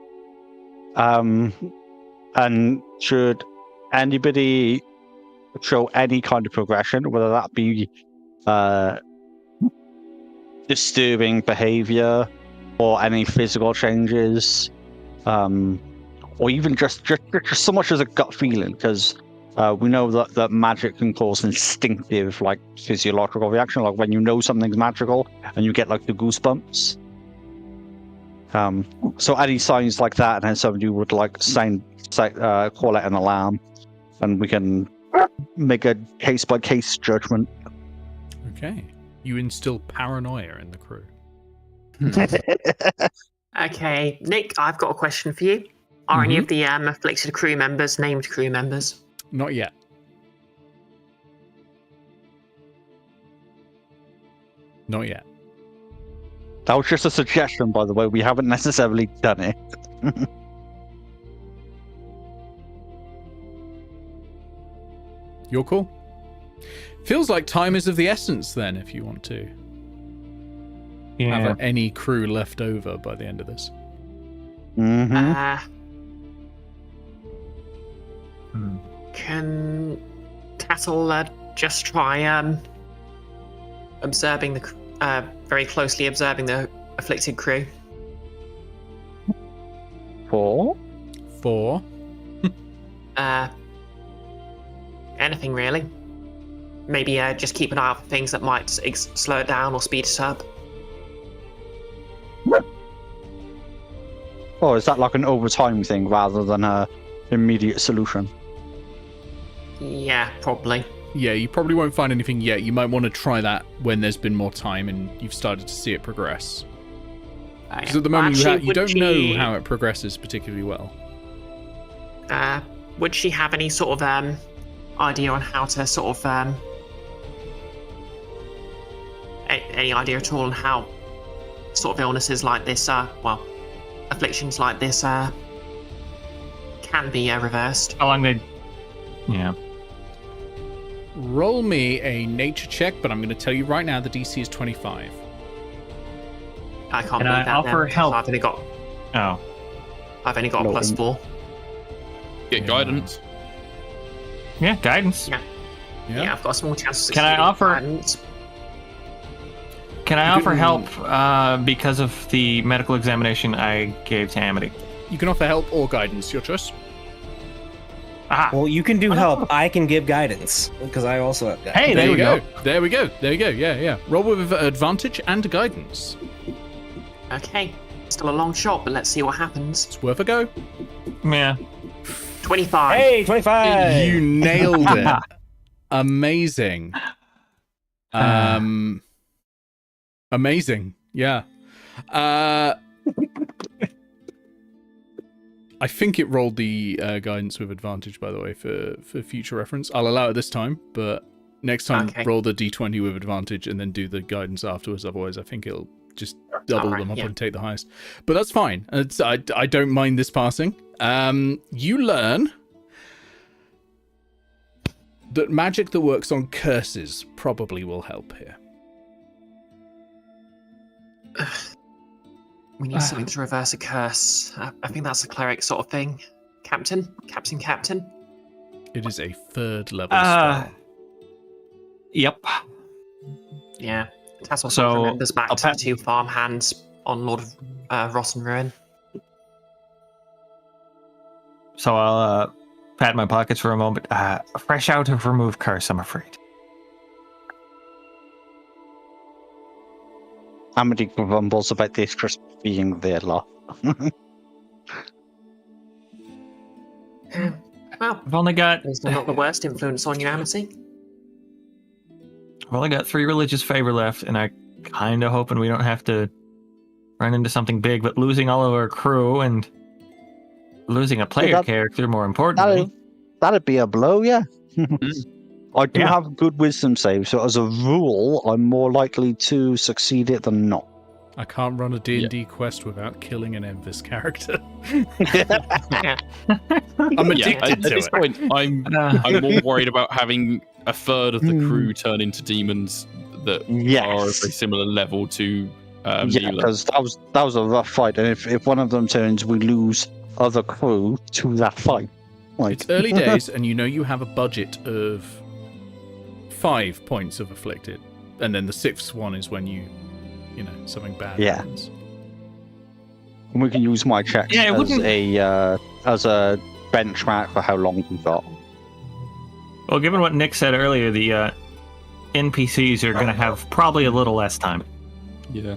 And should anybody show any kind of progression, whether that be disturbing behavior or any physical changes, or even just so much as a gut feeling, because we know that magic can cause instinctive, like, physiological reaction, like when you know something's magical and you get like the goosebumps. So any signs like that, and then somebody would like call it an alarm, and we can make a case by case judgment. Okay. You instill paranoia in the crew. Okay, Nick, I've got a question for you. Are any of the afflicted crew members named crew members? Not yet. Not yet. That was just a suggestion, by the way. We haven't necessarily done it. You're cool. Feels like time is of the essence then, if you want to have any crew left over by the end of this. Can Tattle just try very closely observing the afflicted crew? 4. Anything really. Maybe just keep an eye out for things that might slow it down or speed it up. Or is that like an overtime thing rather than a immediate solution? Yeah, probably. Yeah, you probably won't find anything yet. You might want to try that when there's been more time and you've started to see it progress. Because at the moment you don't know how it progresses particularly well. Would she have any sort of idea on how to sort of any idea at all on how sort of illnesses like this afflictions like this can be reversed? How long they... Yeah. Roll me a nature check, but I'm going to tell you right now the DC is 25. I can't Can believe I that. offer Then. help? I've only got Oh. a +4. Get guidance. Yeah, guidance. Yeah, I've got a small chance of Can I succeeding. offer- And Can I offer help because of the medical examination I gave to Amity? You can offer help or guidance, your choice. Ah, Well, you can do help. I can give guidance because I also have guidance. hey, there we go. There we go. There you go. Yeah. Roll with advantage and guidance. okay, still a long shot, but let's see what happens. It's worth a go. Yeah. 25. Hey, 25. You nailed it. Amazing. Amazing. Yeah. I think it rolled the guidance with advantage, by the way, for future reference. I'll allow it this time, but next time Okay. roll the d20 with advantage and then do the guidance afterwards. Otherwise, I think it'll just double Alright, them up yeah. and take the highest. But that's fine. I don't mind this passing. You learn that magic that works on curses probably will help here. We need something to reverse a curse. I think that's a cleric sort of thing. Captain? Captain? It is a 3rd level spell. Yep. Yeah. Tattle So, remembers back I'll to pat- the 2 farm hands on Lord of Rotten Ruin. So I'll pat my pockets for a moment. Fresh out of remove curse, I'm afraid. Amity grumbles about this crisp being their lot. Well, I've only got it's not the worst influence on you, Amity. I've only got 3 religious favor left, and I kind of hoping we don't have to run into something big. But losing all of our crew and losing a player character, more importantly. That'd be a blow, yeah. I do Yeah. have a good wisdom save, so as a rule, I'm more likely to succeed it than not. I can't run a D&D quest without killing an Enfys character. I'm addicted At to this it. point, I'm more worried about having a third of the crew turn into demons that are of a Yes. similar level to Yeah, Neela. because that was a rough fight, and if one of them turns, we lose other crew to that fight. Like, It's early days, and you know you have a budget of 5 points of afflicted, and then the 6th one is when you know, something bad happens. we can use my checks Yeah, it wouldn't- as a benchmark for how long we got. Well, given what Nick said earlier, the NPCs are going to have probably a little less time. Yeah,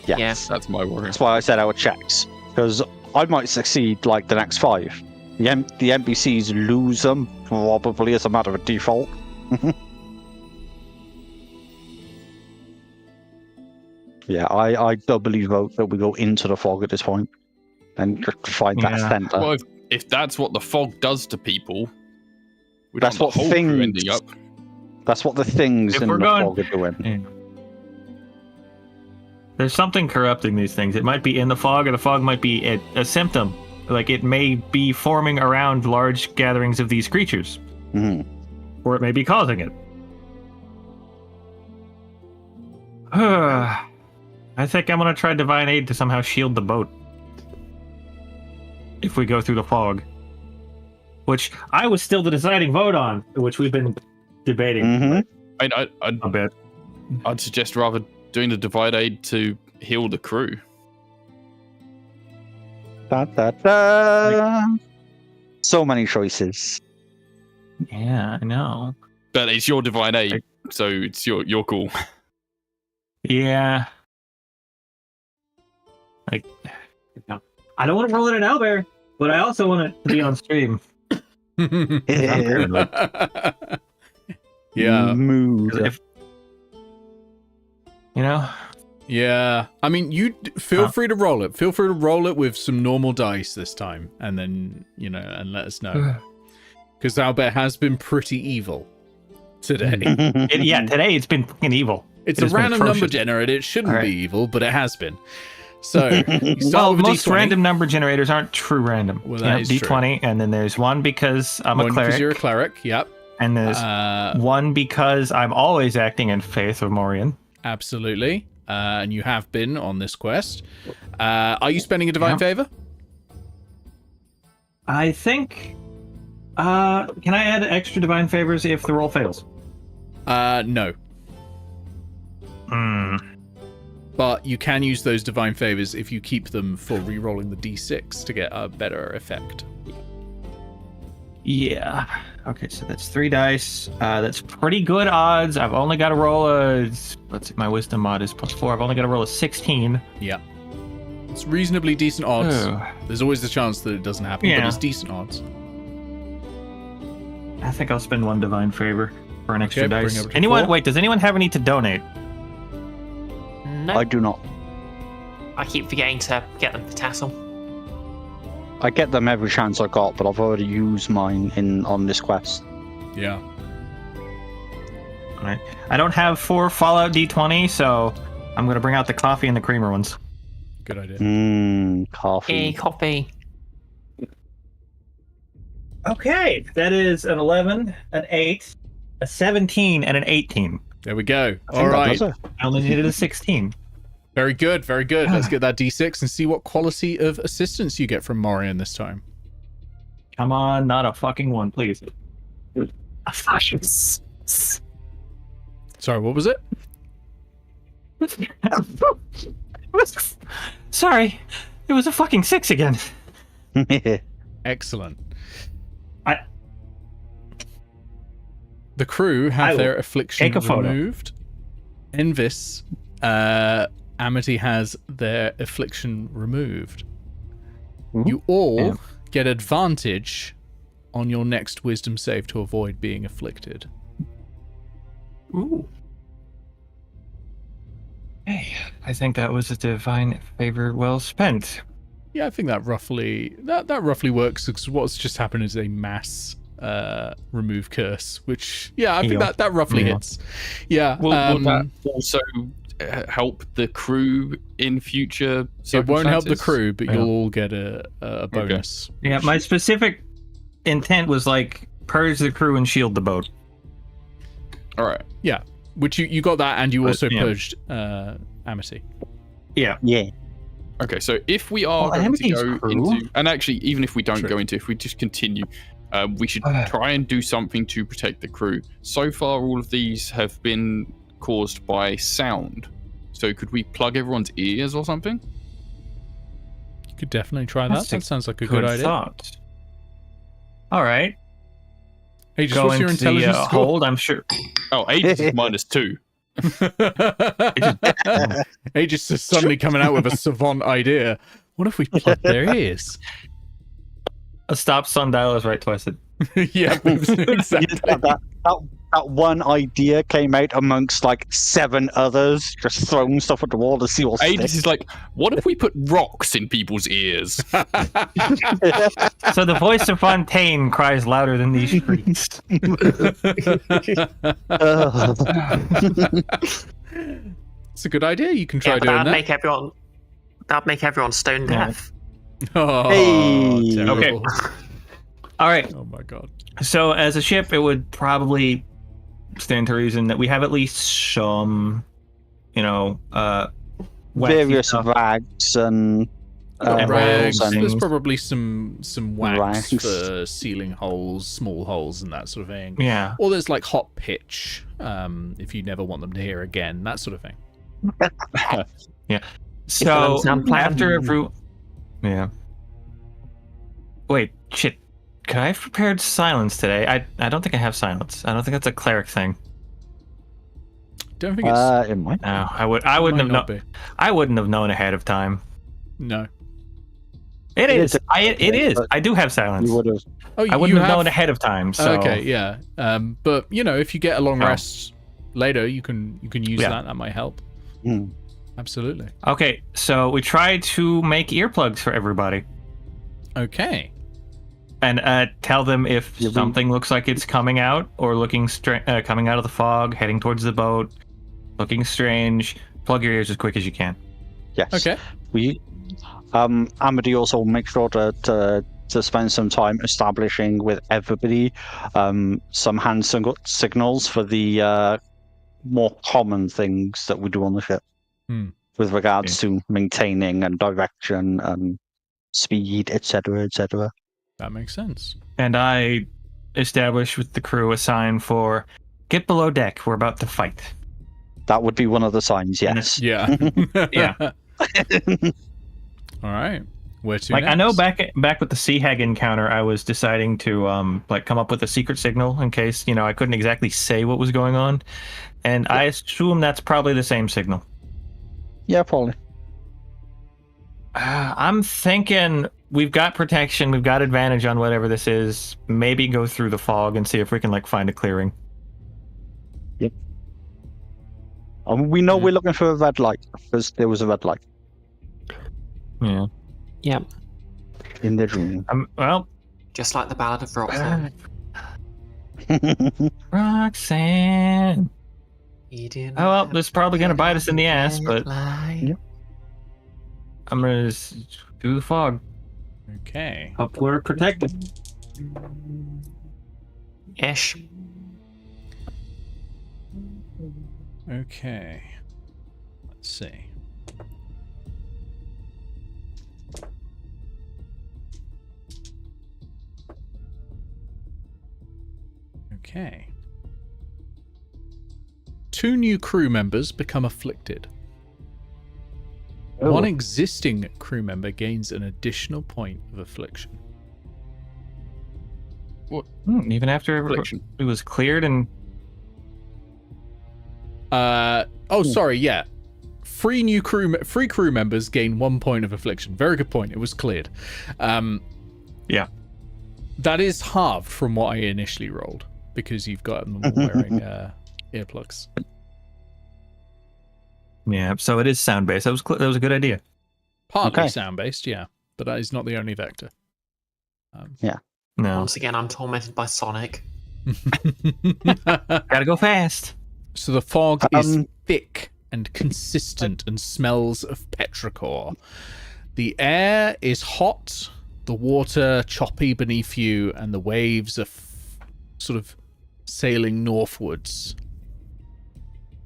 Yes. that's my worry. That's why I said our checks, because I might succeed like the next 5. The NPCs lose them probably as a matter of default. Yeah, I doubly vote that we go into the fog at this point and just find that Yeah. center. Well, if that's what the fog does to people, we That's don't what want the whole crew things- ending up. That's what the things If in we're the going- fog are doing. There's something corrupting these things. It might be in the fog, or the fog might be a symptom. Like, it may be forming around large gatherings of these creatures, Mhm. or it may be causing it. I think I'm going to try Divine Aid to somehow shield the boat. If we go through the fog. Which I was still the deciding vote on, which we've been debating Mhm. a bit. I'd suggest rather doing the divide aid to heal the crew. Da, da, da. So many choices. Yeah, I know. But it's your divine aid, so it's your call. Yeah. Like, I don't want to roll it in Owlbear, but I also want it to be on stream. Yeah. Mood. If, you know? Yeah. I mean, feel free to roll it. Feel free to roll it with some normal dice this time, and then, and let us know. Because Albert has been pretty evil today. Today it's been fucking evil. It's It a has been random number atrocious. generator. It shouldn't All right. be evil, but it has been. So, you start Well, with a most D20. random number generators aren't true random. Well, that is true. D20, and then there's one because I'm a One cleric, because you're a cleric. Yep. and there's one because I'm always acting in Faith of Morian. Absolutely. And you have been on this quest. Are you spending a divine Yeah. favor? I think. Can I add extra divine favors if the roll fails? No. Hmm. But you can use those divine favors if you keep them for re-rolling the d6 to get a better effect. Yeah. Okay, so that's 3 dice. That's pretty good odds. I've only got to roll a. Let's see, my wisdom mod is +4. I've only got to roll a 16. Yeah. It's reasonably decent odds. Oh. There's always the chance that it doesn't happen, but Yeah. it's decent odds. I think I'll spend 1 divine favor for an extra Okay, bring dice. over to Anyone? 4. Wait, does anyone have any to donate? No, I do not. I keep forgetting to get them for Tattle. I get them every chance I got, but I've already used mine on this quest. Yeah. All right. I don't have 4 Fallout D20, so I'm going to bring out the coffee and the creamer ones. Good idea. Coffee. Coffee. Okay, that is an 11, an 8, a 17, and an 18. There we go. I All think that right. does it. I only needed a 16. Very good. Very good. Let's get that d6 and see what quality of assistance you get from Morian this time. Come on, not a fucking 1, please. Sorry, what was it? Sorry, it was a fucking 6 again. Excellent. I- The crew have I will their affliction take a photo. removed. Enfys, Amity has their affliction removed. You all Yeah. get advantage on your next wisdom save to avoid being afflicted. Ooh. Hey, I think that was a divine favor well spent. Yeah, I think that roughly works, because what's just happened is a mass remove curse, which I think Yeah. that roughly Yeah. hits. Yeah. Will that also help the crew in future it won't help the circumstances? crew, but Yeah. you'll all get a bonus. Yeah, my specific intent was like purge the crew and shield the boat. All right. Yeah, which you got that, and you But, also yeah. purged Amity. Yeah. Yeah. Okay, so if we are Well, going to Amity's go crew. into, and actually, even if we don't True. go into, if we just continue, we should Okay. try and do something to protect the crew. So far, all of these have been caused by sound. So could we plug everyone's ears or something? You could definitely try that. That's a That sounds like a good idea. thought. All right. Hey, just Go what's your into intelligence the score? hold, I'm sure. Oh, Aegis is -2. Aegis is suddenly coming out with a savant idea. What if we plug their ears? A stop sundial is right twice it. Yeah, exactly. That one idea came out amongst like 7 others, just throwing stuff at the wall to see what Aegis sticks. is like, what if we put rocks in people's ears? So the voice of Fontaine cries louder than these shrieks. It's a good idea. You can try Yeah, but doing that'd that. make everyone stone Yeah. deaf. Oh, Hey. terrible. All right. Oh my god. So as a ship, it would probably stand to reason that we have at least some, waxy Various stuff. rags and And Rags. rails and There's probably some wax Rags. for sealing holes, small holes, and that sort of thing. Yeah. Or there's like hot pitch, if you never want them to hear again, that sort of thing. So sound plan. after every, yeah. Wait, shit. Could I have prepared silence today? I don't think I have silence. I don't think that's a cleric thing. Don't think it's. it might. No, I wouldn't have not known. be. I wouldn't have known ahead of time. No. It is. is. It is. But I do have silence. You would have. Oh, I wouldn't have known ahead of time. So Okay, yeah. But if you get a long Oh. rest later, you can use Yeah. that. That might help. Hmm. Absolutely. Okay, so we tried to make earplugs for everybody Okay. and tell them if Yeah, we- something looks like it's coming out or looking coming out of the fog, heading towards the boat, looking strange. Plug your ears as quick as you can. Yes. Okay. We. Amity also make sure to spend some time establishing with everybody some hand signals for the more common things that we do on the ship. With regards to maintaining and direction and speed, etc., etc. That makes sense. And I established with the crew a sign for get below deck. We're about to fight. That would be one of the signs, yes. Yeah. Yeah. All right. Where to Like next? I know back with the Sea Hag encounter, I was deciding to come up with a secret signal in case I couldn't exactly say what was going on, and I assume that's probably the same signal. Yeah, probably. I'm thinking we've got protection, we've got advantage on whatever this is. Maybe go through the fog and see if we can find a clearing. We know we're looking for a red light because there was a red light Yeah. Yep. in the dream. Well, Just like the Ballad of Roxanne. Roxanne. Oh well, this is probably gonna bite us in the ass, but Yep. I'm gonna just do the fog. Okay. Hope we're protected. Ish. Okay. Let's see. Okay. 2 new crew members become afflicted. Oh. One existing crew member gains an additional point of affliction. Even after Affliction. it was cleared and Sorry, yeah. 3 crew members gain 1 point of affliction. Very good point. It was cleared. yeah. That is halved from what I initially rolled because you've got them all wearing earplugs. Yeah, so it is sound based. That was a good idea. Partly Okay. sound based, yeah, but that is not the only vector. No, Once again, I'm tormented by Sonic. gotta go fast. So the fog is thick and consistent and smells of petrichor. The air is hot, the water choppy beneath you, and the waves are sort of sailing northwards.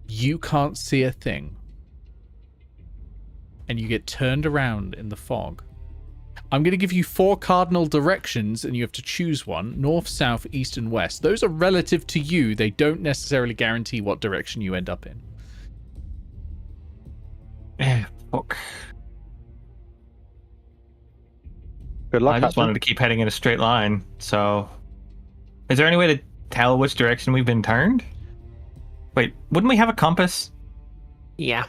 You can't see a thing. And you get turned around in the fog. I'm going to give you 4 cardinal directions, and you have to choose one. North, south, east, and west. Those are relative to you. They don't necessarily guarantee what direction you end up in. Fuck. Good luck. I just Captain. wanted to keep heading in a straight line. So, is there any way to tell which direction we've been turned? Wait, wouldn't we have a compass? Yeah.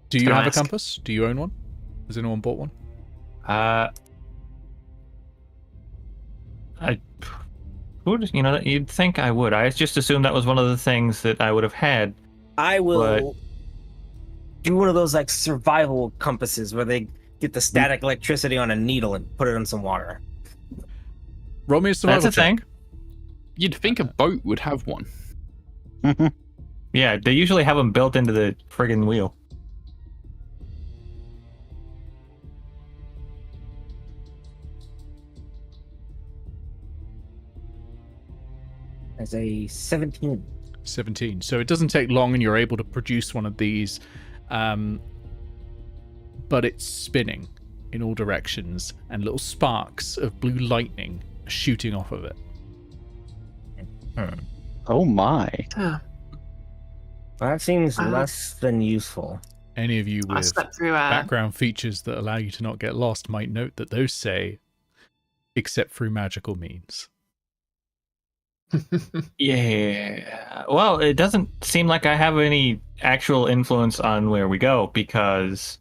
Do you Can I have a ask? compass? Do you own one? Has anyone bought one? I would, you'd think I would. I just assumed that was one of the things that I would have had. I will do one of those like survival compasses where they get the static electricity on a needle and put it in some water. Roll me a survival That's a check. thing. You'd think a boat would have one. Yeah, they usually have them built into the friggin' wheel. As a 17. 17. So it doesn't take long and you're able to produce one of these. But it's spinning in all directions and little sparks of blue lightning are shooting off of it. Oh my. Ah, Well, that seems less than useful. Any of you I with slept through background features that allow you to not get lost might note that those say, except through magical means. Yeah. Well, it doesn't seem like I have any actual influence on where we go because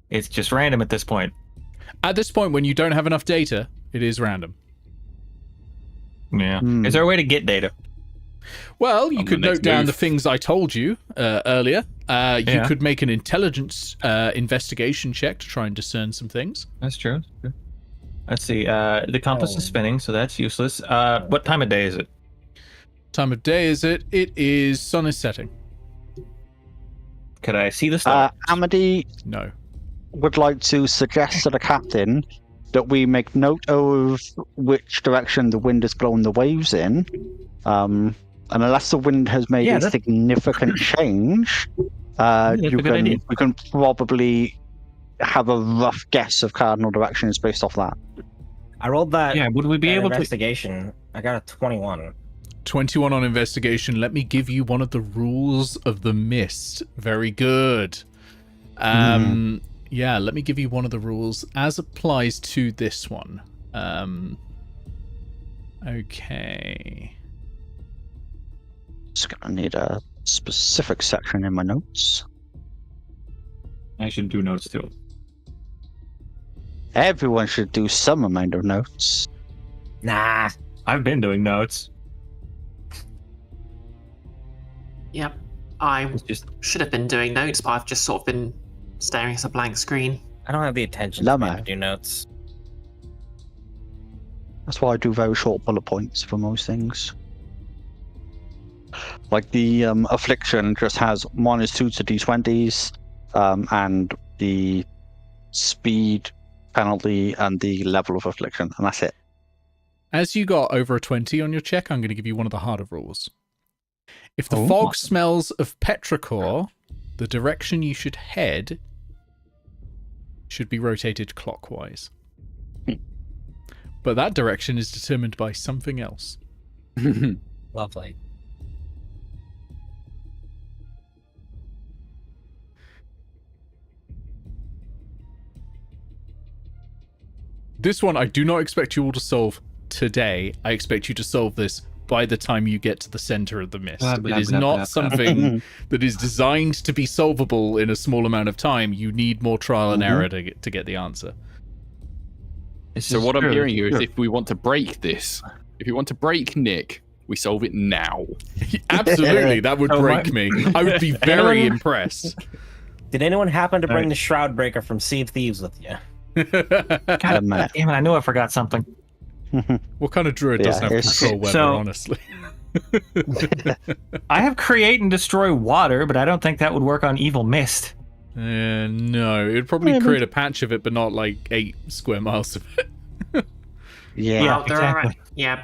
it's just random at this point. At this point, when you don't have enough data, it is random. Yeah. Hmm. Is there a way to get data? Well, you On the could next note down move. the things I told you earlier. You Yeah. could make an intelligence investigation check to try and discern some things. That's true. Let's see. The compass is spinning, so that's useless. What time of day is it? Time of day is it? It is sun is setting. Could I see the star? Amity No. would like to suggest to the captain that we make note of which direction the wind is blowing the waves in. And unless the wind has made Yeah, a that- significant change, that's a good idea. we can probably have a rough guess of cardinal directions based off that. I rolled that Yeah, would we be able to? investigation. I got a 21. 21 on investigation. Let me give you one of the rules of the mist. Very good. Yeah, let me give you one of the rules as applies to this one. Okay. Just gonna need a specific section in my notes. I should do notes too. Everyone should do some amount of notes. Nah. I've been doing notes. Yep. I It's just should have been doing notes, but I've just sort of been staring at a blank screen. I don't have the attention Llama. to do notes. That's why I do very short bullet points for most things. Like the affliction just has -2 to d20s, and the speed penalty and the level of affliction, and that's it. As you got over a 20 on your check, I'm going to give you one of the harder rules. If the Oh. fog smells of petrichor, the direction you should head should be rotated clockwise. But that direction is determined by something else. Lovely. this one I do not expect you all to solve today. I expect you to solve this by the time you get to the center of the mist. Blah, blah, it is blah, not blah, blah. something that is designed to be solvable in a small amount of time. You need more trial and error to get the answer. So what I'm hearing here is if we want to break this, if you want to break Nick, we solve it now. Absolutely, that would Oh, break me. I would be very impressed. Did anyone happen to bring the Shroud Breaker from Sea of Thieves with you? God damn it! I knew I forgot something. What kind of druid doesn't have control weather, so- honestly? I have create and destroy water, but I don't think that would work on evil mist. No, it'd probably create a patch of it, but not like 8 square miles of it. Yeah. Yeah, Well, there are, exactly.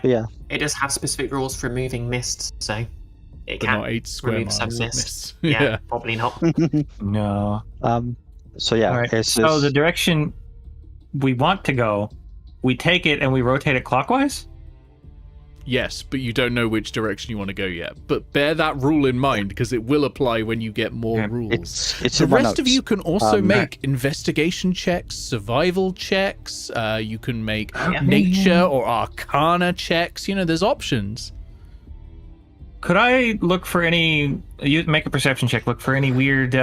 Yeah. it does have specific rules for removing mists, so it But can not 8 square remove miles some of mist. mist. Yeah, probably not. No. So yeah. All right. It's So the direction we want to go, we take it and we rotate it clockwise. Yes, but you don't know which direction you want to go yet. But bear that rule in mind, because it will apply when you get more Yeah, rules. it's The in my rest of notes. you can also Um, make investigation checks, survival checks. You can make Yeah. nature or arcana checks. You know, there's options. Could I look for any? You make a perception check. Look for any weird,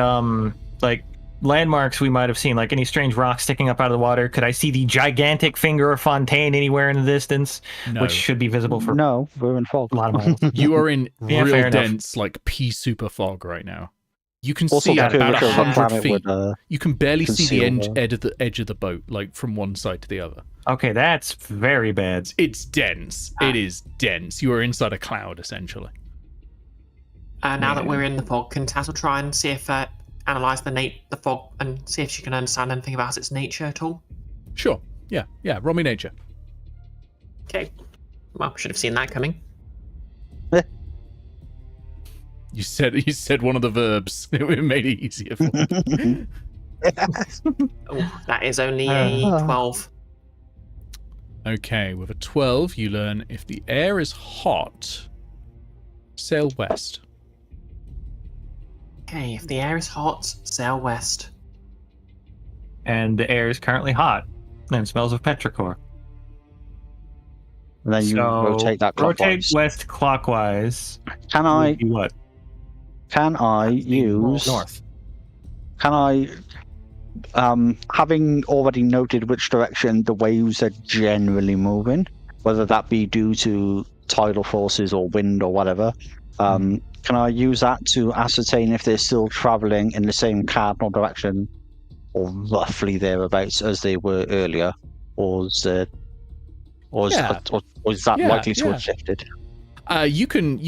like landmarks we might have seen, like any strange rocks sticking up out of the water. Could I see the gigantic finger of Fontaine anywhere in the distance, No. which should be visible for No, we're in fog. a lot of miles? You are in Yeah, real fair enough. dense, like pea super fog right now. You can Also, see the at about curvature of the 100 planet feet. would You can barely see the conceal the- edge of the boat, like from one side to the other. Okay, that's very bad. It's dense. It is dense. You are inside a cloud, essentially. Now that we're in the fog, can Tattle try and see if analyze the fog and see if she can understand anything about its nature at all? Sure. Yeah. Roll me nature. Okay. Well, should have seen that coming. You said one of the verbs. It made it easier for me. Oh, that is only a 12. Okay, with a 12, you learn if the air is hot, sail west. Okay, if the air is hot, sail west. And the air is currently hot and smells of petrichor. And then you So, rotate that rotate clockwise. west clockwise. Can would I be what? use North. Can I, having already noted which direction the waves are generally moving, whether that be due to tidal forces or wind or whatever, can I use that to ascertain if they're still traveling in the same cardinal direction or roughly thereabouts as they were earlier, or is that Yeah, likely to yeah. have shifted? You can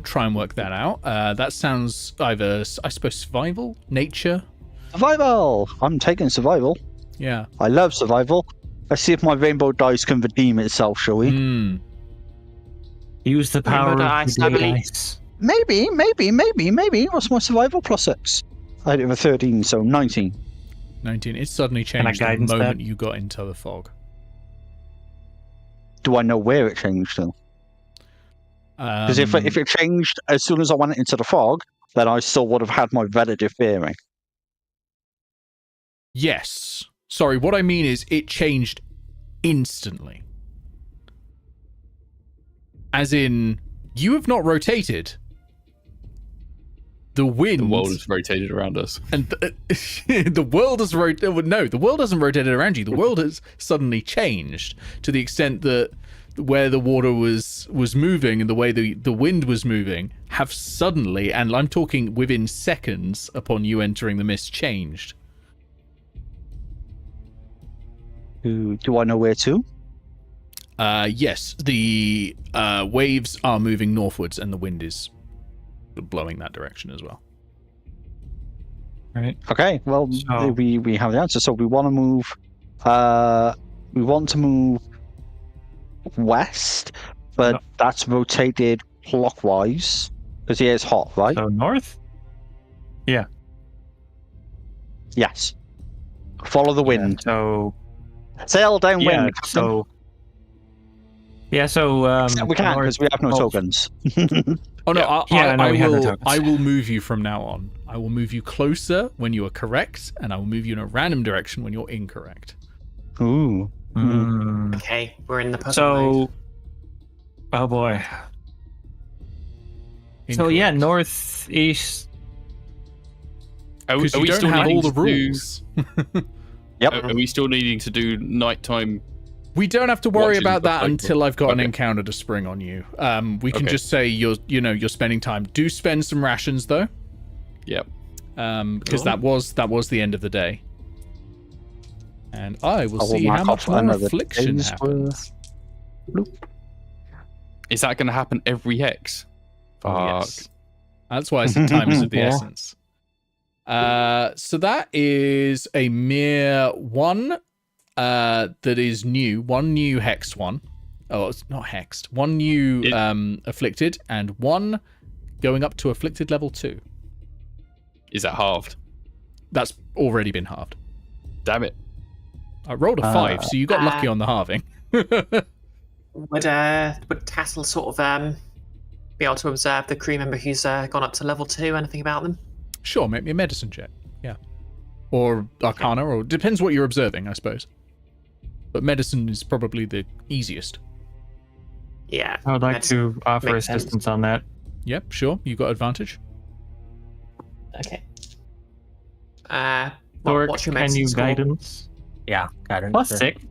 try and work that out. That sounds either, I suppose, survival, nature. Survival! I'm taking survival. Yeah. I love survival. Let's see if my rainbow dice can redeem itself, shall we? Hmm. Use the power of dice, the I day believe. dice. Maybe. What's my survival plus 6? I have a 13, so 19. 19. It suddenly I changed the guidance moment that? you got into the fog. Do I know where it changed though? Because if it changed as soon as I went into the fog, then I still would have had my relative bearing. Yes. Sorry, what I mean is it changed instantly. As in, you have not rotated. The wind. The world has rotated around us. And the world has rotated. No, the world hasn't rotated around you. The world has suddenly changed to the extent that where the water was moving and the way the wind was moving have suddenly, and I'm talking within seconds upon you entering the mist, changed. Do I know where to? Yes, the waves are moving northwards and the wind is blowing that direction as well. Right. Okay, well So- we have the answer. So we want to move. We want to move west, but No. that's rotated clockwise because the air's hot, right? So north? Yes. Follow the wind. So Sail downwind. yeah, Captain. so we We can't because we have no north- tokens. Oh no, we have no tokens. I will move you from now on. I will move you closer when you are correct, and I will move you in a random direction when you're incorrect. Ooh. Mm. Okay, we're in the puzzle mode. So, oh boy. So yeah, northeast. Are Because are you we don't still have needing all the to do- rules. Yep. Are we still needing to do nighttime? We don't have to worry Watching about the that cycle. until I've got an Okay. encounter to spring on you. We can Okay. just say you're spending time. Do spend some rations though, Yep. because that was the end of the day. And I will I will see mark how much off more another affliction day's happens. Is that going to happen every hex? Fuck. Yes. That's why I said time is of the Yeah. essence. So that is a mere one that is new. One new hexed one. Oh, it's not hexed. One new afflicted, and one going up to afflicted level 2. Is that halved? That's already been halved. Damn it. I rolled a 5, so you got lucky on the halving. Would Tattle sort of be able to observe the crew member who's gone up to level 2? Anything about them? Sure, make me a medicine check. Yeah. Or Arcana, or depends what you're observing, I suppose. But medicine is probably the easiest. Yeah. I would like medicine to offer makes sense. assistance on that. Yep, sure. You got advantage. Okay. Thorek, What's your can medicine you score? guidance? Yeah, got it. Plus Sure. 6.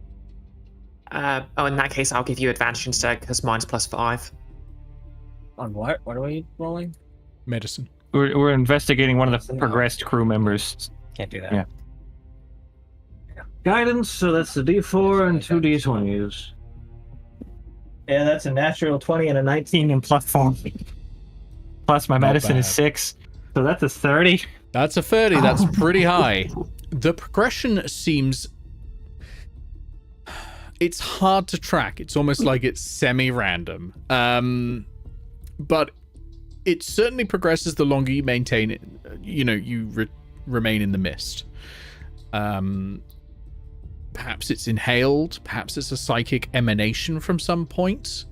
Oh, in that case, I'll give you advantage instead because mine's +5. On what? What are we rolling? Medicine. We're investigating one of the No. progressed crew members. Can't do that. Yeah. Guidance, so that's the D4 and 2 D20s. Yeah, that's a natural 20 and a 19 and +4. Plus my Not medicine is bad. 6, so that's a 30. That's a 30. That's pretty high. The progression seems... It's hard to track. It's almost like it's semi-random. But it certainly progresses the longer you maintain it. You remain in the mist. Perhaps it's inhaled. Perhaps it's a psychic emanation from some point.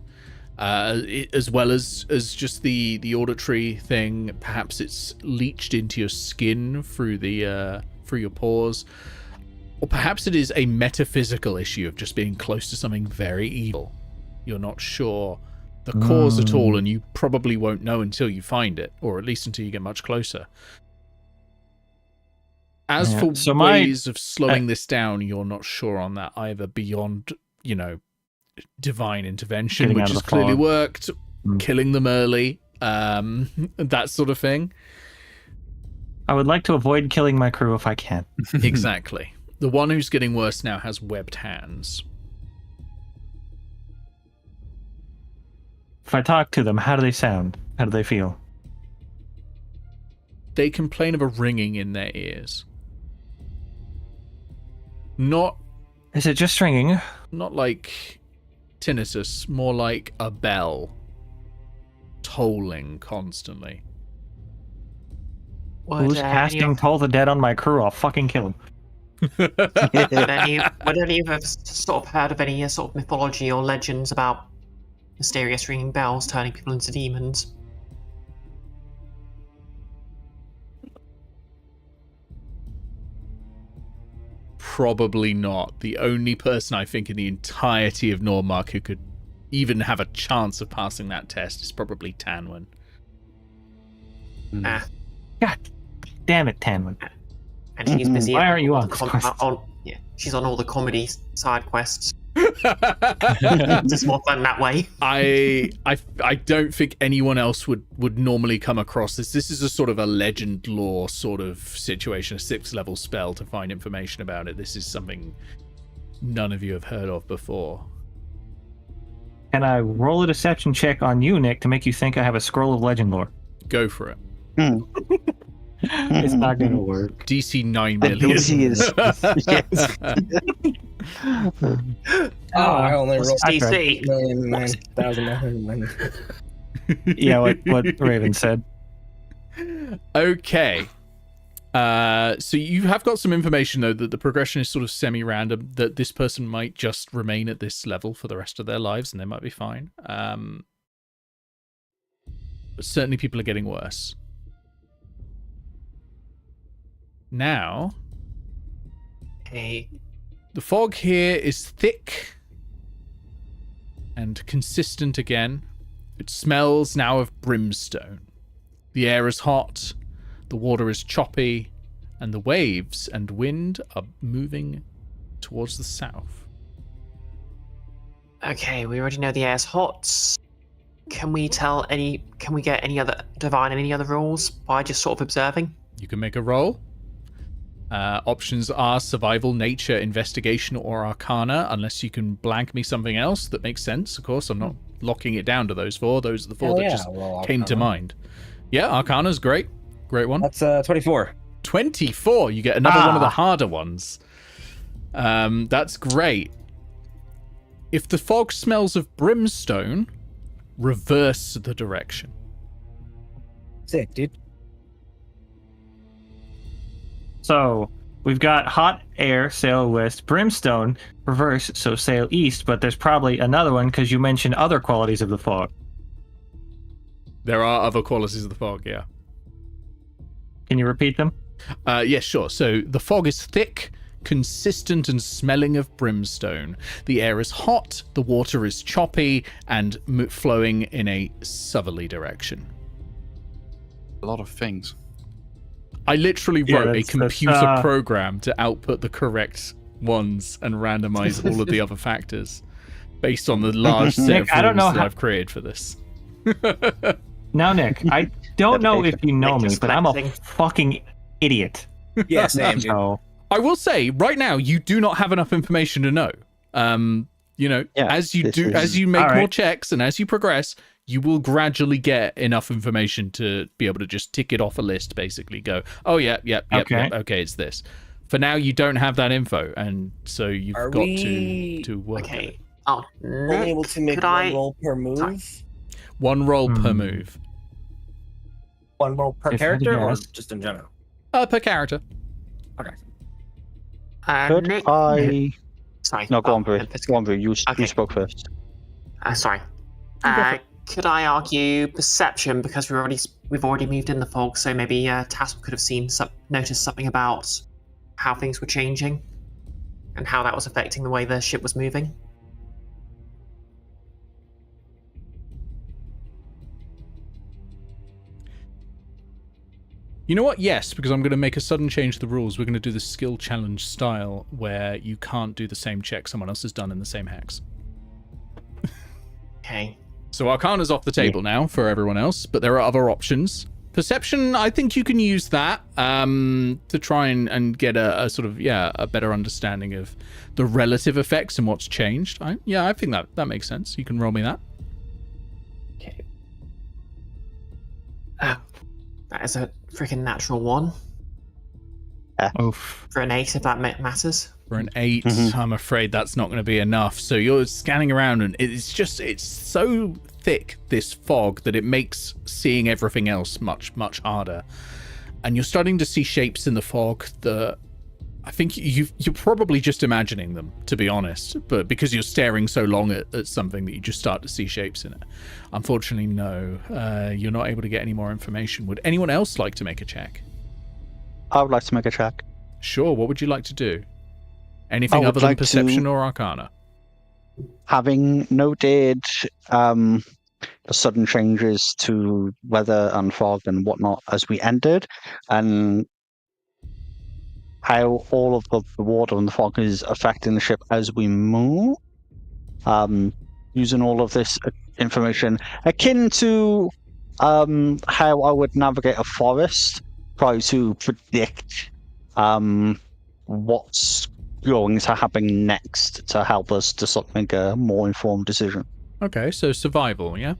As well as just the auditory thing. Perhaps it's leached into your skin through your pores. Or perhaps it is a metaphysical issue of just being close to something very evil. You're not sure the cause at all, and you probably won't know until you find it, or at least until you get much closer. As for ways of slowing this down, you're not sure on that either, beyond, divine intervention, Getting which out of has the clearly fog. worked, killing them early, that sort of thing. I would like to avoid killing my crew if I can. Exactly. The one who's getting worse now has webbed hands. If I talk to them, how do they sound? How do they feel? They complain of a ringing in their ears. Not Is it just ringing? like tinnitus, more like a bell tolling constantly. Who's casting Toll the Dead on my crew? I'll fucking kill him. Would any of us sort of heard of any sort of mythology or legends about mysterious ringing bells turning people into demons? Probably not. The only person I think in the entirety of Nordmark who could even have a chance of passing that test is probably Tanwin. Ah, God damn it, Tanwin. and she's busy. Why aren't you on the this quest? yeah, she's on all the comedy side quests. Just more fun that way. I don't think anyone else would normally come across this. This is a sort of a legend lore sort of situation, a 6th level spell to find information about it. This is something none of you have heard of before. Can I roll a deception check on you, Nick, to make you think I have a scroll of legend lore? Go for it. It's not gonna work. DC 9 The million. DC is I only What's rolled its DC? 9,990. Yeah, what Raven said. Okay. So you have got some information, though, that the progression is sort of semi-random, that this person might just remain at this level for the rest of their lives, and they might be fine. But certainly people are getting worse. Now... Okay. The fog here is thick and consistent again. It smells now of brimstone. The air is hot, the water is choppy, and the waves and wind are moving towards the south. Okay, we already know the air's hot. Can we get any other rules by just sort of observing? You can make a roll. Options are survival, nature, investigation, or arcana, unless you can blank me something else that makes sense. Of course, I'm not locking it down to those four. Those are the four that just came to mind. Yeah, arcana's great. Great one. That's 24. 24. You get another one of the harder ones. That's great. If the fog smells of brimstone, reverse the direction. Sick, dude. So we've got hot air, sail west, brimstone, reverse, so sail east, but there's probably another one because you mentioned other qualities of the fog. There are other qualities of the fog, yeah. Can you repeat them? Yes, sure. So the fog is thick, consistent, and smelling of brimstone. The air is hot, the water is choppy, and flowing in a southerly direction. A lot of things. I literally wrote a computer that's program to output the correct ones and randomize all of the other factors based on the large set Nick, of I don't know rules that how- I've created for this. Now, Nick, I don't know if you know me, Just but I'm a flexing. fucking idiot. Yeah, same, dude. So, I will say right now you do not have enough information to know. Yeah, as you this do, is- as you make All right. more checks and as you progress, you will gradually get enough information to be able to just tick it off a list. Basically, go, oh yeah, okay, it's this. For now, you don't have that info, and so you've Are got we- to work. Okay. Oh, Only Nick, able to make could one I... roll per move? Sorry. One roll per move, One roll per If character, or yes. just in general? per character. Okay. Could Nick... I? Sorry. No, go on, Oh, Bru. Enfys. Go on, Bru. You Okay. spoke first. Sorry. go for it. Could I argue perception because we've already moved in the fog, so maybe Tattle could have noticed something about how things were changing and how that was affecting the way the ship was moving. You know what? Yes, because I'm going to make a sudden change to the rules. We're going to do the skill challenge style where you can't do the same check someone else has done in the same hex. Okay. So Arcana's off the table now for everyone else, but there are other options. Perception, I think you can use that to try and get a sort of, a better understanding of the relative effects and what's changed. I think that makes sense. You can roll me that. Okay. That is a freaking natural 1 oof. for an 8 if that matters. For an 8, I'm afraid that's not going to be enough. So you're scanning around and it's so thick, this fog, that it makes seeing everything else much, much harder. And you're starting to see shapes in the fog that I think you're probably just imagining them, to be honest. But because you're staring so long at something that you just start to see shapes in it. Unfortunately, no. You're not able to get any more information. Would anyone else like to make a check? I would like to make a check. Sure, what would you like to do? Anything would other than like to- perception or arcana? Having noted the sudden changes to weather and fog and whatnot as we entered, and how all of the water and the fog is affecting the ship as we move, using all of this information akin to how I would navigate a forest, try to predict what's going to happen next to help us to sort of make a more informed decision. Okay, so survival, yeah?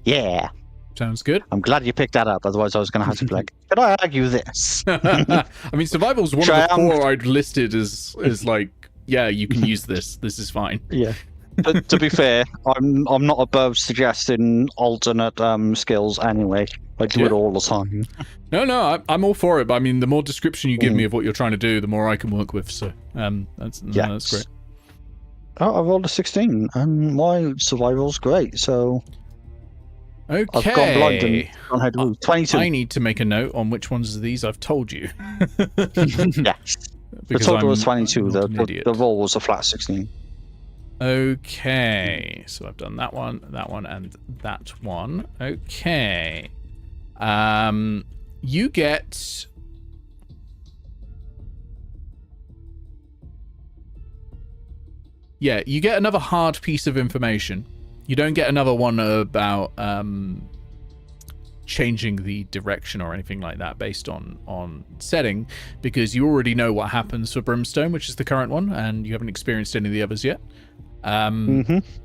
Yeah, Sounds good. I'm glad you picked that up. Otherwise, I was going to have to be like, could I argue this? I mean, survival's one of the Triumph. four I'd listed as like, yeah, you can use this. This is fine. Yeah. To be fair, I'm not above suggesting alternate skills anyway. I do it Yeah. all the time. No, I'm all for it. But I mean, the more description you give me of what you're trying to do, the more I can work with. So, that's great. Oh, I rolled a 16, and my survival's great. So Okay. I've gone blind and gone head to 22. I need to make a note on which ones of these I've told you. Yes. The total was 22. The roll was a flat 16. Okay, so I've done that one, and that one. Okay. You get... Yeah, you get another hard piece of information. You don't get another one about changing the direction or anything like that based on setting, because you already know what happens for Brimstone, which is the current one, and you haven't experienced any of the others yet.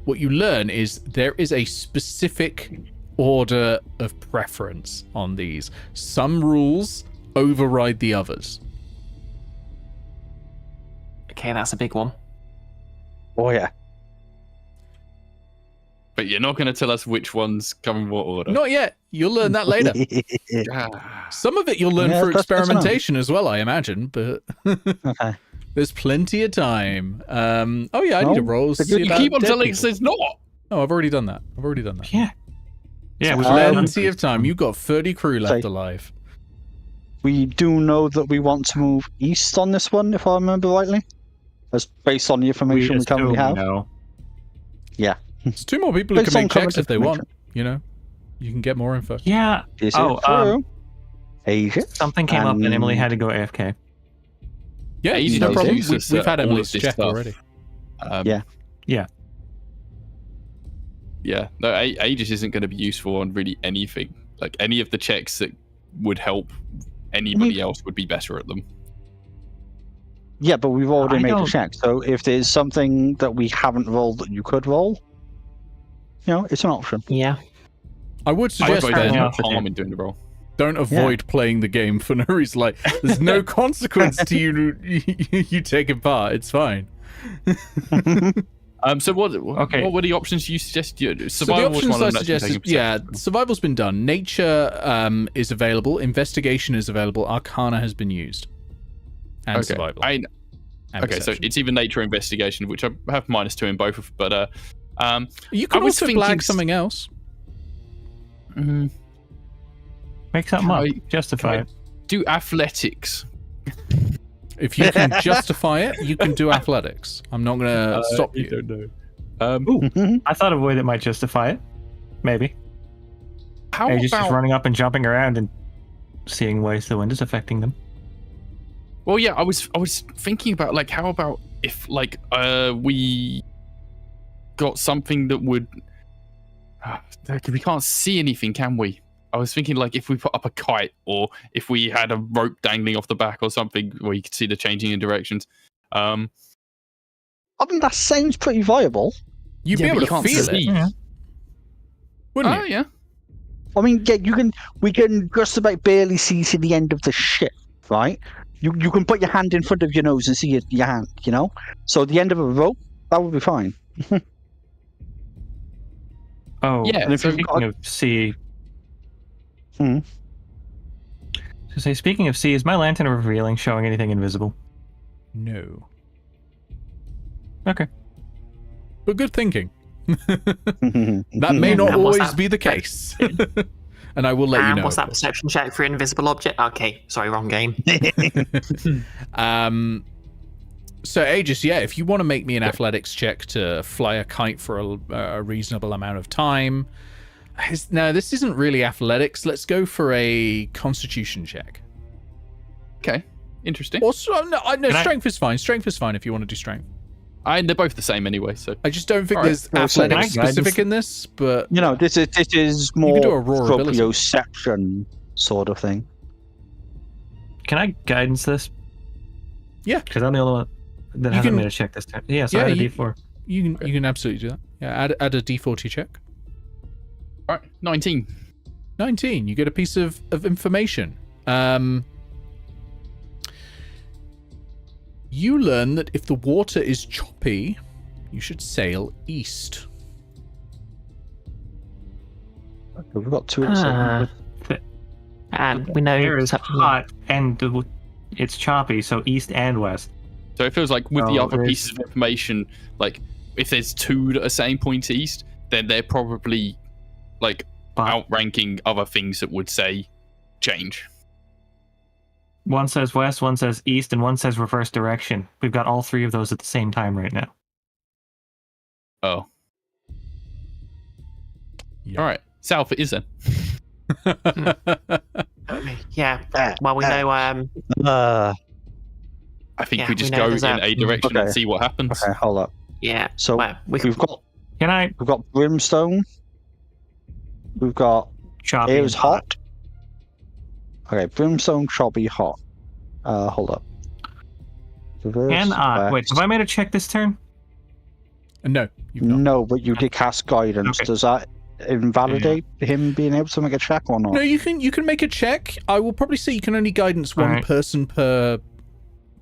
What you learn is there is a specific order of preference on these. Some rules override the others. Okay, that's a big one. Oh, yeah. But you're not going to tell us which ones come in what order. Not yet. You'll learn that later. Some of it you'll learn through experimentation as well, I imagine, but Okay. there's plenty of time. Oh yeah, I need a roll. You keep on telling us it's not. Oh, I've already done that. Yeah. Yeah, There's plenty of time. You've got 30 crew left alive. We do know that we want to move east on this one, if I remember rightly. That's based on the information we currently have. No. Yeah. There's 2 more people who Based can on make checks current if they want. information. You know, you can get more info. Yeah. Is Oh, it true? Aegis? Something came up and Emily had to go AFK. Yeah, Aegis no problem. uses, We've had all of Emily's this check stuff. already. Yeah. No, Aegis isn't going to be useful on really anything. Like any of the checks that would help anybody else would be better at them. Yeah, but we've already I made a don't- check. So if there's something that we haven't rolled that you could roll, it's an option. Yeah. I would suggest There's then- no then harm in doing the roll. don't avoid playing the game for no reason. Like, there's no consequence to you taking part. It's fine. So what were the options you suggested? Survival was so the one options I of them that's suggest is, been taken. survival's been done. Nature is available. Investigation is available. Arcana has been used. And Okay. survival. Okay, so perception. it's either nature or investigation, which I have -2 in both of, but You can I was also thinking blag something else. Make something Can up. I- Justify it. do athletics. If you can justify it, you can do athletics. I'm not going to stop you. Don't know. I thought of a way that might justify it. Maybe. How They're just about? running up and jumping around and seeing ways the wind is affecting them. Well, yeah, I was thinking about like, how about if like we got something that would. We can't see anything, can we? I was thinking like if we put up a kite, or if we had a rope dangling off the back, or something where you could see the changing in directions. I mean, that sounds pretty viable. You'd be Yeah, able but to you can't feel see. it, Yeah. wouldn't Oh you? yeah. I mean, yeah, we can just about barely see to the end of the ship, right? You can put your hand in front of your nose and see your hand, So the end of a rope, that would be fine. Oh, Yeah, and if so- speaking of sea. Hmm. So say, speaking of sea, is my lantern revealing, showing anything invisible? No. Okay. But good thinking. That may not And what's always that? be the case. And I will let you know. What's that perception check for invisible object? Okay, sorry, wrong game. So Aegis, yeah, if you want to make me an athletics check to fly a kite for a reasonable amount of time. No, this isn't really athletics. Let's go for a constitution check. Okay. Interesting. Also, no, Can I- strength is fine. Strength is fine if you want to do strength. They're both the same anyway, so I just don't think All right. there's Well, so athletics can I guide specific this? in this, but this is more do a raw ability. proprioception sort of thing. Can I guidance this? Yeah. Because I'm the only one that You hasn't can- made a check this time. Yeah, so Yeah, I had a you- D4. you can absolutely do that. Yeah, add a D4 to your check. all right, 19. 19. You get a piece of information. You learn that if the water is choppy, you should sail east. We've got 2 Ah. And we know Air is something- hot and it's choppy, so east and west. So it feels like with the Oh, other there's- pieces of information, like if there's 2 that are saying point east, then they're probably like But outranking other things that would say change. One says west, one says east, and one says reverse direction. We've got all three of those at the same time right now. Oh. Yeah. All right. South it is then. Yeah. Well, we know. I think Yeah, we just we know go there's in a- a direction and Okay. see what happens. Okay, hold up. Yeah. So Well, we've got Can we've got brimstone. We've got choppy? it was and hot. Okay, brimstone, choppy, hot. Hold up. Reverse, Can I wait? west. Have I made a check this turn? No, you've not. No, but you did cast guidance. Okay. Does that invalidate him being able to make a check or not? No, you can make a check. I will probably say you can only guidance one Alright. person per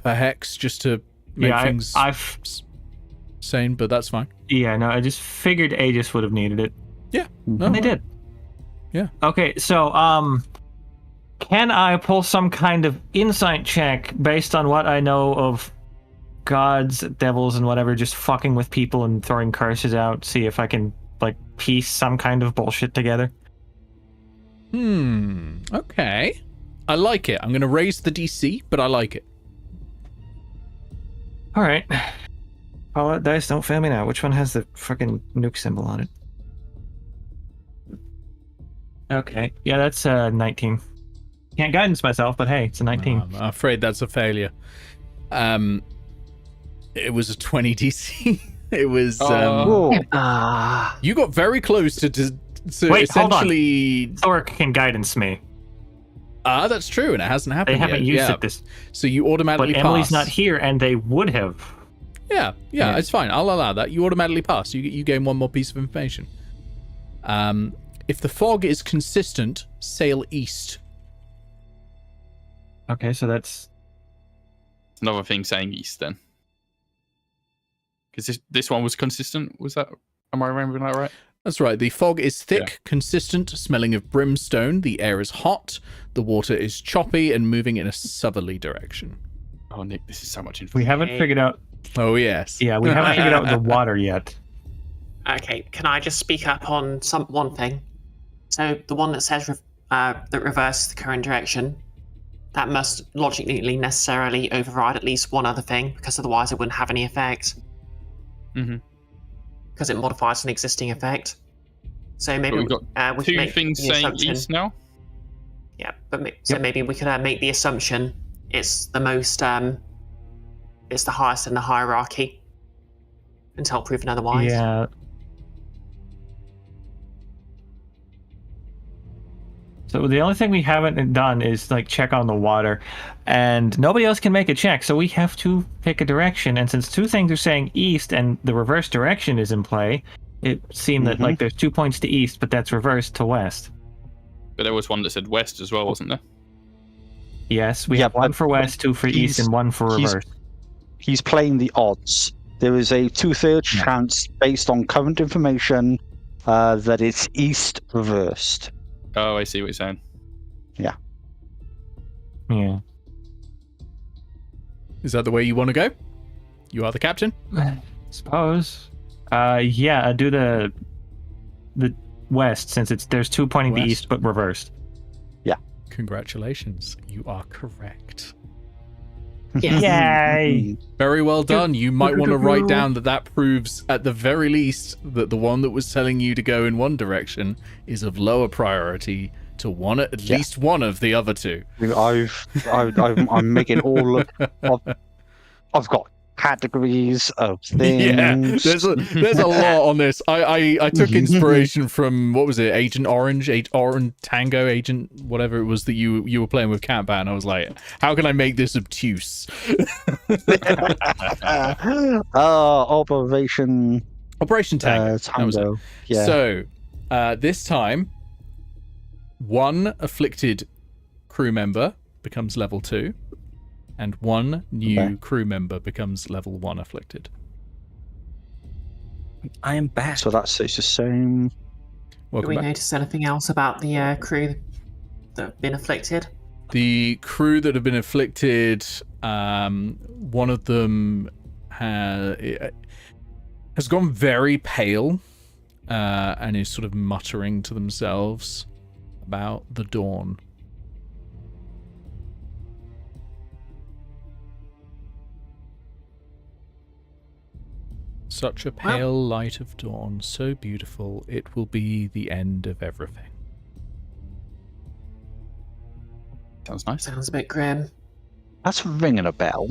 hex, just to make Yeah, things I've sane. But that's fine. yeah, no, I just figured Aegis would have needed it. Yeah, Mhm. no, And they did. Yeah. Okay, so can I pull some kind of insight check based on what I know of gods, devils, and whatever, just fucking with people and throwing curses out, see if I can like piece some kind of bullshit together? Okay. I like it. I'm going to raise the DC, but I like it. All right. Oh, dice, don't fail me now. Which one has the fucking nuke symbol on it? Okay. Yeah, that's 19. Can't guidance myself, but hey, it's a 19. I'm afraid that's a failure. It was a 20 DC. It was. Whoa. You got very close to Wait, hold on. essentially. Thorek can guidance me. That's true, and it hasn't happened They haven't yet. used Yeah. it this, So you automatically but Emily's pass. not here, and they would have. Yeah, Yeah. it's fine. I'll allow that. You automatically pass. You gain one more piece of information. If the fog is consistent, sail east. Okay, so that's Another thing saying east then. Because this one was consistent. Was that? Am I remembering that right? That's right. The fog is thick, consistent, smelling of brimstone. The air is hot. The water is choppy and moving in a southerly direction. Oh, Nick, this is so much information. we haven't figured out. Oh, yes. Yeah, we haven't figured out the water yet. Okay, can I just speak up on one thing? So the one that says that reverses the current direction, that must logically necessarily override at least one other thing, because otherwise it wouldn't have any effect. Mm-hmm. Because it modifies an existing effect. So maybe We've got we two can make things the saying assumption. east now. Yeah, but so maybe we could make the assumption it's the most, it's the highest in the hierarchy, until proven otherwise. Yeah. So the only thing we haven't done is like check on the water, and nobody else can make a check, so we have to pick a direction. And since two things are saying east and the reverse direction is in play, it seemed that like there's 2 points to east, but that's reversed to west. But there was one that said west as well, wasn't there? Yes, we Yeah, have one but for west, two for east, and one for reverse. He's playing the odds. There is a 2/3 chance, based on current information, that it's east reversed. Oh, I see what you're saying. Yeah. Is that the way you want to go? You are the captain? Suppose. Yeah, do the west, since there's 2 pointing West. to east but reversed. Congratulations. You are correct. Yes. Yay! Very well done. You might want to write down that proves, at the very least, that the one that was telling you to go in one direction is of lower priority to at least one of the other two. I'm making all of. I've got categories of things. Yeah, there's a lot on this. I took inspiration from, what was it, Agent Orange, Orange Tango Agent, whatever it was that you were playing with Catbat, and I was like, how can I make this obtuse? Operation Tango. That was it. Tango. Yeah. So, this time, one afflicted crew member becomes level 2, and one new crew member becomes level 1 afflicted. I am back. So it's the same. Do Welcome we back. notice anything else about the crew that have been afflicted? The crew that have been afflicted, one of them has gone very pale and is sort of muttering to themselves about the dawn. Such a pale light of dawn, so beautiful, it will be the end of everything. Sounds nice. Sounds a bit grim. That's ringing a bell.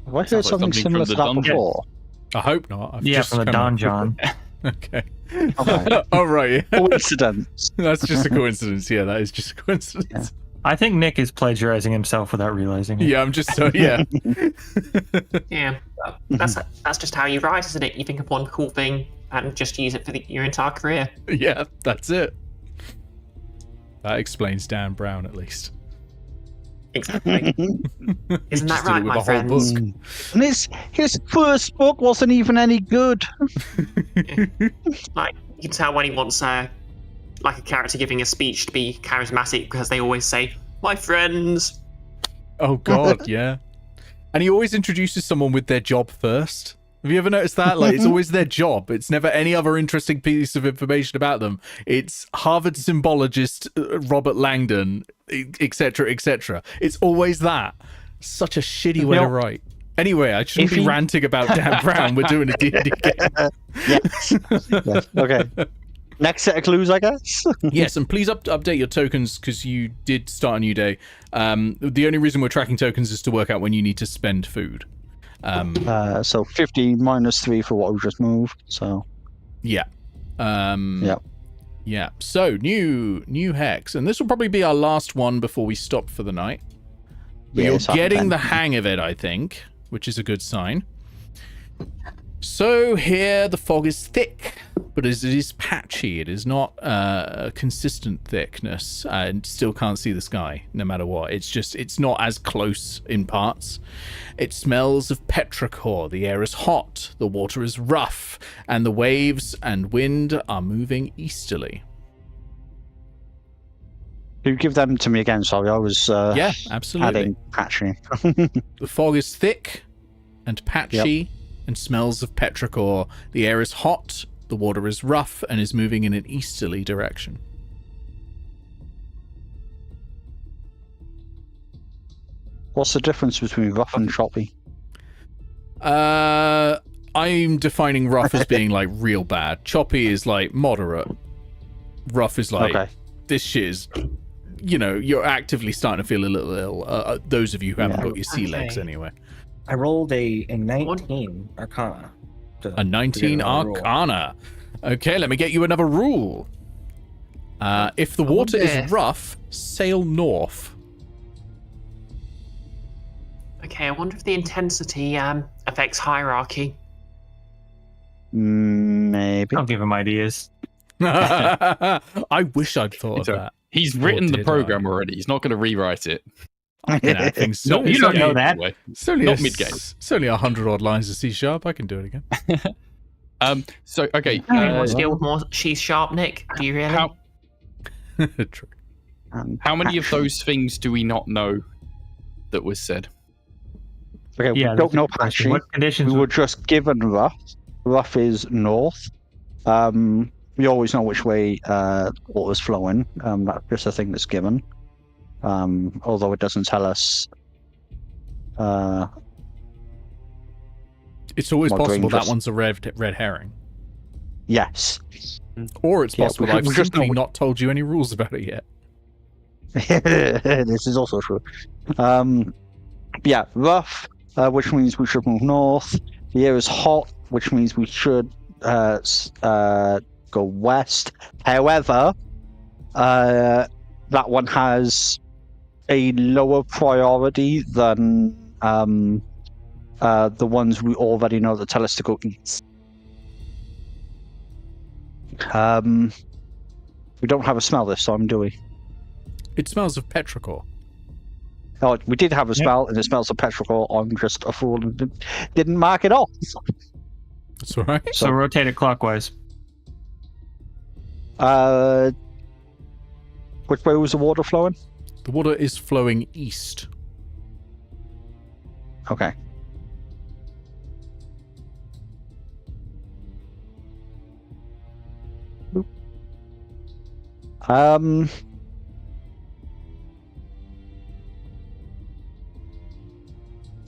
Have I heard Sounds like something something similar from to the that dungeon. before? I hope not. I've Yeah, just from the come up- donjon. Okay. Okay. Oh, right. Yeah. Coincidence. That's just a coincidence. Yeah, that is just a coincidence. I think Nick is plagiarizing himself without realizing it. Yeah, I'm just so, yeah. Yeah, that's just how you write, isn't it? You think of one cool thing and just use it for your entire career. Yeah, that's it. That explains Dan Brown, at least. Exactly. Isn't that Just did it right, with my a whole friends? book. And his first book wasn't even any good. Like, you can tell when he wants like a character giving a speech to be charismatic because they always say, "My friends." Oh, God, yeah. And he always introduces someone with their job first. Have you ever noticed that? Like, it's always their job. It's never any other interesting piece of information about them. It's Harvard symbologist Robert Langdon, etc., etc. It's always that. Such a shitty way to write. Anyway, I shouldn't be ranting about Dan Brown. We're doing a D&D game. Yes. Yes. Okay. Next set of clues, I guess. Yes, and please update your tokens because you did start a new day. The only reason we're tracking tokens is to work out when you need to spend food. So 50 minus 3 for what we just moved. So Yeah. Yep. Yeah. So new hex, and this will probably be our last one before we stop for the night. But Yeah, you're it's happened getting then. the hang of it, I think, which is a good sign. So here the fog is thick, but it is patchy. It is not a consistent thickness. And still can't see the sky, no matter what. It's not as close in parts. It smells of petrichor. The air is hot, the water is rough, and the waves and wind are moving easterly. Can you give them to me again? Sorry, I was Yeah, absolutely. adding patchy. The fog is thick and patchy and smells of petrichor. The air is hot, the water is rough, and is moving in an easterly direction. What's the difference between rough and choppy? I'm defining rough as being like real bad. Choppy is like moderate. Rough is like, Okay. this shit is, you're actively starting to feel a little ill. Those of you who haven't got your sea legs Okay. anyway. I rolled a 19 Arcana. A 19 Arcana. Okay, let me get you another rule. If the water dear. is rough, sail north. Okay, I wonder if the intensity affects hierarchy. Maybe. Don't give him ideas. I wish I'd thought of So, that. He's Or written the did program already. He's not going to rewrite it. Yeah, things so, Not you don't know mid-game, that. anyway. It's only not mid-game. It's only 100 odd lines of C#. I can do it again. So okay. Do you want to deal with more she's sharp, Nick? Do you really? True. How many of those things do we not know that was said? Okay, Yeah, we that's don't a know good question. patchy. What conditions? We were just given rough. Rough is north. We always know which way water's flowing. That's just a thing that's given. Although it doesn't tell us. It's always My brain possible that just- one's a red herring. Yes. Or it's Yeah, possible we- I've we just simply know- not told you any rules about it yet. This is also true. Yeah, rough, which means we should move north. The air is hot, which means we should go west. However, that one has a lower priority than the ones we already know that tell us to go east. We don't have a smell this time, do we? It smells of petrichor. Oh, we did have a smell, and it smells of petrichor. I'm just a fool and didn't mark it off. That's all right. So rotate it clockwise. Which way was the water flowing? The water is flowing east. Okay.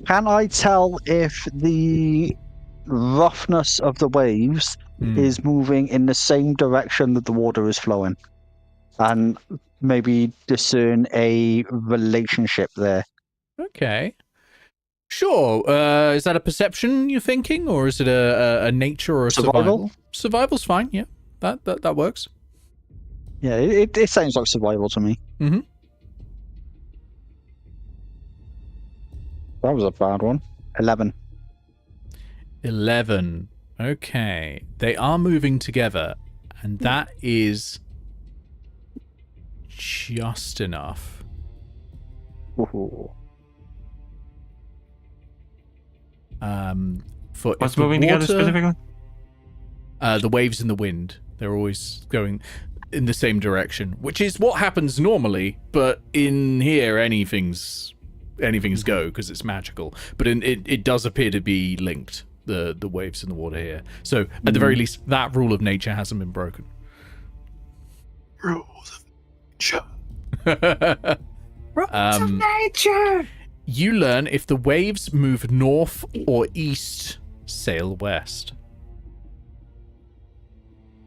Can I tell if the roughness of the waves is moving in the same direction that the water is flowing, and maybe discern a relationship there. Okay. Sure. Is that a perception you're thinking, or is it a nature or a survival? Survival's fine. Yeah, that works. Yeah, it sounds like survival to me. Mm-hmm. That was a bad one. 11. 11. Okay. They are moving together, and that is just enough. Ooh. For What's moving together specifically? The waves and the wind. They're always going in the same direction, which is what happens normally, but in here anything's go because it's magical. But it does appear to be linked, the waves and the water here. So at the very least, that rule of nature hasn't been broken. Rules of nature. Rules of nature. You learn if the waves move north or east, sail west.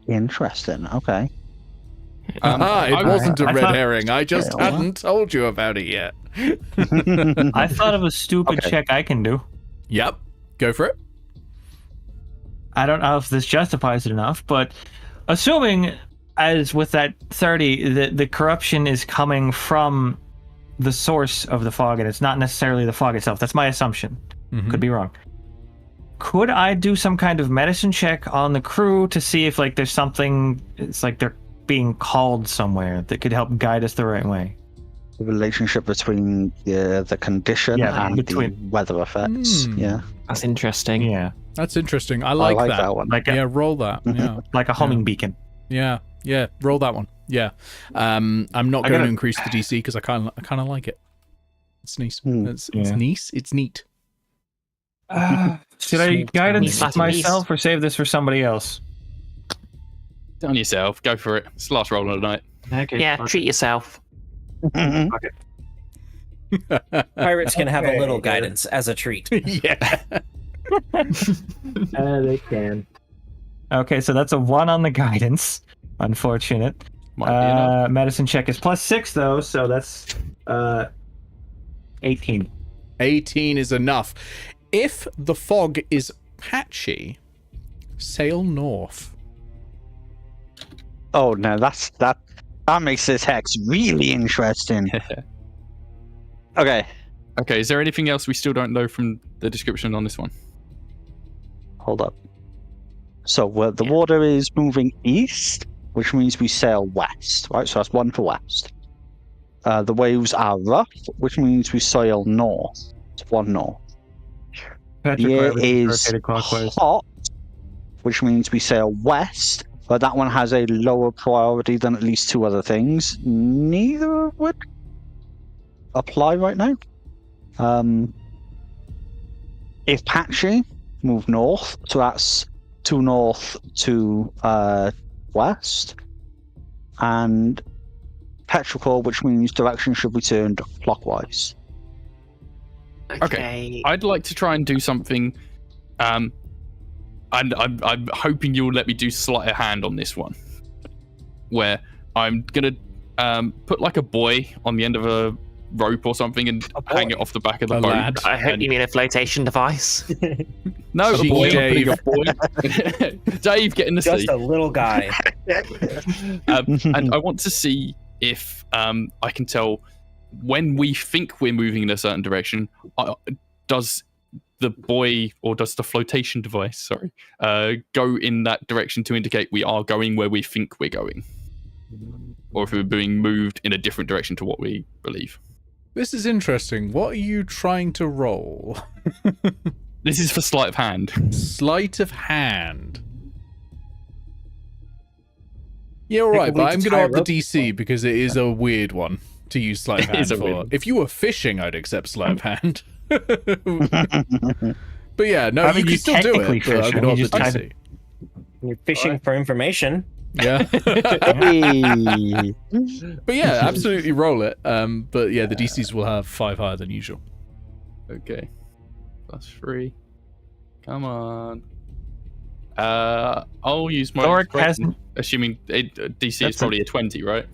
Interesting. Okay. It I wasn't a I red thought- herring. I just hadn't told you about it yet. I thought of a stupid Okay. check I can do. Yep. Go for it. I don't know if this justifies it enough, but assuming, as with that 30, the corruption is coming from the source of the fog, and it's not necessarily the fog itself. That's my assumption. Could be wrong. Could I do some kind of medicine check on the crew to see if there's something, it's like they're being called somewhere that could help guide us the right way? The relationship between the condition and the weather effects. Yeah. That's interesting. Yeah. That's interesting. I like that. one. Yeah, roll that. Yeah. Like a homing beacon. Yeah. Roll that one. Yeah. I'm not going to increase the DC because I kind of like it. It's nice. It's nice. It's neat. Should I guidance Nice. myself or save this for somebody else? Down yourself. Go for it. It's the last roll of the night. Okay. Yeah, treat yourself. Pirates can have a little guidance as a treat. Yeah. They can. Okay, so that's a 1 on the guidance. Unfortunate. Might be enough. Medicine check is +6 though, so that's 18. 18 is enough. If the fog is patchy, sail north. Oh no, that makes this hex really interesting. Okay. Okay, is there anything else we still don't know from the description on this one? Hold up. So the water is moving east, which means we sail west, right? So that's 1 for west. The waves are rough, which means we sail north. It's 1 north. The air is hot, which means we sail west, but that one has a lower priority than at least 2 other things. Neither would apply right now. If patchy, move north, so that's 2 north to west, and petrichor, which means direction should be turned clockwise. Okay. I'd like to try and do something, and I'm hoping you'll let me do sleight of hand on this one, where I'm gonna put like a buoy on the end of a rope or something and hang it off the back of the boat. Lad. I hope you mean a flotation device. No, Gee, buoy. Dave. I'm putting a buoy. Dave, get in the Just sea. a little guy. And I want to see if I can tell when we think we're moving in a certain direction. Does the buoy or does the flotation device, go in that direction to indicate we are going where we think we're going, or if we're being moved in a different direction to what we believe? This is interesting. What are you trying to roll? This is for sleight of hand. Sleight of hand. Yeah, all Think right, we'll but need I'm to going to tie up the rope. DC because it is a weird one to use sleight of It is hand a weird for. one. If you were fishing, I'd accept sleight of hand. But yeah, no, I mean, you you can still do technically it. But I'm fish, going to you up just the kind DC. You're fishing for information. Yeah. Hey. But yeah, absolutely roll it. But yeah, the DCs will have 5 higher than usual. Okay. +3. Come on. I'll use my Thorek discretion, hasn't- assuming DC is That's probably a 20, right?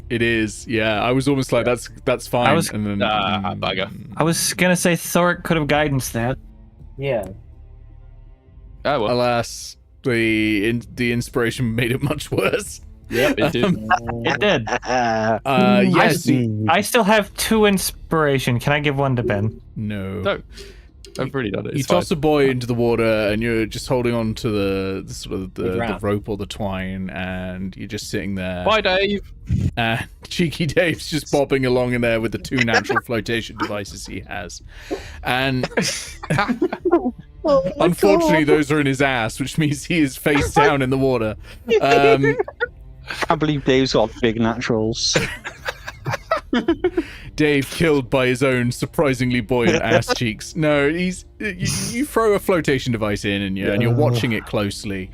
It is. Yeah, I was almost like, that's fine. I was- and then, bugger. I was gonna say Thorek could have guidance that. Yeah. Oh well. Alas, the inspiration made it much worse. Yep, it did. It did. Yes. I still have 2 inspiration. Can I give one to Ben? No. No, I've already done it. You It's fine. toss a boy into the water, and you're just holding on to the sort of the drown. rope or the twine, and you're just sitting there. Bye, Dave. And Cheeky Dave's just bobbing along in there with the 2 natural flotation devices he has, and unfortunately, those are in his ass, which means he is face down in the water. Can't believe Dave's got big naturals. Dave killed by his own surprisingly buoyant ass cheeks. No, he's you throw a flotation device in and you're watching it closely,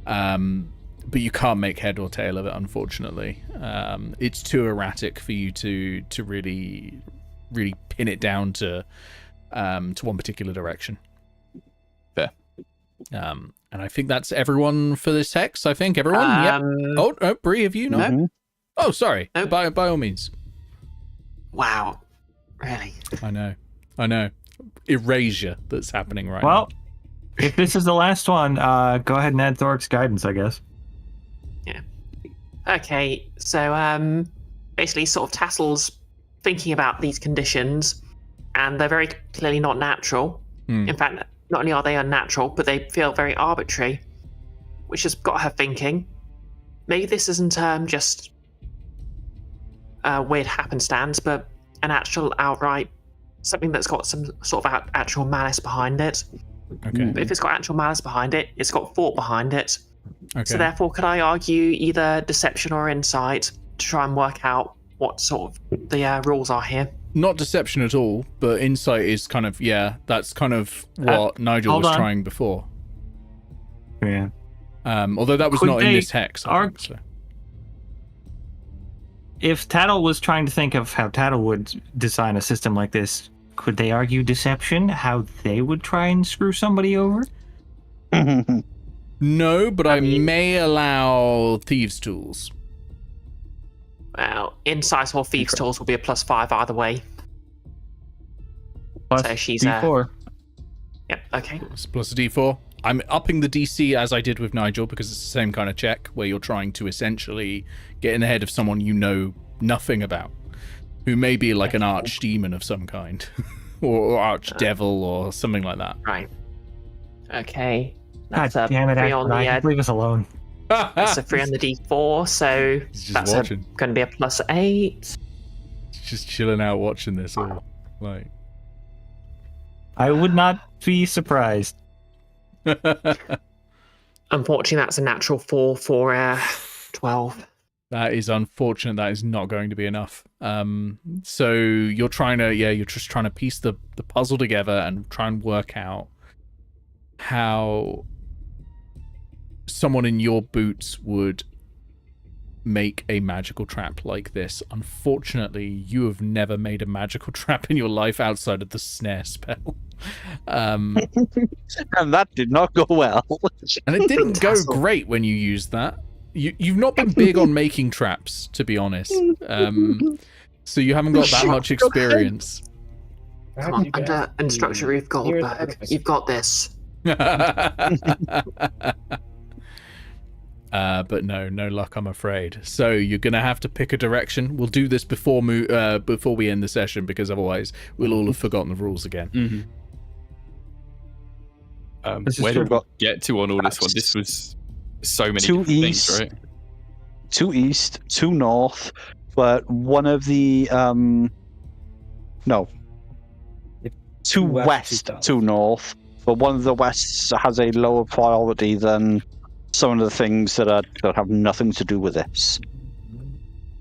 but you can't make head or tail of it. Unfortunately, it's too erratic for you to really pin it down to one particular direction. Fair. And I think that's everyone for this hex. I think everyone. Yep. Oh, Bree, have you not? Mhm. Oh, sorry. Nope. By all means. Wow. Really? I know. Erasure that's happening right Well, if this is the last one, go ahead and add Thorek's guidance, I guess. Okay, so basically sort of Tattle's thinking about these conditions, and they're very clearly not natural. Hmm. In fact, not only are they unnatural, but they feel very arbitrary, which has got her thinking. Maybe this isn't just weird happenstance, but an actual outright something that's got some sort of actual malice behind it. now. Okay. But if it's got actual malice behind it, it's got thought behind it. Okay. So therefore, could I argue either deception or insight to try and work out what sort of the rules are here? Not deception at all, but insight is kind of, that's kind of what Nigel hold was on. trying before. Yeah. Although that was Could not in they this hex. I think, so. If Tattle was trying to think of how Tattle would design a system like this, could they argue deception? How they would try and screw somebody over? No, but I mean- may allow thieves' tools. Well, insight or thieves' tools will be a +5 either way. Plus So she's, D4. Yep. Okay. Plus a d4. I'm upping the DC as I did with Nigel because it's the same kind of check where you're trying to essentially get in the head of someone you know nothing about, who may be like an archdemon of some kind, or archdevil or something like that. Right. Okay. God That's a damn it, 3 on the Ashton, leave us alone. that's a 3 on the D4, so He's just that's watching. going to be a +8. Just chilling out watching this all. Like, I would not be surprised. Unfortunately, that's a natural 4 for 12. that is unfortunate. That is not going to be enough. So you're trying to, you're just trying to piece the puzzle together and try and work out how someone in your boots would make a magical trap like this. Unfortunately, you have never made a magical trap in your life outside of the snare spell. And that did not go well. And it didn't go Tassel. great when you used that. You've not been big on making traps, to be honest. So you haven't got that much experience. Come on, under instructor Ruth Goldberg. You've got this. But no luck, I'm afraid. So you're gonna have to pick a direction. We'll do this before we end the session, because otherwise we'll all have forgotten the rules again. This is Where did true. we get to on all this one? This was so many Two different east. things, right? 2 east, 2 north, but one of the no, 2 west, west, 2 south. 2 north, but one of the wests has a lower priority than some of the things that have nothing to do with this.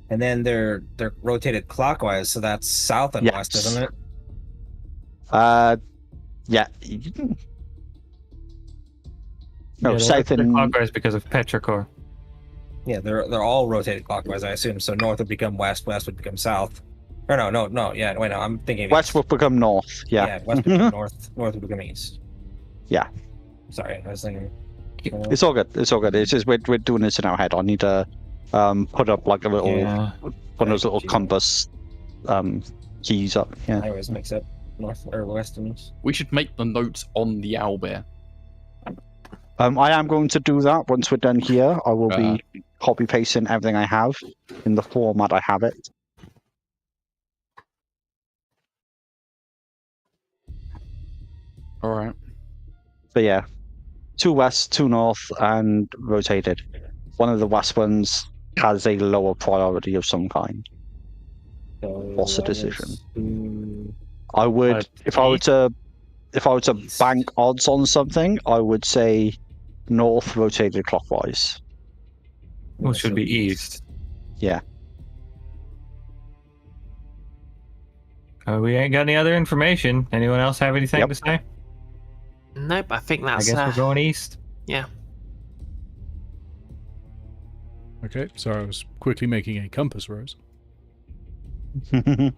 And then they're rotated clockwise, so that's south and Yes. west, isn't it? Yeah. No, Yeah, south they're and clockwise because of Petrichor. Yeah, they're all rotated clockwise, I assume. So north would become west, west would become south. Or no. Yeah, wait, no, I'm thinking of west east. will become north. Yeah. West would become north, north would become east. Yeah. Sorry, I was thinking. It's all good. It's all good. It's just we're doing this in our head. I need to put up like a little one of those little compass keys up. Yeah. I always mix up north or westerns. We should make the notes on the owlbear. I am going to do that once we're done here. I will be copy pasting everything I have in the format I have it. All right. But yeah, 2 west, 2 north, and rotated. One of the west ones has a lower priority of some kind. So What's the that is decision? I would, if I were to bank odds on something, I would say north rotated clockwise. Well, should be east. Yeah. We ain't got any other information. Anyone else have anything to say? Nope, I think I that's. guess we're going east. Yeah. Okay, sorry, I was quickly making a compass rose. That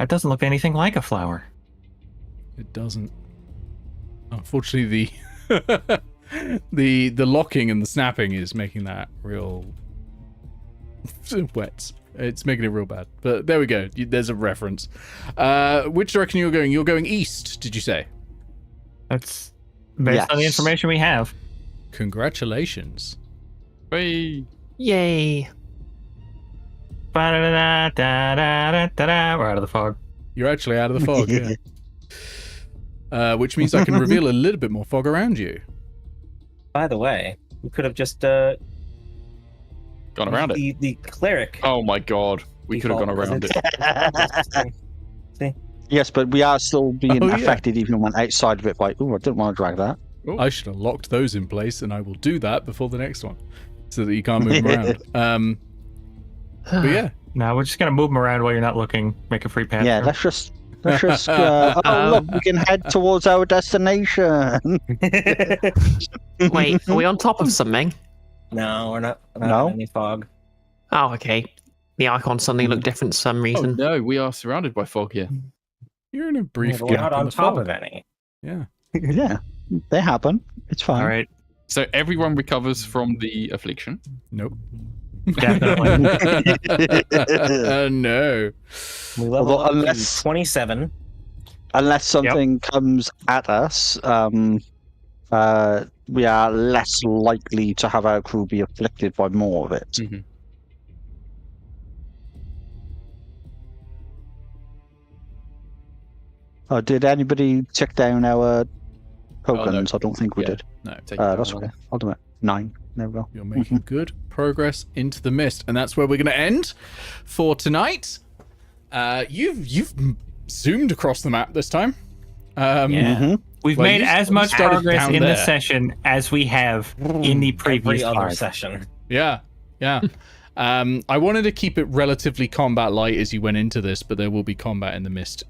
doesn't look anything like a flower. It doesn't. Unfortunately, the locking and the snapping is making that real wet. It's making it real bad. But there we go. There's a reference. Which direction you're going? You're going east, did you say? That's based on the information we have. Congratulations. Hey. Yay. Ba-da-da-da-da-da-da-da. We're out of the fog. You're actually out of the fog, yeah. Which means I can reveal a little bit more fog around you. By the way, we could have just Gone around it. The cleric. Oh my god. We could have gone around it. See? Yes, but we are still being Oh, yeah. affected even when outside of it by, oh, I didn't want to drag that. I should have locked those in place, and I will do that before the next one, so that you can't move them around. But yeah. No, we're just going to move them around while you're not looking. Make a free path. Yeah, let's just oh, look, we can head towards our destination. Wait, are we on top of something? No, we're not. No? In any fog. Oh, okay. The icons suddenly look different for some Oh reason. no, we are surrounded by fog here. You're in a brief But we're gap not in on the top fog. of any. Yeah. Yeah, they happen. It's fine. All right. So everyone recovers from the affliction. Nope. Definitely. No. We level Although up unless- to 27. Unless something comes at us, we are less likely to have our crew be afflicted by more of it. Mm-hmm. Did anybody check down our tokens? no. I don't think we Yeah. did. No, take That's okay. I'll do it. 9. There we go. You're making good progress into the mist, and that's where we're going to end for tonight. You've zoomed across the map this time. Yeah. Mhm. We've Well, made you as much started progress down in there. this session as we have in the previous Every other part. session. Yeah. I wanted to keep it relatively combat light as you went into this, but there will be combat in the mist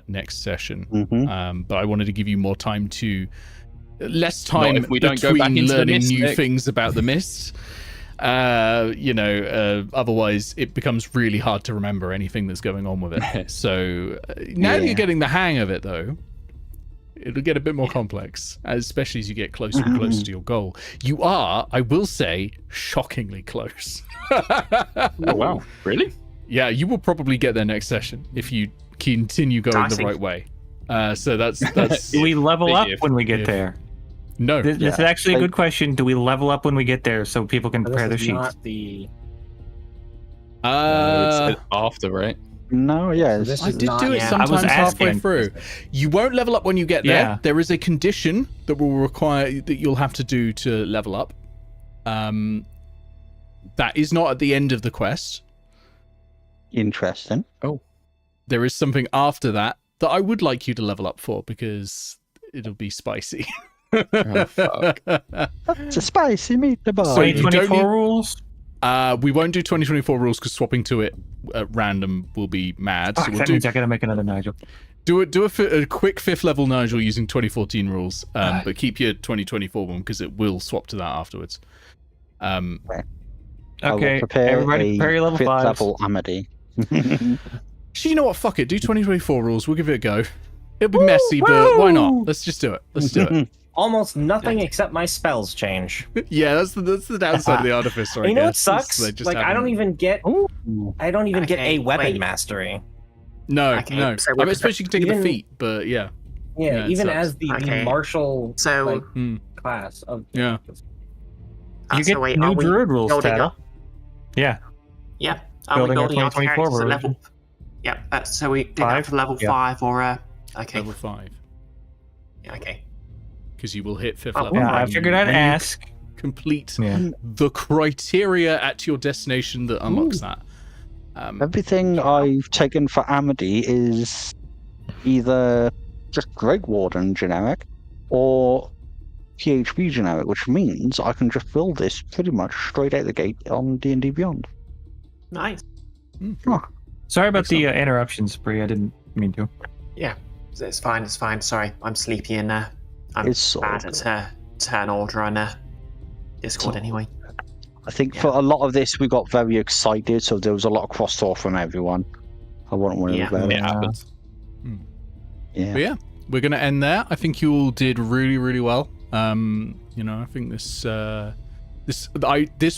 next session. Mhm. But I wanted to give you more time to less time if we don't go between back into the learning mist, new Nick. things about the mist. Otherwise it becomes really hard to remember anything that's going on with it. So now that Yeah. you're getting the hang of it, though, it'll get a bit more complex, especially as you get closer and closer to your goal. You are, I will say, shockingly close. Oh wow, really? Yeah, you will probably get there next session if you continue going the Dicey. right way. So that's Do we level Big up if. when we get If. there? no. This is actually a good question. Do we level up when we get there so people can prepare their This is sheets? not the. It's after, right? No, yeah. This I is did not- do it yeah, I was sometimes halfway asking. through. You won't level up when you get there. Yeah. There is a condition that will require that you'll have to do to level up. That is not at the end of the quest. Interesting. There is something after that that I would like you to level up for because it'll be spicy. Oh, fuck. It's a spicy meatball. So you don't 2024 need- rules? We won't do 2024 rules because swapping to it at random will be mad. So Fuck, we'll that do means I gotta make another Nigel. a quick 5th level Nigel using 2014 rules, but keep your 2024 one because it will swap to that afterwards. I will Okay, prepare everybody a prepare your level 5th 5s. level Amity. Actually, you know what? Fuck it. Do 2024 rules. We'll give it a go. It'll be messy, but why not? Let's just do it. Let's do it. almost nothing except my spells change. Yeah, that's the downside of the artificer. You know what guess, is sucks? they just Like I don't haven't- even get get Okay, a weapon wait. mastery. No, Okay, no. so I suppose you can take even- a defeat, but yeah. Yeah, Yeah, it even sucks. as the Okay. martial So, like, Hmm. class of Yeah. You so get wait, new are we druid rules, building Tattle. up? Yeah. Yeah. Are we Building our building our 2024 characters at version. level? Yeah. So we do Five? that for level Yeah. 5 or okay. Level 5. Yeah, okay. Because you will hit 5th Oh, level. Yeah, I when figured you- I'd when you ask. Complete Yeah. the criteria at your destination that unlocks that. Everything I've taken for Amity is either just Drake Warden generic or PHP generic, which means I can just build this pretty much straight out the gate on D&D Beyond. Nice. Sorry about the interruptions, Bree. I didn't mean to. Yeah. It's fine. It's fine. Sorry, I'm sleepy and I'm It's all bad good. at turn order on Discord anyway. I think for a lot of this, we got very excited, so there was a lot of crosstalk from everyone. I wouldn't worry Yeah. about It it. happens. Yeah. But yeah, we're gonna end there. I think you all did really, really well. I think this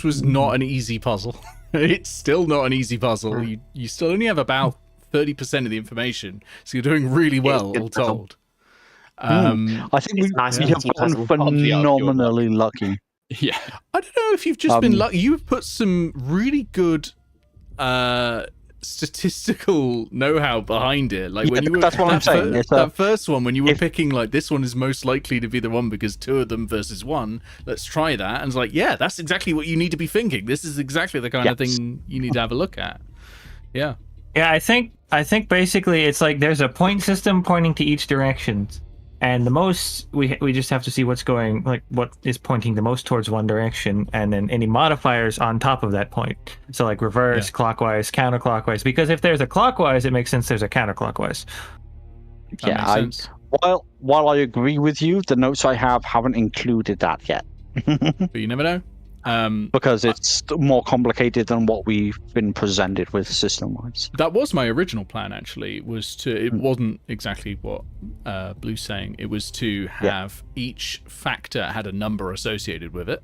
was not an easy puzzle. It's still not an easy puzzle. You still only have about 30% of the information, so you're doing really well, good all puzzle. told. I think It's we nice have and easy puzzle. been phenomenally lucky. Yeah. I don't know if you've just been Um, lucky. You've put some really good statistical know-how behind it. Like when Yeah, you were that's what I'm saying. It's that first one, when you were if- picking like this one is most likely to be the one because 2 of them versus 1. Let's try that. And it's like, yeah, that's exactly what you need to be thinking. This is exactly the kind of Yes. thing you need to have a look at. Yeah. Yeah, I think basically it's like there's a point system pointing to each direction, and the most we just have to see what's going, like what is pointing the most towards one direction, and then any modifiers on top of that point. So like reverse, Yeah. clockwise, counterclockwise. Because if there's a clockwise, it makes sense there's a counterclockwise. That Yeah, makes sense. While I agree with you, the notes I have haven't included that yet. But you never know. Because it's more complicated than what we've been presented with system-wise. That was my original plan, actually, was to, it wasn't exactly what Blue's saying. It was to have each factor had a number associated with it,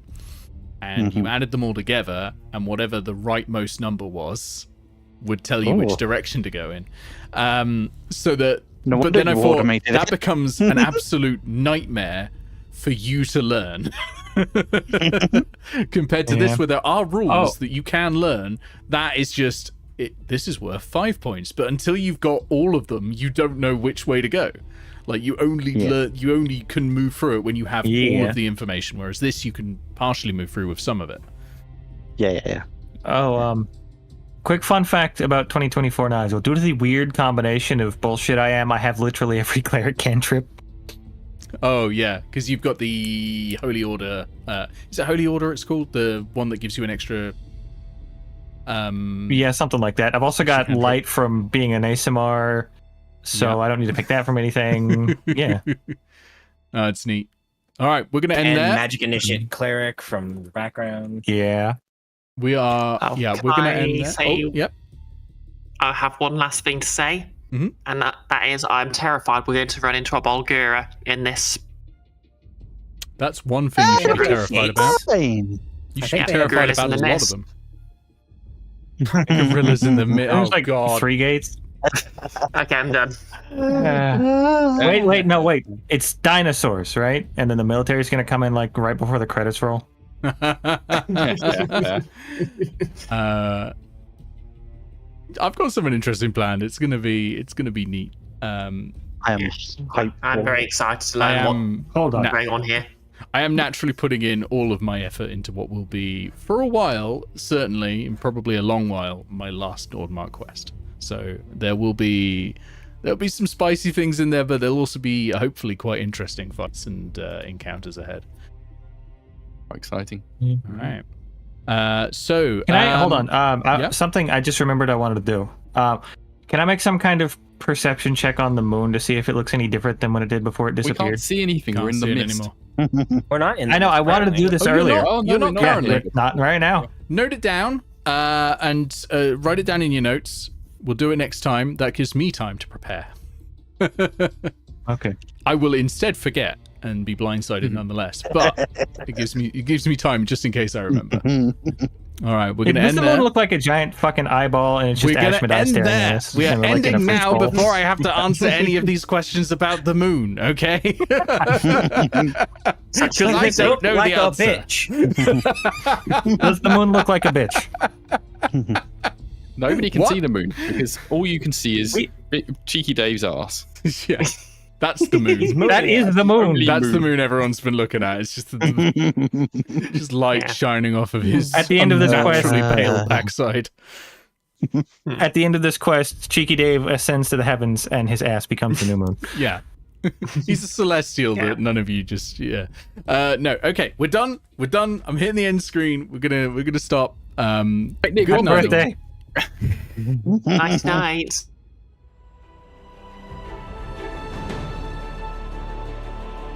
and you added them all together, and whatever the rightmost number was would tell you which direction to go in. So that, No but wonder then I you thought automated that it. becomes an absolute nightmare for you to learn. Compared to this, where there are rules that you can learn, that is just this is worth 5 points. But until you've got all of them, you don't know which way to go. Like you only you only can move through it when you have all of the information. Whereas this, you can partially move through with some of it. Yeah. Oh, quick fun fact about 2024 Nigel. Due to the weird combination of bullshit I have literally every cleric cantrip. Oh yeah, because you've got the Holy Order. Is it Holy Order? It's called the one that gives you an extra. Yeah, something like that. I've also got Cantrip. light from being an ASMR, so I don't need to pick that from anything. Yeah. It's neat. All right, we're gonna end And there. magic initiate cleric from the background. Yeah. We are. Oh, yeah, can we're gonna I end there. say- Oh, yep. I have one last thing to say, Mhm. and that is I'm terrified we're going to run into a Bulgura in this. That's one thing you should be terrified about. Fine. You I should be think they terrified have gorillas about in a the lot of nest. them. Gorillas in the middle. There's Oh like god. 3 gates. Okay, I'm done. Wait. It's dinosaurs, right? And then the military's going to come in like right before the credits roll. I've got something interesting planned. It's gonna be neat. I am hyped. I'm very excited to I learn am Hold on. what's going on here. I am naturally putting in all of my effort into what will be, for a while, certainly, and probably a long while, my last Nordmark quest. So there'll be some spicy things in there, but there'll also be hopefully quite interesting fights and encounters ahead. Quite exciting. All right. So Can I hold on? yeah. Something I just remembered I wanted to do. Can I make some kind of perception check on the moon to see if it looks any different than when it did before it We disappeared? can't see anything. Can't We're in the see it mist. anymore. We're not in. I know. I wanted to do this Oh, you're earlier. not? Oh, no, You're not no, Yeah, currently. but not right now. Note it down and write it down in your notes. We'll do it next time. That gives me time to prepare. Okay. I will instead forget and be blindsided nonetheless. But it gives me time just in case I remember. All right, we're gonna Does end the there. moon look like a giant fucking eyeball, and it's just We're gonna Ashmedai end staring at there. us? We are and we're, like, in a ending now fishbowl? before I have to answer any of these questions about the moon. Okay? Does I it don't look know like the a answer. bitch? Does the moon look like a bitch? Nobody can What? see the moon because all you can see is Cheeky Dave's ass. Yeah, that's the moon. That is the moon. Only That's the moon. moon everyone's been looking at. It's just just light shining off of his At the end of this unnaturally quest- pale backside. At the end of this quest, Cheeky Dave ascends to the heavens, and his ass becomes the new moon. Yeah. He's a celestial that none of you just no, okay, we're done. I'm hitting the end screen. We're gonna stop. Nick, Good Happy night. birthday. Night night.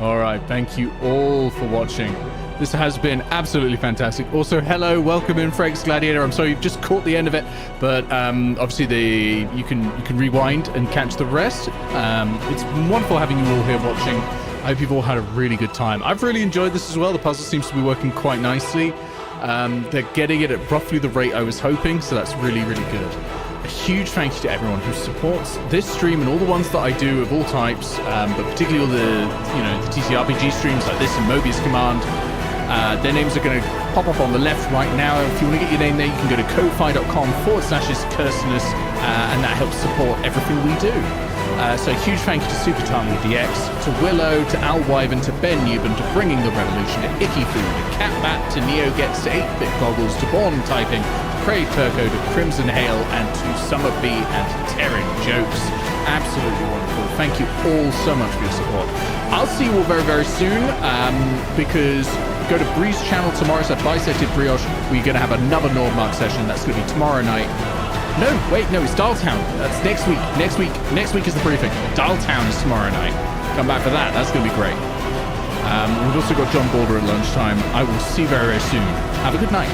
All right, thank you all for watching. This has been absolutely fantastic. Also, hello, welcome in, Freg's Gladiator. I'm sorry you've just caught the end of it, but obviously you can rewind and catch the rest. It's been wonderful having you all here watching. I hope you've all had a really good time. I've really enjoyed this as well. The puzzle seems to be working quite nicely. They're getting it at roughly the rate I was hoping, so that's really, really good. A huge thank you to everyone who supports this stream and all the ones that I do of all types, but particularly all the the TTRPG streams like this and Mobius Command. Their names are going to pop up on the left right now. If you want to get your name there, you can go to ko-fi.com/iscursinus, and that helps support everything we do. So a huge thank you to Super Tarly DX, to Willow, to Al Wyvern, to Ben Newman, to Bringing the Revolution, to Icky Food, to Catbat, to Neo Gets, to 8-Bit Goggles, to Born Typing, to Craig Turco, to Crimson Hail, and to Summer Bee and to Terran Jokes. Absolutely wonderful. Thank you all so much for your support. I'll see you all very, very soon, because go to Bree's channel tomorrow, so Bisected Brioche. We're going to have another Nordmark session. That's going to be tomorrow night. No, wait, no, it's Dialtown. That's next week. Next week is the briefing. Dialtown is tomorrow night. Come back for that. That's going to be great. We've also got John Border at lunchtime. I will see you very, very soon. Have a good night.